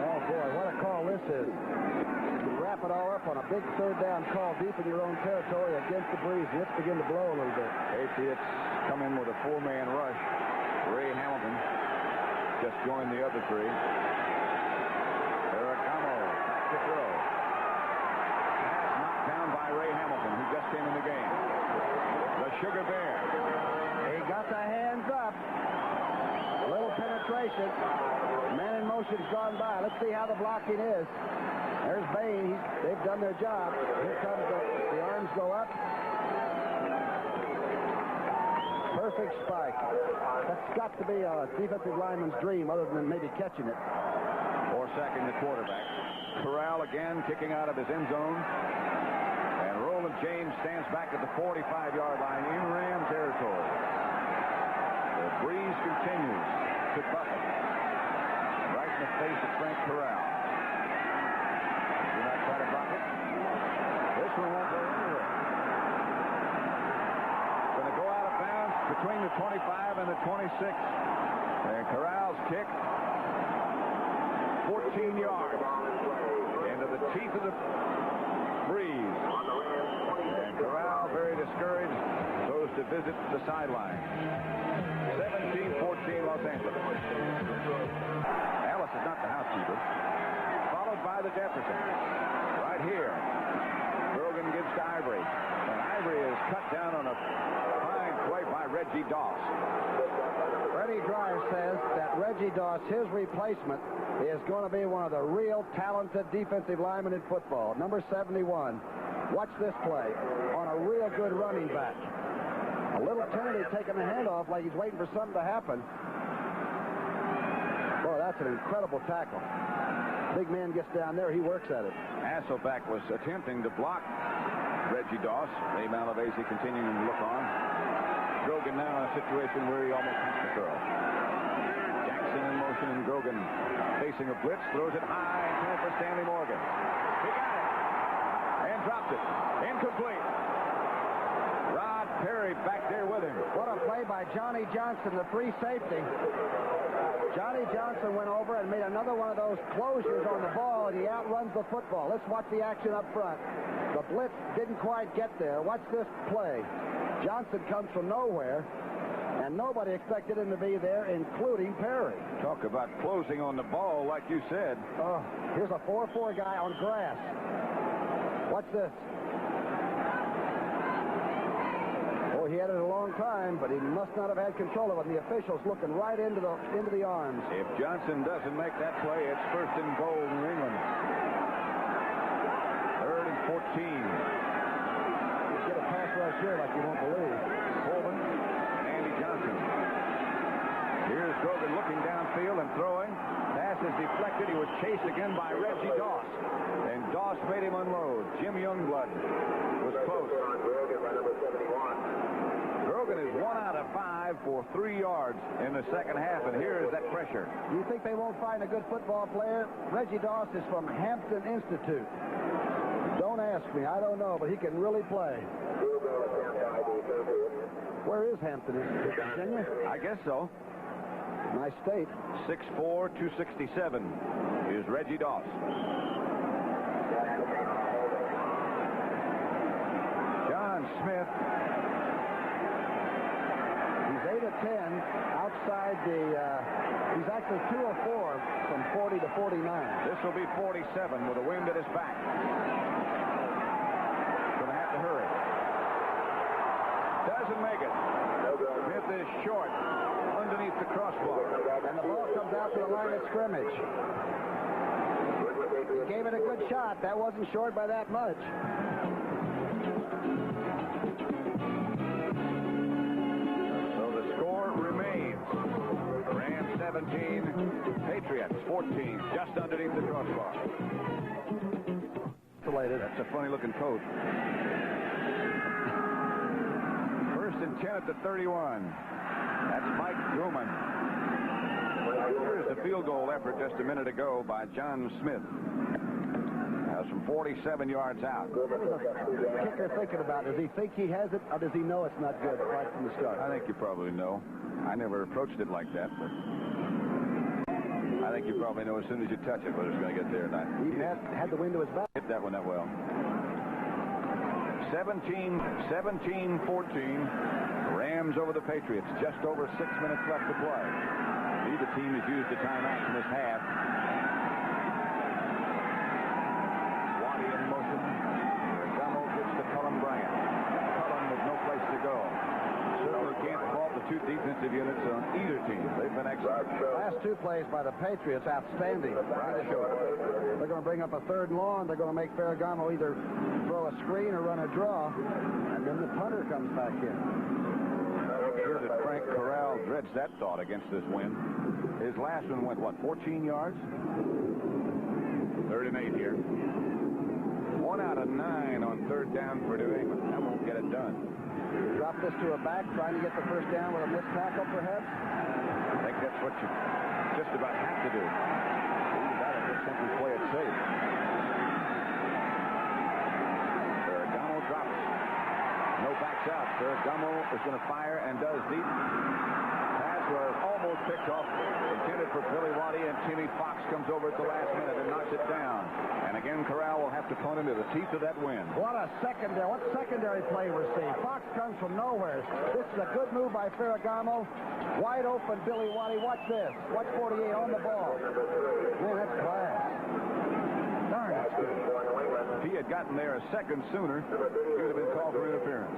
Oh, boy, what a call this is. Wrap it all up on a big 3rd down call deep in your own territory against the Breeze. And it's beginning to blow a little bit. Patriots come in with a 4-man rush. Ray Hamilton just joined the other 3. Ferragamo back to throw. Pass knocked down by Ray Hamilton, who just came in the game. The Sugar Bear. He got the hands up. A little penetration. Man in motion's gone by. Let's see how the blocking is. There's Bain. They've done their job. Here comes the arms go up. Perfect spike. That's got to be a defensive lineman's dream other than maybe catching it. Or sacking the quarterback. Corral again kicking out of his end zone. And Roland James stands back at the 45-yard line in Ram territory. The breeze continues to buffet. Right in the face of Frank Corral. Try to block it. This one won't go anywhere. Going to go out of bounds between the 25 and the 26. And Corral's kick, 14 yards into the teeth of the Breeze. And Corral, very discouraged, goes to visit the sideline. 17-14 Los Angeles. Alice is not the housekeeper. Followed by the Jefferson. Right here. Grogan gives to Ivory. And Ivory is cut down on a fine play by Reggie Doss. Freddie Dryer says that Reggie Doss, his replacement, is going to be one of the real talented defensive linemen in football. Number 71. Watch this play on a real good running back. A little tentative taking the handoff like he's waiting for something to happen. Boy, that's an incredible tackle. Big man gets down there, he works at it. Hasselback was attempting to block Reggie Doss. Dave Malavasi continuing to look on. Grogan now in a situation where he almost has to throw. Jackson in motion, and Grogan facing a blitz, throws it high in time for Stanley Morgan. He got it and dropped it. Incomplete. Rod Perry back there with him. What a play by Johnny Johnson, the free safety. Johnny Johnson went over and made another one of those closures on the ball, and he outruns the football. Let's watch the action up front. The blitz didn't quite get there. Watch this play. Johnson comes from nowhere, and nobody expected him to be there, including Perry. Talk about closing on the ball, like you said. Oh, here's a 4-4 guy on grass. Watch this. Oh, he had it a long time, but he must not have had control of it. And the officials looking right into the arms. If Johnson doesn't make that play, it's first and goal, New England. 3rd and 14. Get a pass rush here like you won't believe. Colvin, Andy Johnson. Here's Grogan looking downfield and throwing. Pass is deflected. He was chased again by Reggie Doss. And Doss made him unload. Jim Youngblood was close. Grogan is 1 out of 5 for 3 yards in the second half, and here is that pressure. You think they won't find a good football player? Reggie Doss is from Hampton Institute. Don't ask me. I don't know, but he can really play. Where is Hampton Institute? Virginia? I guess so. Nice state. 6'4", 267 is Reggie Doss. John Smith. He's 8 of 10 outside the. He's actually 2 of 4 from 40 to 49. This will be 47 with a wind at his back. Going to have to hurry. Doesn't make it. Smith is short underneath the crossbar. And the ball comes out to the line of scrimmage. He gave it a good shot. That wasn't short by that much. So the score remains. Rams 17, Patriots 14, just underneath the crossbar. That's a funny looking coat. 1st and 10 at the 31. That's Mike Truman. Here's the field goal effort just a minute ago by John Smith. From 47 yards out. What was the kicker thinking about? Does he think he has it, or does he know it's not good right from the start? I think you probably know. I never approached it like that, but I think you probably know as soon as you touch it whether it's going to get there or not. He had the wind to his back. Hit that one that well. 17-14. Rams over the Patriots. Just over 6 minutes left to play. Neither team has used the timeout in this half. Waddy in motion. Gummo gets to Cullen Bryant. Cullen with no place to go. Certainly can't fault the two defensive units on either team. They've been excellent. Last 2 plays by the Patriots, outstanding. They're going to bring up a 3rd and long. They're going to make Ferragamo either throw a screen or run a draw, and then the punter comes back in. Sure that Frank Corral dreads that thought against this win. His last one went, what, 14 yards? 3rd and 8 here. 1 out of 9 on 3rd down for New England. That won't get it done. Drop this to a back, trying to get the 1st down with a missed tackle, perhaps? I think that's what you just about have to do. You got to just simply play it safe. Ferragamo drops. No backs out. Ferragamo is going to fire and does deep. Pass pass was almost picked off, intended for Billy Waddy, and Timmy Fox comes over at the last minute and knocks it down. And again, Corral will have to punt into the teeth of that wind. What secondary play we're seeing. Fox comes from nowhere. This is a good move by Ferragamo. Wide open Billy Waddy. Watch this. Watch 48 on the ball. Man, that's class. Darn, that's good. If he had gotten there a second sooner, he would have been called for interference.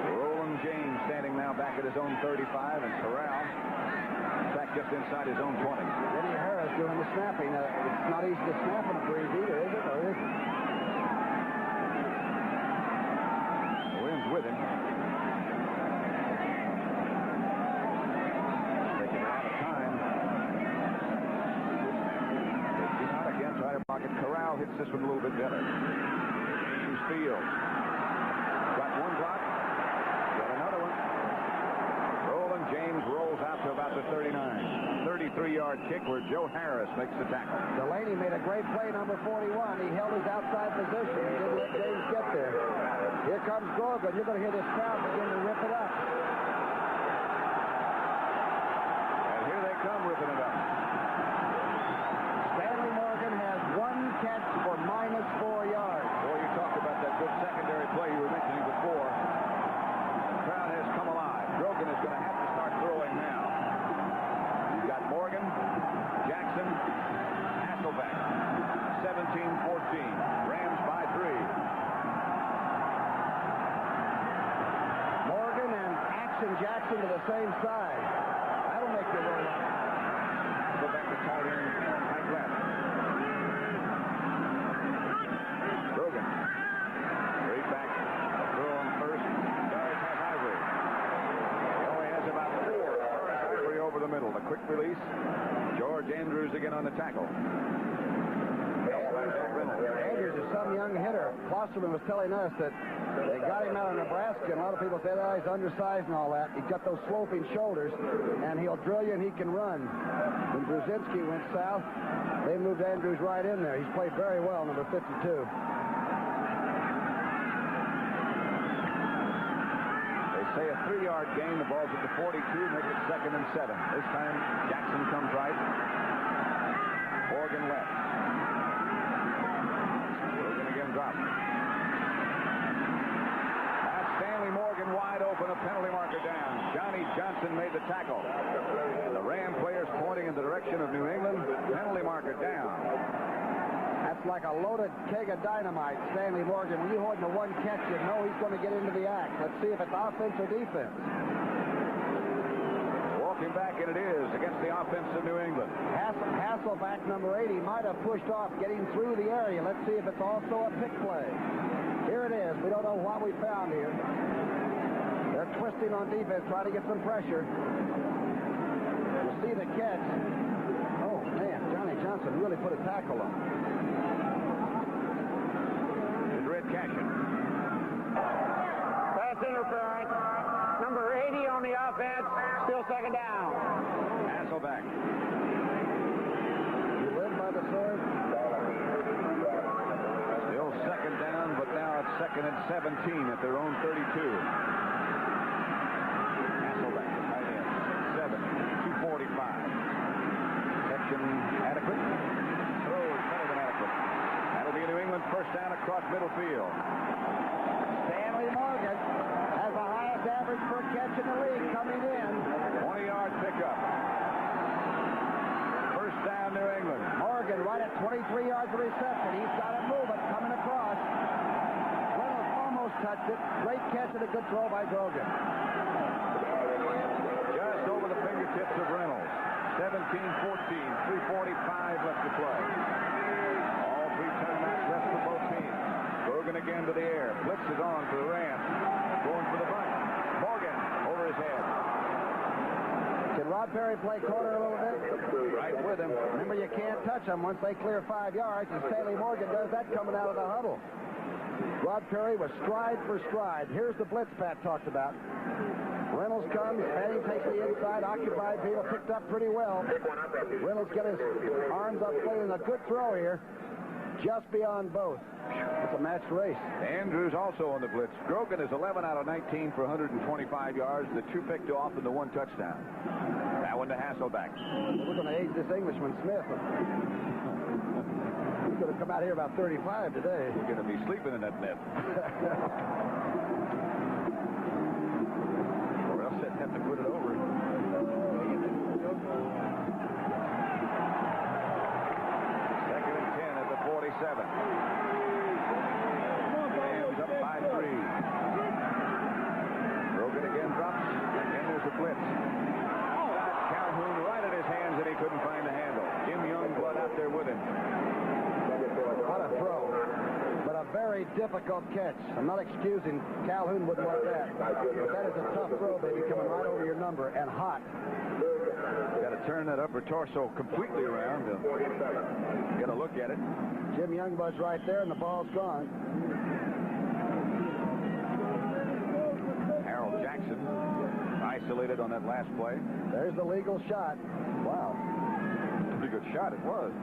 Roland James standing now back at his own 35, and Corral back just inside his own 20. Eddie Harris doing the snapping. It's not easy to snap in a breeze either, is it? Or is it? The wind's with him. Taking a lot of time. Not again, try to block it. Corral hits this one a little bit better. James Fields. Got one block. Got another one. Roland James rolls out to about the 39. 33-yard kick where Joe Harris makes the tackle. Delaney made a great play, number 41. He held his outside position. He didn't let James get there. Here comes Grogan. You're going to hear this crowd begin to rip it up. And here they come ripping it up. Stanley Morgan has one catch for -4 yards. Boy, you talked about that good secondary play you were mentioning before. The crowd has come alive. Grogan is going to have to start throwing now. You've got Morgan, Jackson, Hasselbeck. 17-14. Rams by 3. Morgan and Action Jackson to the same side. That'll make you roll up. Go back to tight end, right left. Grogan. Straight back. Throw on first. Doris has Ivory. He only has about 4. Doris Ivory over the middle. The quick release. George Andrews again on the tackle. Andrews is some young hitter. Klosterman was telling us that they got him out of Nebraska, and a lot of people said, he's undersized and all that. He's got those sloping shoulders, and he'll drill you and he can run. When Brzezinski went south, they moved Andrews right in there. He's played very well, number 52. They say a 3-yard gain. The ball's at the 42. Make it 2nd and 7. This time Jackson comes right. Morgan left. Morgan again dropped. That's Stanley Morgan wide open. A penalty marker down. Johnny Johnson made the tackle. And the Ram players pointing in the direction of New England. Penalty marker down. That's like a loaded keg of dynamite, Stanley Morgan. When you hold him to one catch, you know he's going to get into the act. Let's see if it's offense or defense. Walking back, and it is against the offense of New England. Hasselback, number 80, might have pushed off getting through the area. Let's see if it's also a pick play. Here it is. We don't know what we found here. They're twisting on defense, trying to get some pressure. You see the catch. Oh, man, Johnny Johnson really put a tackle on. Red Cashin. Pass interference. Number 80 on the offense. Still 2nd down. Hasselback. You live by the sword. Still 2nd down, but now it's 2nd and 17 at their own 32. Hasselback, tight end. 7, 245. Section adequate. Throw is better than adequate. That'll be a New England first down across middle field. Stanley Morgan has the highest average per catch in the league coming in. 20-yard pickup. First down, New England. Morgan right at 23 yards of reception. He's got it moving, coming across. Reynolds almost touched it. Great catch and a good throw by Grogan. Just over the fingertips of Reynolds. 17-14, 3:45 left to play. All 3 timeouts left for both teams. Grogan again to the air. Blitz is on for the Rams. Going for the bunt. Morgan over his head. Can Rod Perry play corner a little bit? Right with him. Remember, you can't touch them once they clear 5 yards, and Stanley Morgan does that coming out of the huddle. Rod Perry was stride for stride. Here's the blitz Pat talked about. Reynolds comes, Manning takes the inside, occupied field, picked up pretty well. Reynolds got his arms up, playing a good throw here. just beyond both. It's a matched race. Andrews also on the blitz. Grogan is 11 out of 19 for 125 yards. The 2 picked off and the 1 touchdown. That one to Hasselback. We're going to age this Englishman, Smith. He's going to come out here about 35 today. We're going to be sleeping in that net. Or else they'd have to put it over. Second and 10 at the 47. Rams up by 3. Grogan again drops. And there's a blitz. Calhoun right at his hands, and he couldn't find the handle. Jim Youngblood out there with him. What a throw. But a very difficult catch. I'm not excusing Calhoun wouldn't want that. But that is a tough throw, baby, coming right over your number and hot. Got to turn that upper torso completely around. Get a look at it. Jim Youngblood's right there, and the ball's gone. Harold Jackson isolated on that last play. There's the legal shot. Wow. Pretty good shot it was.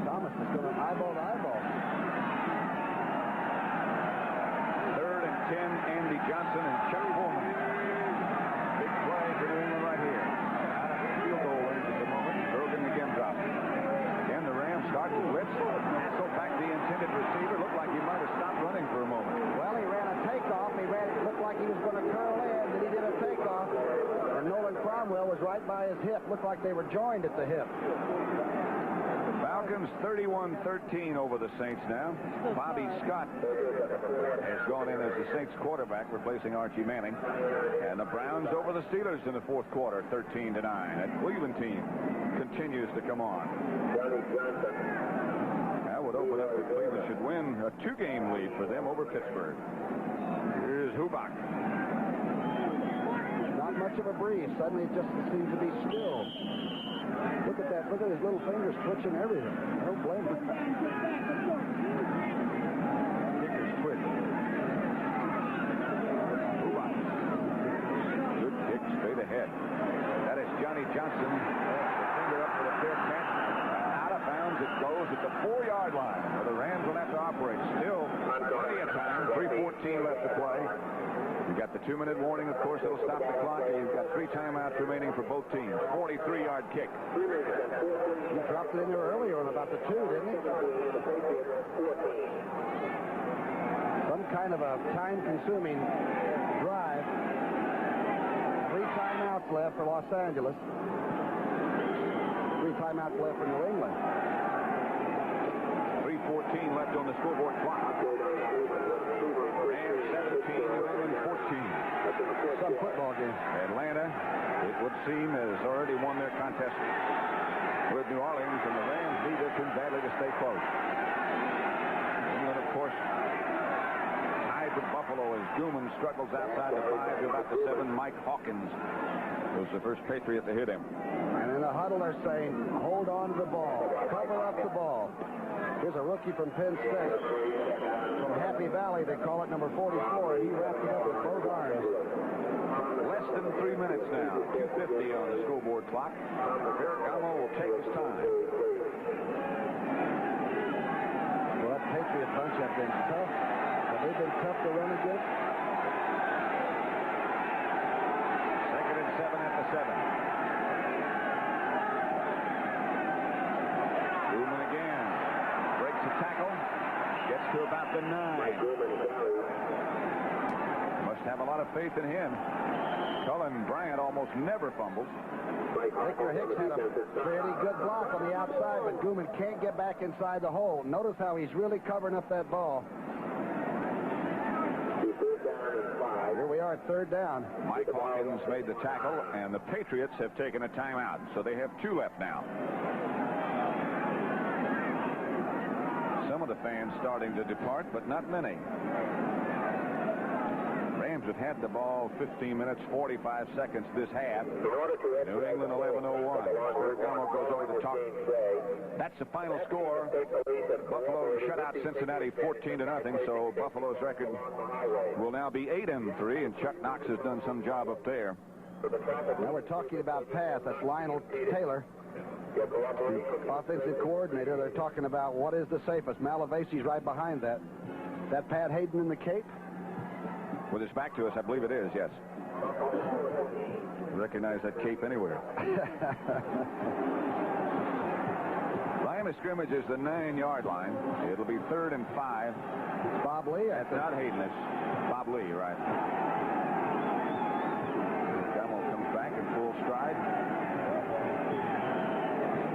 Thomas is going to eyeball to eyeball. 3rd and 10, Andy Johnson and Chuck Pullman. Big play for New England right here. Out of field goal range at the moment. Grogan again drops. Again, the Rams start to blitz. Hasselback, the intended receiver, looked like he might have stopped running for a moment. Well, he ran a takeoff. It looked like he was going to curl in. Then he did a takeoff. And Nolan Cromwell was right by his hip. Looked like they were joined at the hip. Falcons 31-13 over the Saints now. Bobby Scott has gone in as the Saints quarterback, replacing Archie Manning. And the Browns over the Steelers in the 4th quarter, 13-9. That Cleveland team continues to come on. That would open up if Cleveland should win a 2-game lead for them over Pittsburgh. Here's Hubach. Not much of a breeze. Suddenly it just seems to be still. Look at that. Look at his little fingers twitching everything. I don't blame him. Kickers twitch. Good kick straight ahead. That is Johnny Johnson. Finger up for the fair catch. Out of bounds it goes at the 4-yard line. Well, the Rams will have to operate. Still plenty of time. 3:14 left to play. You've got the 2-minute warning, of course, it'll stop the clock, and you've got 3 timeouts remaining for both teams. 43-yard kick. He dropped it in there earlier on about the 2, didn't he? Some kind of a time-consuming drive. 3 timeouts left for Los Angeles. 3 timeouts left for New England. 3:14 left on the scoreboard clock. Rams 17, New England 14. Some football game. Atlanta, it would seem, has already won their contest with New Orleans, and the Rams need this one badly to stay close. England, of course, tied with Buffalo as Gooman struggles outside the 5 to about the 7. Mike Hawkins was the first Patriot to hit him. And in the huddle they're saying, hold on to the ball. Cover up the ball. Here's a rookie from Penn State. From Happy Valley, they call it, number 44, and he wrapped it up with both arms. Less than 3 minutes now. 2:50 on the scoreboard clock. Ferragamo will take his time. Well, that Patriot bunch have been tough. Have they been tough to run against? 2nd and 7 at the 7. Gooman again. Breaks the tackle. Gets to about the 9. Must have a lot of faith in him. Cullen Bryant almost never fumbles. Victor Hicks had a pretty good block on the outside, but Gooman can't get back inside the hole. Notice how he's really covering up that ball. Here we are at 3rd down. Mike Hawkins made the tackle, and the Patriots have taken a timeout, so they have 2 left now. Some of the fans starting to depart, but not many. Rams have had the ball 15 minutes, 45 seconds this half. New England 11:01. Ferragamo goes over the top. That's the final score. Buffalo shut out Cincinnati 14-0, so Buffalo's record will now be 8-3, and Chuck Knox has done some job up there. Now we're talking about pass. That's Lionel Taylor. offensive coordinator. They're talking about what is the safest. Malavasi's right behind that. Is that Pat Hayden in the cape? With his back to us, I believe it is, yes. Recognize that cape anywhere. Line of scrimmage is the 9-yard line. It'll be 3rd and 5. It's Bob Lee. That's not Hayden. It's Bob Lee, right. Gamo comes back in full stride.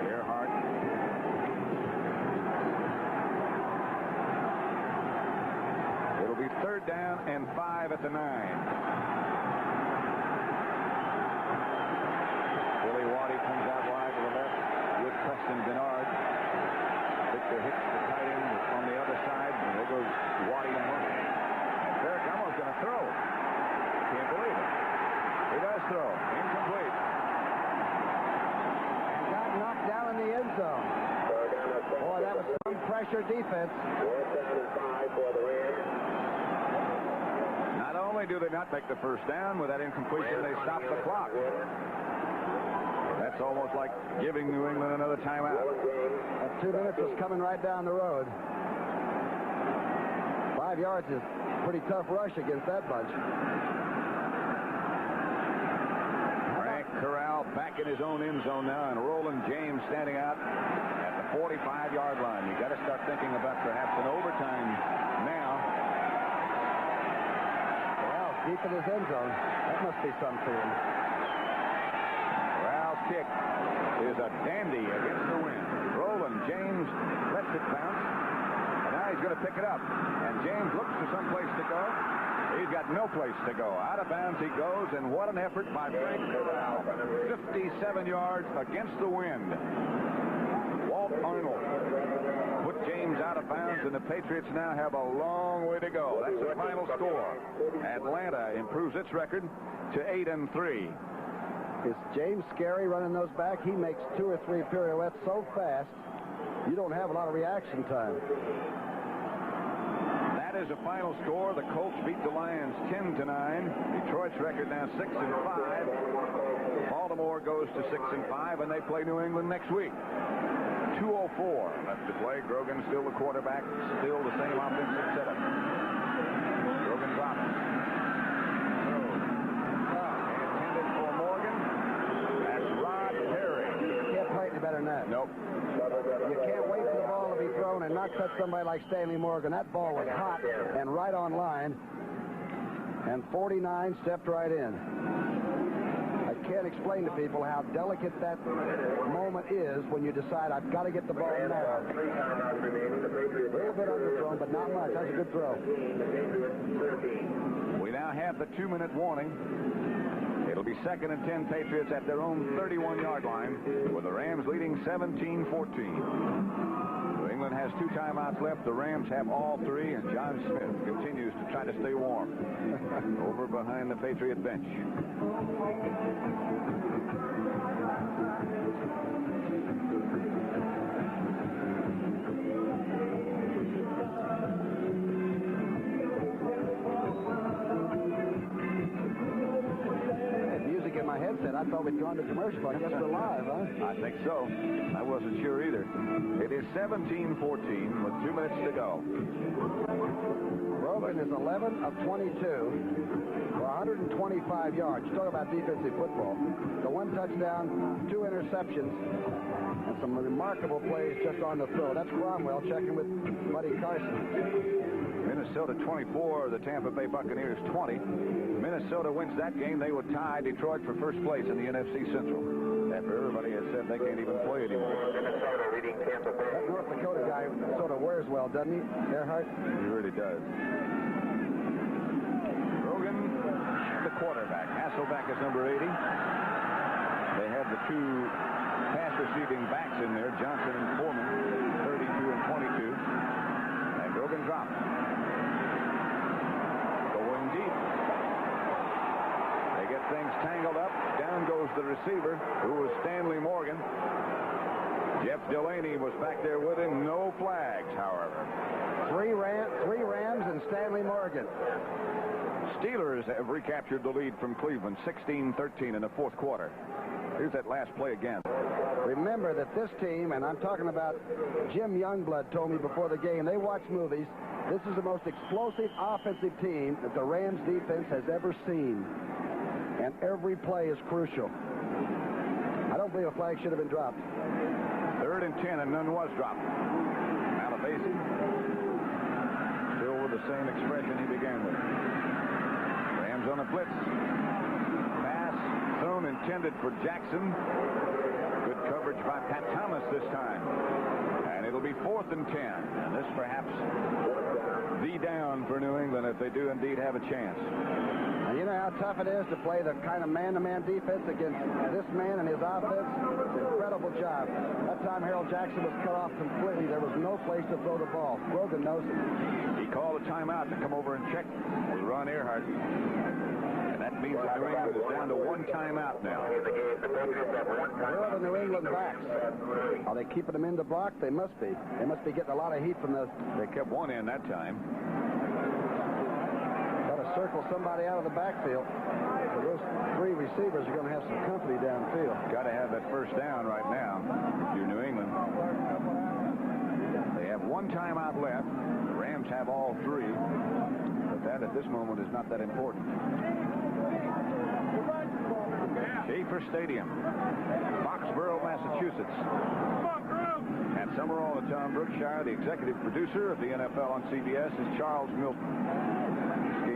Earhart. It'll be 3rd down and 5 at the 9. Comes out wide to the left with Preston Bernard. Victor hits the tight end on the other side, and there goes Waddy and Murphy. Derek Gamo's going to throw. Can't believe it. He does throw. Incomplete. And got knocked down in the end zone. Boy, that was some pressure defense. Not only do they not make the first down with that incompletion, they stop the clock. That's almost like giving New England another timeout. That 2 minutes was coming right down the road. 5 yards is a pretty tough rush against that bunch. Frank Corral back in his own end zone now, and Roland James standing out at the 45-yard line. You got to start thinking about perhaps an overtime now. Corral's deep in his end zone. That must be some feeling. Kick is a dandy against the wind. Roland James lets it bounce, and now he's going to pick it up. And James looks for some place to go. He's got no place to go. Out of bounds he goes, and what an effort by Frank Corral. 57 yards against the wind. Walt Arnold put James out of bounds, and the Patriots now have a long way to go. That's the final score. Atlanta improves its record to 8-3. Is James scary running those back? He makes 2 or 3 pirouettes so fast, you don't have a lot of reaction time. That is a final score. The Colts beat the Lions 10-9. Detroit's record now 6-5. Baltimore goes to 6-5, and they play New England next week. 2:04 left to play. Grogan still the quarterback, still the same offensive setup. Grogan drops. Better than that. Nope. You can't wait for the ball to be thrown and not touch somebody like Stanley Morgan. That ball was hot and right on line. And 49 stepped right in. I can't explain to people how delicate that moment is when you decide, I've got to get the ball now. A little bit underthrown, but not much. That's a good throw. We now have the 2-minute warning. It'll be 2nd and 10 Patriots at their own 31-yard line, with the Rams leading 17-14. New England has 2 timeouts left. The Rams have all 3, and John Smith continues to try to stay warm over behind the Patriot bench. Headset. I thought we'd gone to commercial. I guess we're live, huh? I think so. I wasn't sure either. It is 17-14 with 2 minutes to go. Rogan is 11 of 22 for 125 yards. Talk about defensive football. The 1 touchdown, 2 interceptions, and some remarkable plays just on the throw. That's Cromwell checking with Buddy Carson. Minnesota 24, the Tampa Bay Buccaneers 20. Minnesota wins that game. They would tie Detroit for first place in the NFC Central. After everybody has said they can't even play anymore. That North Dakota guy sort of wears well, doesn't he, Earhart? He really does. Rogan, the quarterback. Hasselback is number 80. They have the 2 pass receiving backs in there, Johnson and Foreman, 32 and 22. And Rogan drops. Going deep. They get things tangled up. Down goes the receiver, who was Stanley Morgan. Jeff Delaney was back there with him. No flags, however. 3 Rams and Stanley Morgan. Steelers have recaptured the lead from Cleveland, 16-13 in the 4th quarter. Here's that last play again. Remember that this team, and I'm talking about Jim Youngblood told me before the game, they watch movies. This is the most explosive offensive team that the Rams defense has ever seen. And every play is crucial. I don't believe a flag should have been dropped. 3rd and 10, and none was dropped. Malavasi still with the same expression he began with. Rams on a blitz. Pass thrown intended for Jackson. Good coverage by Pat Thomas this time. And it'll be 4th and 10. And this perhaps the down for New England if they do indeed have a chance. And you know how tough it is to play the kind of man-to-man defense against this man and his offense? It's an incredible job. That time Harold Jackson was cut off completely. There was no place to throw the ball. Grogan knows it. He called a timeout to come over and check with Ron Earhart. And that means that New England is down to 1 timeout now. Where are the New England backs? Are they keeping them in the block? They must be. They must be getting a lot of heat from those. They kept one in that time. Circle somebody out of the backfield. So those 3 receivers are going to have some company downfield. Got to have that first down right now if you're New England. They have 1 timeout left. The Rams have all 3. But that at this moment is not that important. Schaefer Stadium, Foxborough, Massachusetts. And Summerall and Tom Brookshire, the executive producer of the NFL on CBS, is Charles Milton.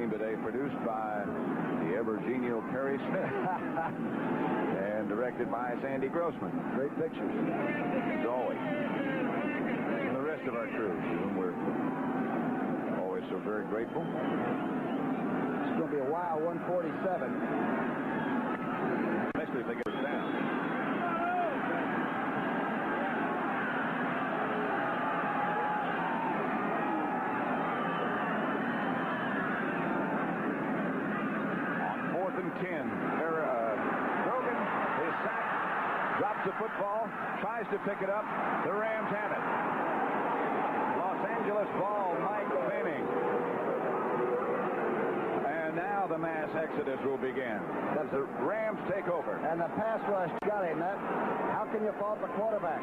Today produced by the ever-genial Perry Smith and directed by Sandy Grossman. Great pictures. As always. And the rest of our crew, to whom we're always so very grateful. It's going to be a wild 147. Especially if they get us down. Grogan is sacked, drops the football, tries to pick it up. The Rams have it. Los Angeles ball, Mike Fanning. And now the mass exodus will begin as the Rams take over. And the pass rush got him. How can you fault the quarterback?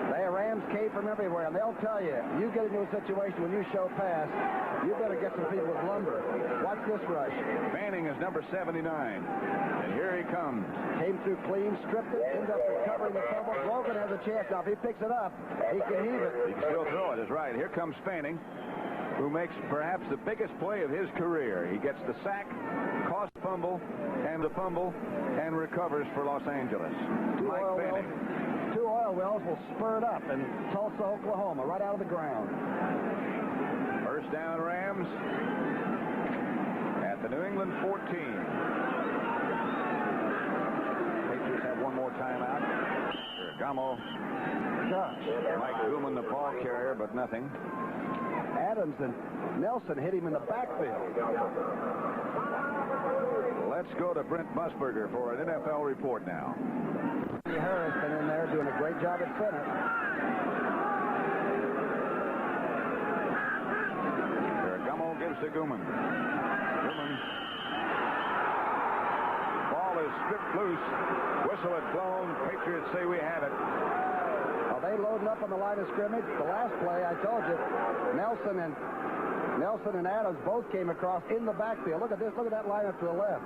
The Rams came from everywhere, and they'll tell you, you get into a situation when you show pass, you better get some people with lumber. Watch this rush. Fanning is number 79. And here he comes. Came through clean, stripped it, ended up recovering the fumble. Grogan has a chance now. If he picks it up, he can heave it. He can still throw it, is right. Here comes Fanning, who makes perhaps the biggest play of his career. He gets the sack, cost fumble, and recovers for Los Angeles. Mike Fanning. 2 oil wells will spur it up in Tulsa, Oklahoma, right out of the ground. First down, Rams at the New England 14. Patriots have 1 more timeout. Gamo. Mike Gooman, the ball carrier, but nothing. Adams and Nelson hit him in the backfield. Let's go to Brent Musburger for an NFL report now. Harris been in there doing a great job at center. Gummo gives to Gooman. Ball is stripped loose. Whistle had blown. Patriots say we have it. Are they loading up on the line of scrimmage? The last play, I told you, Nelson and Adams both came across in the backfield. Look at this. Look at that lineup to the left.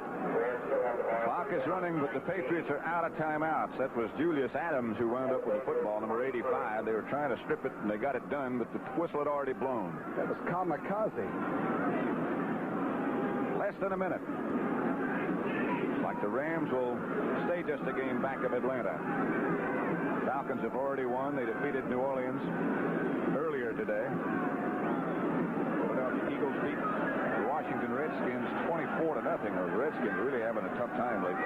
Clock is running, but the Patriots are out of timeouts. That was Julius Adams who wound up with the football, number 85. They were trying to strip it, and they got it done, but the whistle had already blown. That was kamikaze. Less than a minute. Like the Rams will stay just a game back of Atlanta. Falcons have already won. They defeated New Orleans earlier today. Philadelphia Eagles beat the Washington Redskins 24-0. The Redskins are really having a tough time lately.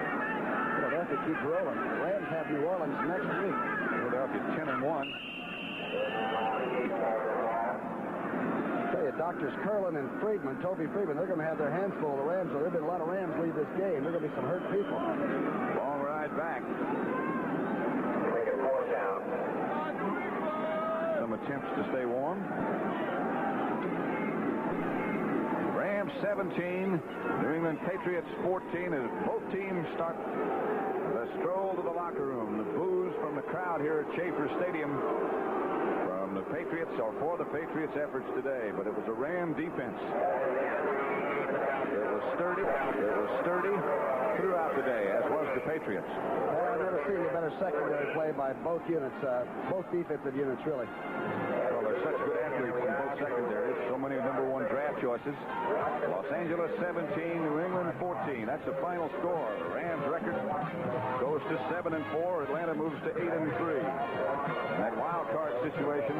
Philadelphia keeps rolling. The Rams have New Orleans next week. Philadelphia 10-1. I tell you, Doctors Curlin and Friedman, Toby Friedman, they're going to have their hands full of the Rams. So there have been a lot of Rams leave this game. There are going to be some hurt people. Long ride back. Some attempts to stay warm. Rams 17, New England Patriots 14, as both teams start the stroll to the locker room. The boos from the crowd here at Schaefer Stadium from the Patriots, or for the Patriots' efforts today, but it was a Ram defense. It was sturdy throughout the day, as was the Patriots. I've never seen a better secondary play by both units, both defensive units, really. Well, there's such good athletes in both secondaries. So many #1 draft choices. Los Angeles 17, New England 14. That's the final score. The Rams record goes to 7-4. Atlanta moves to 8-3. That wild card situation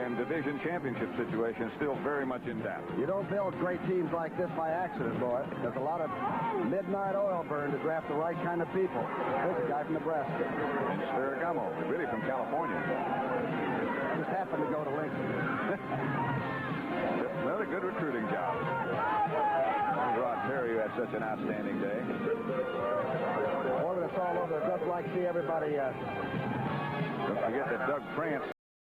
and division championship situation still very much in doubt. You don't build great teams like this by accident, boy. There's a lot of midnight oil burn to draft the right kind of people. There's a guy from Nebraska. And Sperigamo, really from California. Just happened to go to Lincoln. Another good recruiting job. Rod Perry, who had such an outstanding day. Boy, when it's all over, it doesn't like to see everybody. Don't forget that Doug France